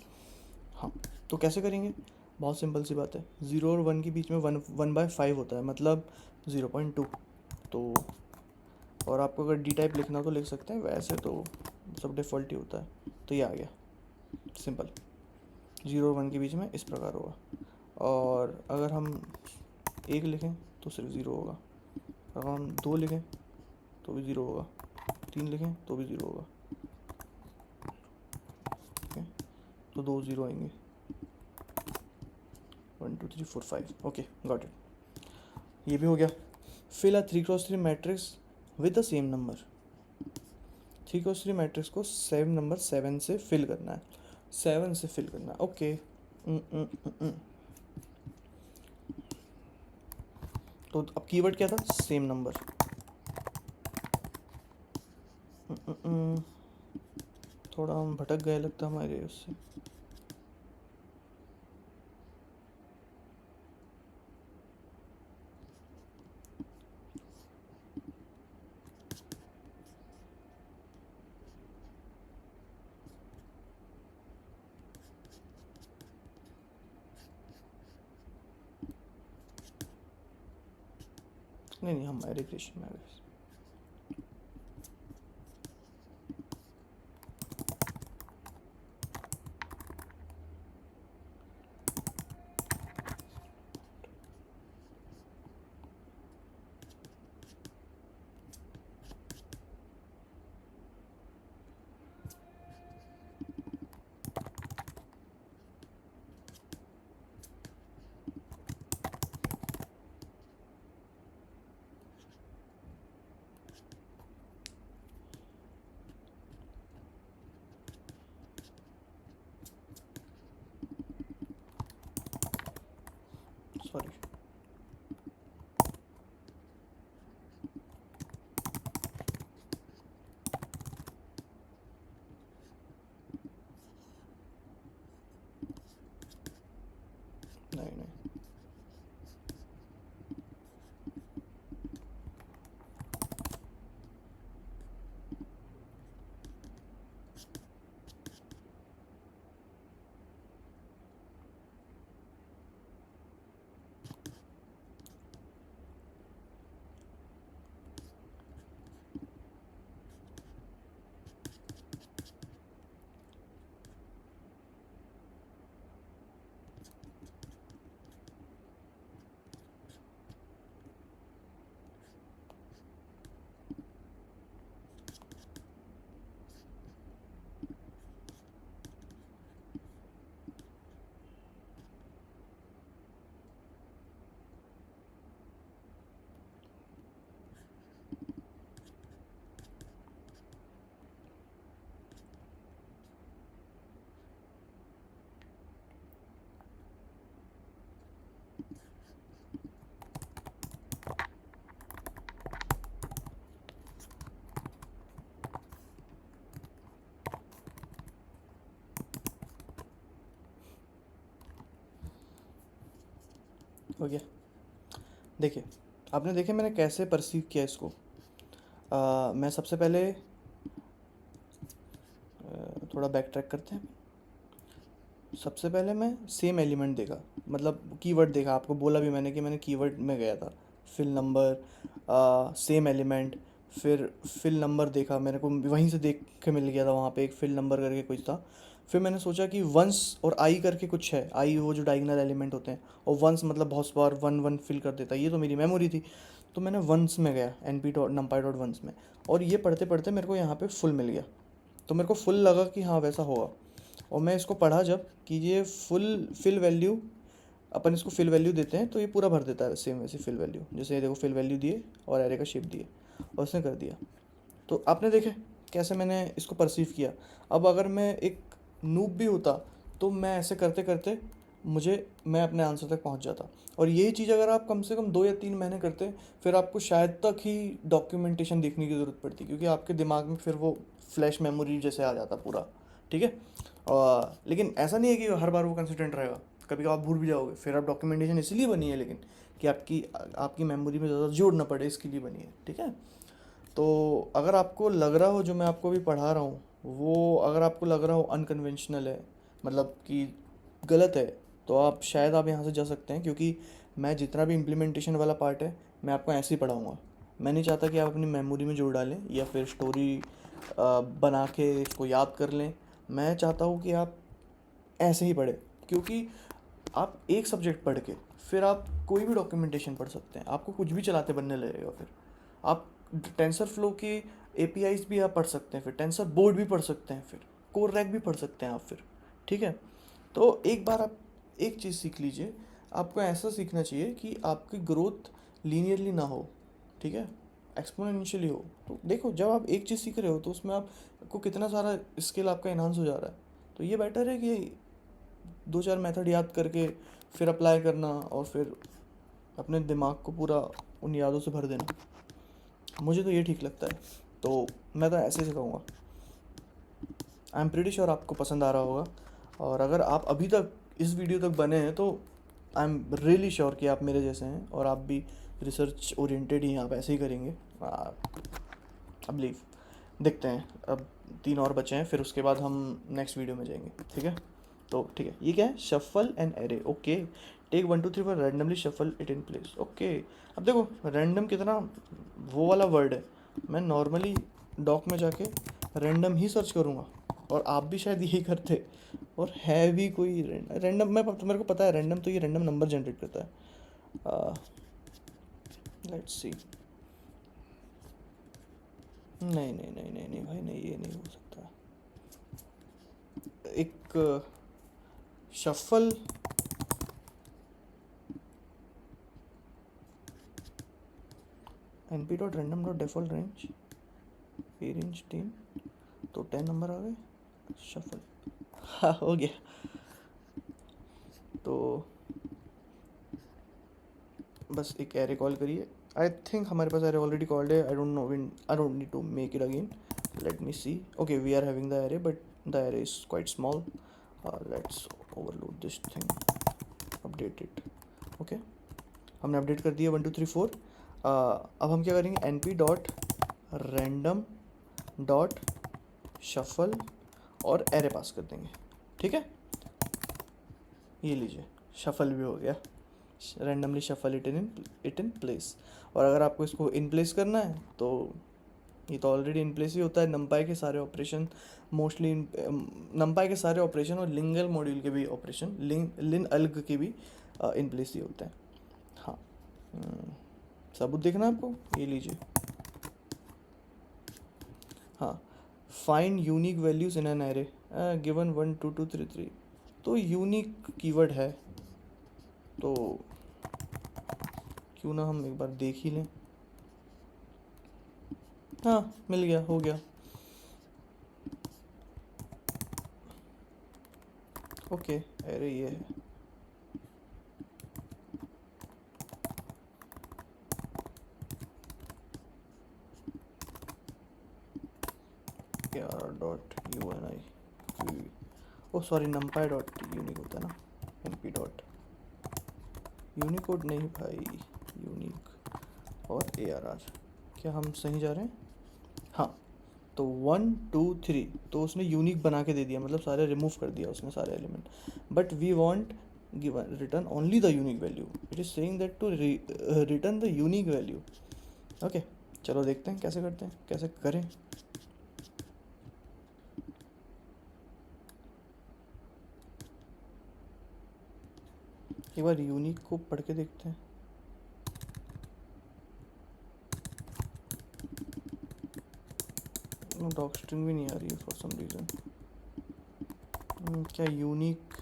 हाँ, तो कैसे करेंगे? बहुत सिंपल सी बात है। 0 और 1 के बीच में 1/5 होता है, मतलब 0.2। तो और आपको अगर डी टाइप लिखना हो तो लिख सकते हैं, वैसे तो सब डिफ़ॉल्ट ही होता है। तो ये आ गया सिंपल। 0 और 1 के बीच में इस प्रकार होगा। और अगर हम 1 लिखें तो सिर्फ 0 होगा, अगर हम 2 लिखें तो भी 0 होगा, 3 लिखें तो भी 0 होगा। ठीक है, तो 2 0 आएंगे। 1 2 3 4 5। Okay, got it. ये भी हो गया। Fill a 3x3 matrix with the same number. 3x3 matrix को सेम नंबर 7 से फिल करना है, 7 से फिल करना है। ओके। तो अब कीवर्ड क्या था? Same number. थोड़ा हम भटक गए लगता हमारे उससे। नहीं नहीं, हम एरे क्रिएशन में आ गए। सॉरी, नहीं नहीं। हो गया। देखिए, आपने देखे मैंने कैसे परसीव किया इसको। मैं सबसे पहले थोड़ा बैक ट्रैक करते हैं। सबसे पहले मैं सेम एलिमेंट देखा, मतलब कीवर्ड देखा। आपको बोला भी मैंने कि मैंने कीवर्ड में गया था। फिल नंबर, सेम एलिमेंट, फिर फिल नंबर देखा मेरे को, वहीं से देख के मिल गया था, वहाँ पे एक फिल नंबर करके कुछ था। फिर मैंने सोचा कि वंस और आई करके कुछ है, आई वो जो डायगोनल एलिमेंट होते हैं, और वंस मतलब बहुत बार वन वन फिल कर देता है, ये तो मेरी मेमोरी थी। तो मैंने वंस में गया, N P dot numpy dot ones में, और ये पढ़ते पढ़ते मेरे को यहाँ पे फुल मिल गया। तो मेरे को फुल लगा कि हाँ वैसा होगा। और मैं इसको पढ़ा जब कि ये फुल फिल वैल्यू, अपन इसको फिल वैल्यू देते हैं तो ये पूरा भर देता है सेम वैसे फिल वैल्यू, जैसे ये देखो फिल वैल्यू दिए और एरे का शेप दिए और उसने कर दिया। तो आपने देखे कैसे मैंने इसको परसीव किया। अब अगर मैं एक नूब भी होता तो मैं ऐसे करते करते मैं अपने आंसर तक पहुंच जाता। और यही चीज़ अगर आप कम से कम 2 या 3 महीने करते, फिर आपको शायद तक ही डॉक्यूमेंटेशन देखने की ज़रूरत पड़ती, क्योंकि आपके दिमाग में फिर वो फ्लैश मेमोरी जैसे आ जाता पूरा। ठीक है। लेकिन ऐसा नहीं है कि हर बार वो कंसिस्टेंट रहेगा, कभी कभी आप भूल भी जाओगे। फिर आप डॉक्यूमेंटेशन इसीलिए बनी है, लेकिन कि आपकी आपकी मेमोरी में ज़्यादा जोड़ ना पड़े, इसके लिए बनी है। ठीक है। तो अगर आपको लग रहा हो जो मैं आपको अभी पढ़ा रहा हूँ, वो अगर आपको लग रहा हो अनकन्वेंशनल है, मतलब कि गलत है, तो आप शायद आप यहाँ से जा सकते हैं, क्योंकि मैं जितना भी इम्प्लीमेंटेशन वाला पार्ट है मैं आपको ऐसे ही पढ़ाऊँगा। मैं नहीं चाहता कि आप अपनी मेमोरी में जोड़ डालें या फिर स्टोरी बना के इसको याद कर लें। मैं चाहता हूँ कि आप ऐसे ही पढ़ें, क्योंकि आप एक सब्जेक्ट पढ़ के फिर आप कोई भी डॉक्यूमेंटेशन पढ़ सकते हैं, आपको कुछ भी चलाते बनने लगेगा। फिर आप टेंसर फ्लो की एपीआईज भी आप पढ़ सकते हैं, फिर टेंसर बोर्ड भी पढ़ सकते हैं, फिर कोर रैक भी पढ़ सकते हैं आप फिर। ठीक है। तो एक बार आप एक चीज़ सीख लीजिए, आपको ऐसा सीखना चाहिए कि आपकी ग्रोथ लीनियरली ना हो। ठीक है। एक्सपोनेंशियली हो। तो देखो, जब आप एक चीज़ सीख रहे हो तो उसमें आपको कितना सारा स्किल आपका इन्हांस हो जा रहा है। तो ये बेटर है कि 2 4 मेथड याद करके फिर अप्लाई करना, और फिर अपने दिमाग को पूरा उन यादों से भर देना। मुझे तो ये ठीक लगता है, तो मैं तो ऐसे ही सिखाऊंगा। आई एम प्रीटी श्योर आपको पसंद आ रहा होगा। और अगर आप अभी तक इस वीडियो तक बने हैं तो आई एम रियली श्योर कि आप मेरे जैसे हैं और आप भी रिसर्च ओरिएंटेड ही हैं, आप ऐसे ही करेंगे। अब लीव देखते हैं। अब 3 और बचे हैं, फिर उसके बाद हम नेक्स्ट वीडियो में जाएंगे। ठीक है। तो ठीक है, ये क्या है, shuffle an array. Okay, take 1 2 3 4 randomly shuffle it in place. Okay. अब देखो रैंडम कितना वो वाला वर्ड है। मैं नॉर्मली डॉक में जाके रैंडम ही सर्च करूँगा, और आप भी शायद यही करते। और है भी कोई रैंडम, मैं तो मेरे को पता है रैंडम तो ये रैंडम नंबर जनरेट करता है। Let's see. नहीं नहीं नहीं नहीं नहीं भाई, नहीं, ये नहीं हो सकता। एक shuffle, N P dot random dot default range, a range 10, तो 10 नंबर आ गए। शफल, हाँ हो गया। तो बस एक एरे कॉल करिए। आई थिंक हमारे पास एरे ऑलरेडी कॉल्ड है, I don't know, I don't need to make it again. Let me see. Okay, we are having the array, but the array is quite small. Let's overload this thing, update it. Okay, हमने update कर दिया 1 2 3 4। अब हम क्या करेंगे, N P dot random dot shuffle और array pass कर देंगे। ठीक है, ये लीजिए, शफल भी हो गया। Randomly shuffle it in place. और अगर आपको इसको इन प्लेस करना है तो ये तो ऑलरेडी इन प्लेस ही होता है। नंपाई के सारे ऑपरेशन मोस्टली, नंपाई के सारे ऑपरेशन और लिंगल मॉड्यूल के भी ऑपरेशन, लिन अल्ग के भी इन प्लेस ही होते हैं। हाँ, सबूत देखना है आपको, ये लीजिए। हाँ, find unique values in an array given 1 2 2 3 3। तो यूनिक कीवर्ड है, तो क्यों ना हम एक बार देख ही लें। हाँ, मिल गया, हो गया। ओके, अरे ये है। डॉट यू एन आई, ओ सॉरी, नंपाई डॉट यूनिक होता है ना, एम पी डॉट यूनिकोड नहीं भाई, यूनिक और ARR। क्या हम सही जा रहे हैं? हाँ। तो 1 2 3, तो उसने यूनिक बना के दे दिया, मतलब सारे रिमूव कर दिया उसने सारे element. But we want given return only the unique value, it is saying that to return the unique value. Okay, चलो देखते हैं कैसे करते हैं, कैसे करें। एक बार यूनिक को पढ़ के देखते हैं। डॉक स्ट्रिंग भी नहीं आ रही है फॉर सम रीज़न। क्या यूनिक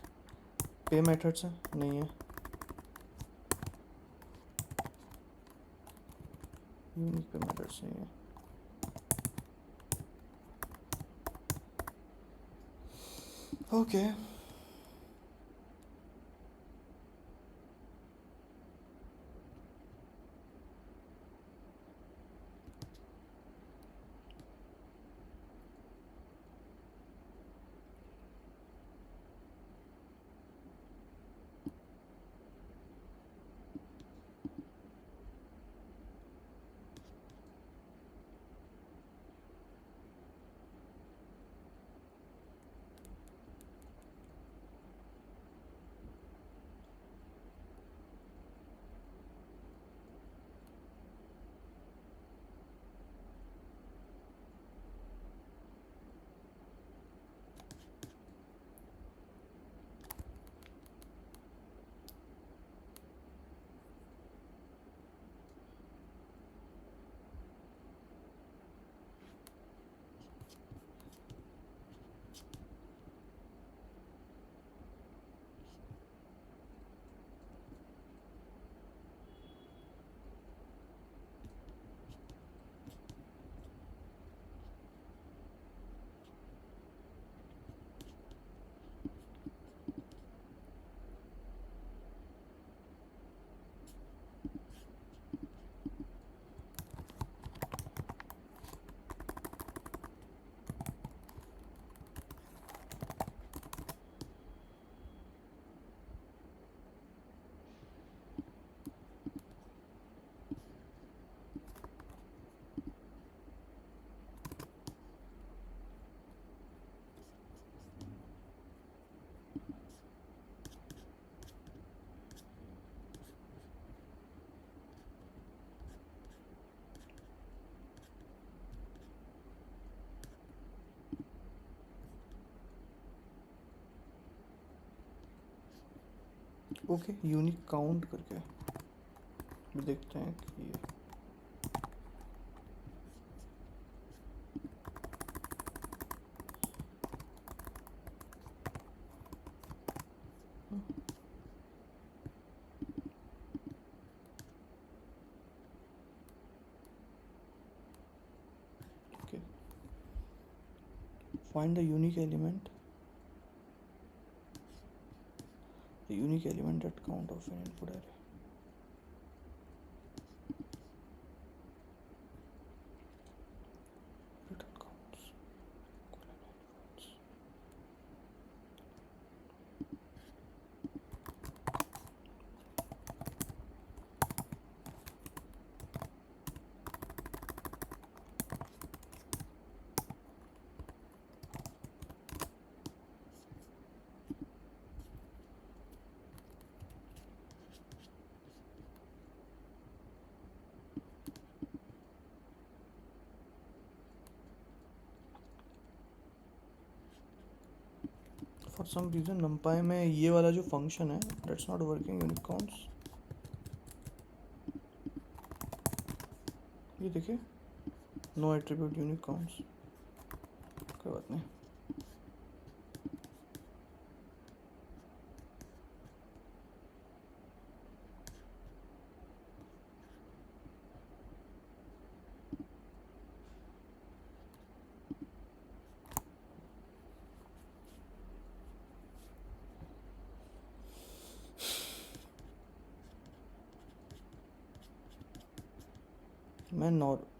पे मेथड्स हैं? नहीं है, यूनिक पे मेथड्स नहीं है। ओके, ओके, यूनिक काउंट करके देखते हैं कि ये okay. Find the unique element, the unique element at count of an input array. Return counts colon inputs. For some reason numpy में ये वाला जो फंक्शन है that's not working, unique counts. ये देखिए, नो एट्रीब्यूट यूनिक काउंट्स। कोई बात नहीं।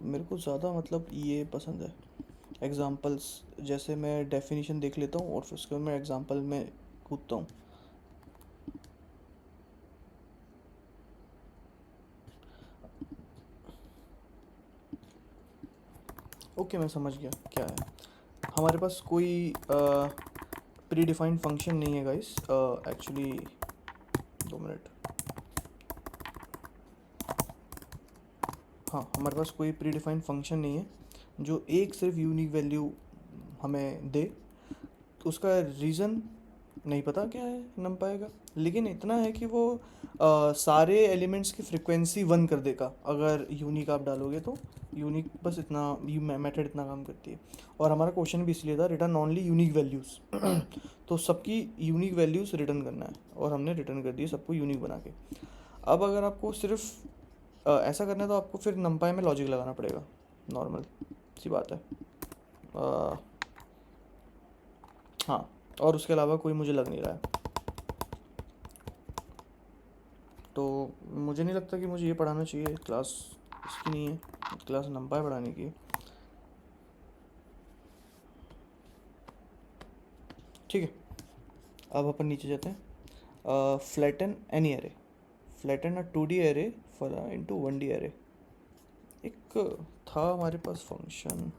मेरे को ज़्यादा मतलब ये पसंद है एग्जांपल्स। जैसे मैं डेफिनेशन देख लेता हूँ और फिर उसके बाद मैं एग्जांपल में कूदता हूँ। ओके, मैं समझ गया क्या है। हमारे पास कोई प्री डिफाइंड फंक्शन नहीं है गाइस, एक्चुअली 2 मिनट। हाँ, हमारे पास कोई प्री डिफाइंड फंक्शन नहीं है जो एक सिर्फ यूनिक वैल्यू हमें दे। तो उसका रीज़न नहीं पता क्या है नम पाएगा, लेकिन इतना है कि वो सारे एलिमेंट्स की फ्रिक्वेंसी वन कर देगा अगर यूनिक आप डालोगे तो। यूनिक बस इतना, ये मेथड इतना काम करती है। और हमारा क्वेश्चन भी इसलिए था रिटर्न ओनली यूनिक वैल्यूज़ तो सबकी यूनिक वैल्यूज़ रिटर्न करना है, और हमने रिटर्न कर दिए सबको यूनिक बना के। अब अगर आपको सिर्फ ऐसा करना है तो आपको फिर नंपाई में लॉजिक लगाना पड़ेगा, नॉर्मल सी बात है। अ, हाँ, और उसके अलावा कोई मुझे लग नहीं रहा है। तो मुझे नहीं लगता कि मुझे ये पढ़ाना चाहिए, क्लास इसकी नहीं है, क्लास नंपाई पढ़ाने की है। ठीक है, अब अपन नीचे जाते हैं। Flatten any array, flatten a 2D array for into 1D array. एक था हमारे पास फंक्शन,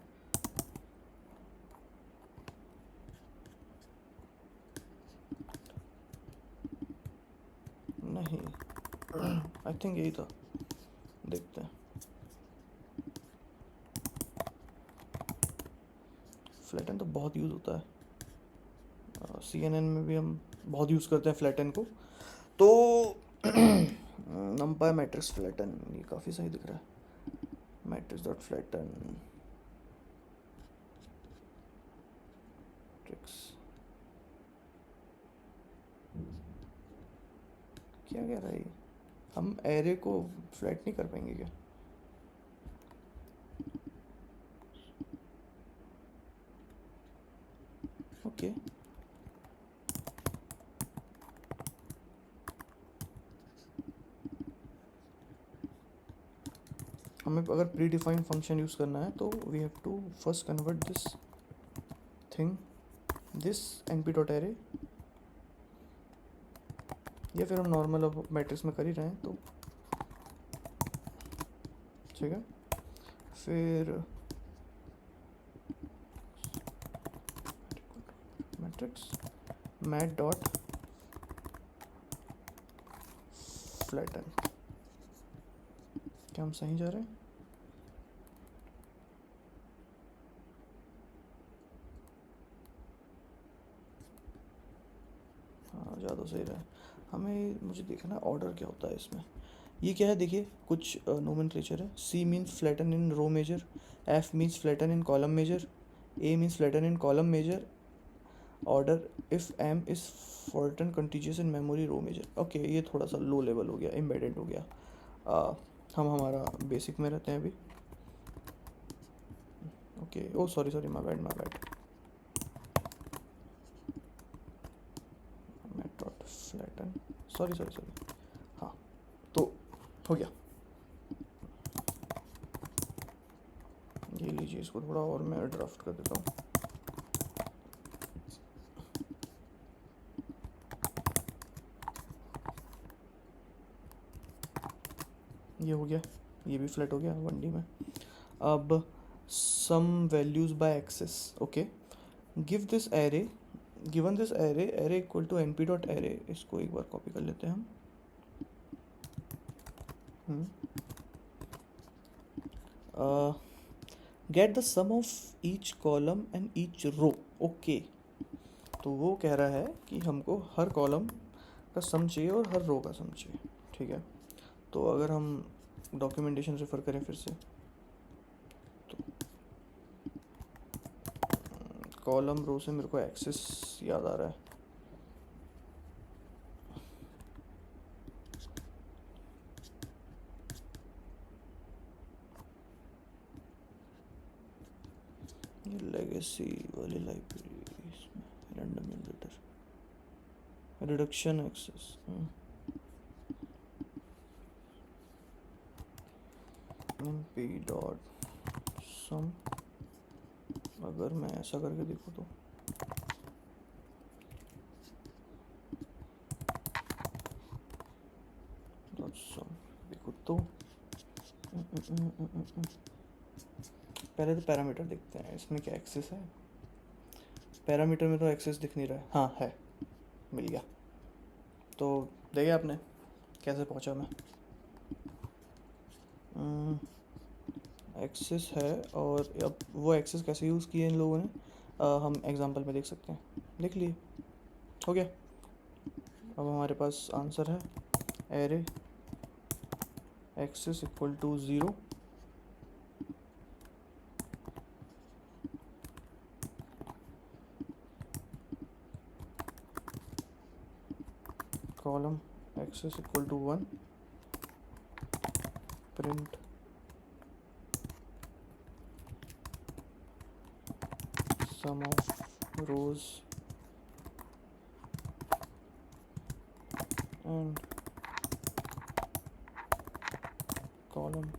नहीं आई थिंक यही था, देखते हैं। फ्लैटन तो बहुत यूज़ होता है, CNN में भी हम बहुत यूज़ करते हैं फ्लैटन को। तो नंपाई मैट्रिक्स फ्लैटन, ये काफ़ी सही दिख रहा है। मैट्रिक्स डॉट फ्लैटन मैट्रिक्स, क्या कह रहा है ये? हम एरे को फ्लैट नहीं कर पाएंगे क्या? ओके, हमें अगर प्री डिफाइंड फंक्शन यूज़ करना है तो we have to first convert this thing, this NP P dot एरे, या फिर हम नॉर्मल अब मैट्रिक्स में कर ही रहे हैं तो ठीक है। फिर मैट्रिक्स मैट डॉट फ्लैटन, क्या हम सही जा रहे हैं? हाँ, ज़्यादा सही रहा है। हमें मुझे देखना है ऑर्डर क्या होता है इसमें। ये क्या है देखिए, कुछ नोमेनक्लेचर है। C means flatten in row major, F means flatten in column major, A means flatten in column major, order if M is Fortran contiguous in memory row major. Okay, ये थोड़ा सा लो लेवल हो गया, embedded हो गया। हम हमारा basic में रहते हैं अभी। Okay, oh sorry sorry, my bad my bad. Mat dot flatten, sorry sorry sorry. हाँ, तो हो गया। ये लीजिए, इसको थोड़ा और मैं ड्राफ्ट कर देता हूँ। ये हो गया, ये भी फ्लैट हो गया 1D में। अब sum values by axis, okay. Give this array, given this array, array equal to NP P dot एरे। इसको एक बार कॉपी कर लेते हैं हम। Get the sum of each column and each row, okay. तो वो कह रहा है कि हमको हर कॉलम का सम चाहिए और हर रो का सम चाहिए, ठीक है। तो अगर हम डॉक्यूमेंटेशन रेफर करें फिर से, तो कॉलम रो से मेरे को एक्सेस याद आ रहा है। ये लेगेसी वाली लाइब्रेरी, इसमें random generator, reduction axes, M P dot sum. अगर मैं ऐसा करके देखूँ तो डॉट सम देखो तो पहले तो पैरामीटर देखते हैं, इसमें क्या एक्सेस है। पैरामीटर में तो एक्सेस दिख नहीं रहा है, हाँ है, मिल गया। तो देखे आपने कैसे पहुंचा मैं। एक्सेस है, और अब वो एक्सेस कैसे यूज़ किए इन लोगों ने हम एग्जांपल में देख सकते हैं। देख लिए, हो गया। अब हमारे पास आंसर है array axis equal to 0, column axis equal to 1, print sum of rows and column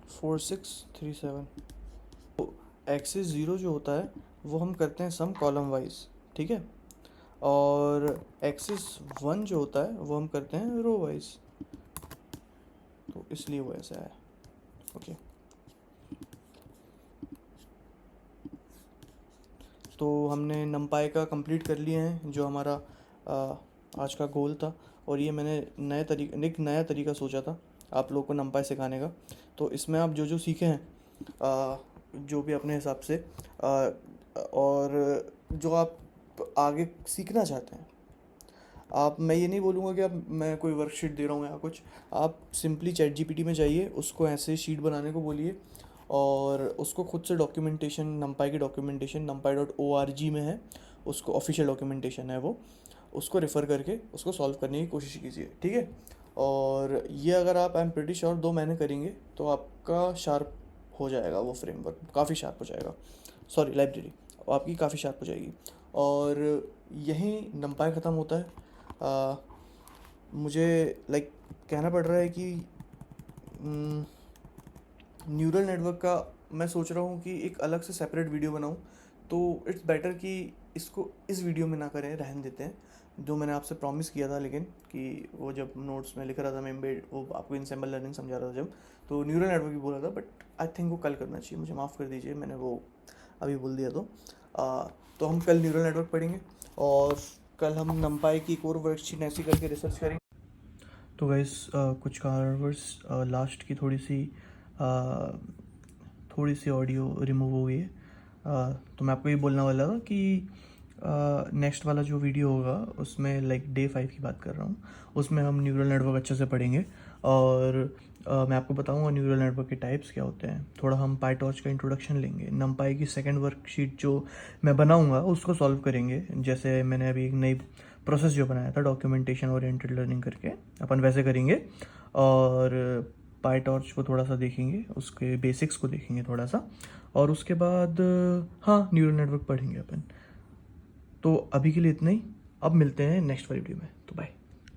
four six three seven. Axis 0 जो होता है वो हम करते हैं सम कॉलम वाइज, ठीक है, और एक्सेस 1 जो होता है वो हम करते हैं रो वाइज, तो इसलिए वो ऐसा है। ओके, तो हमने नमपाई का कंप्लीट कर लिए हैं जो हमारा आज का गोल था। और ये मैंने एक नया तरीका सोचा था आप लोग को नमपाई सिखाने का। तो इसमें आप जो जो सीखे हैं जो भी अपने हिसाब से और जो आप आगे सीखना चाहते हैं, मैं ये नहीं बोलूँगा कि आप मैं कोई वर्कशीट दे रहा हूँ या कुछ। आप सिंपली चैट जीपीटी में जाइए, उसको ऐसे शीट बनाने को बोलिए और उसको खुद से डॉक्यूमेंटेशन, नमपाई की डॉक्यूमेंटेशन numpy.org में है, उसको ऑफिशियल डॉक्यूमेंटेशन है वो, उसको रेफ़र करके उसको सॉल्व करने की कोशिश कीजिए, ठीक है। और ये अगर आप, आई एम प्रिटी श्योर, 2 महीने करेंगे तो आपका शार्प हो जाएगा, वो फ्रेमवर्क काफ़ी शार्प हो जाएगा। सॉरी, लाइब्रेरी आपकी काफ़ी शार्प हो जाएगी। और यहीं नमपाई ख़त्म होता है। मुझे लाइक कहना पड़ रहा है कि न्यूरल नेटवर्क का मैं सोच रहा हूँ कि एक अलग से सेपरेट वीडियो बनाऊँ। तो इट्स बेटर कि इसको इस वीडियो में ना करें, रहने देते हैं, जो मैंने आपसे प्रॉमिस किया था। लेकिन कि वो जब नोट्स में लिख रहा था मैं एम्बेड, वो आपको इनसेम्बल लर्निंग समझा रहा था जब, तो न्यूरल नेटवर्क भी बोला था, बट आई थिंक वो कल करना चाहिए, मुझे माफ़ कर दीजिए मैंने वो अभी बोल दिया। तो हम कल न्यूरल नेटवर्क पढ़ेंगे और कल हम नमपाई की एक और वर्कशीट ऐसी करके रिसर्च करेंगे। तो गाइस कुछ कारणवश लास्ट की थोड़ी सी ऑडियो रिमूव हो गई है। तो मैं आपको ये बोलने वाला था कि नेक्स्ट वाला जो वीडियो होगा उसमें लाइक डे 5 की बात कर रहा हूँ, उसमें हम न्यूरल नेटवर्क अच्छे से पढ़ेंगे। और मैं आपको बताऊंगा न्यूरल नेटवर्क के टाइप्स क्या होते हैं, थोड़ा हम पाईटॉर्च का इंट्रोडक्शन लेंगे, नमपाई की सेकंड वर्कशीट जो मैं बनाऊंगा उसको सॉल्व करेंगे। जैसे मैंने अभी एक नई प्रोसेस जो बनाया था डॉक्यूमेंटेशन ओरिएंटेड लर्निंग करके, अपन वैसे करेंगे। और पाईटॉर्च को थोड़ा सा देखेंगे, उसके बेसिक्स को देखेंगे थोड़ा सा, और उसके बाद हाँ न्यूरल नेटवर्क पढ़ेंगे अपन। तो अभी के लिए इतना ही, अब मिलते हैं नेक्स्ट वाली वीडियो में, तो बाय।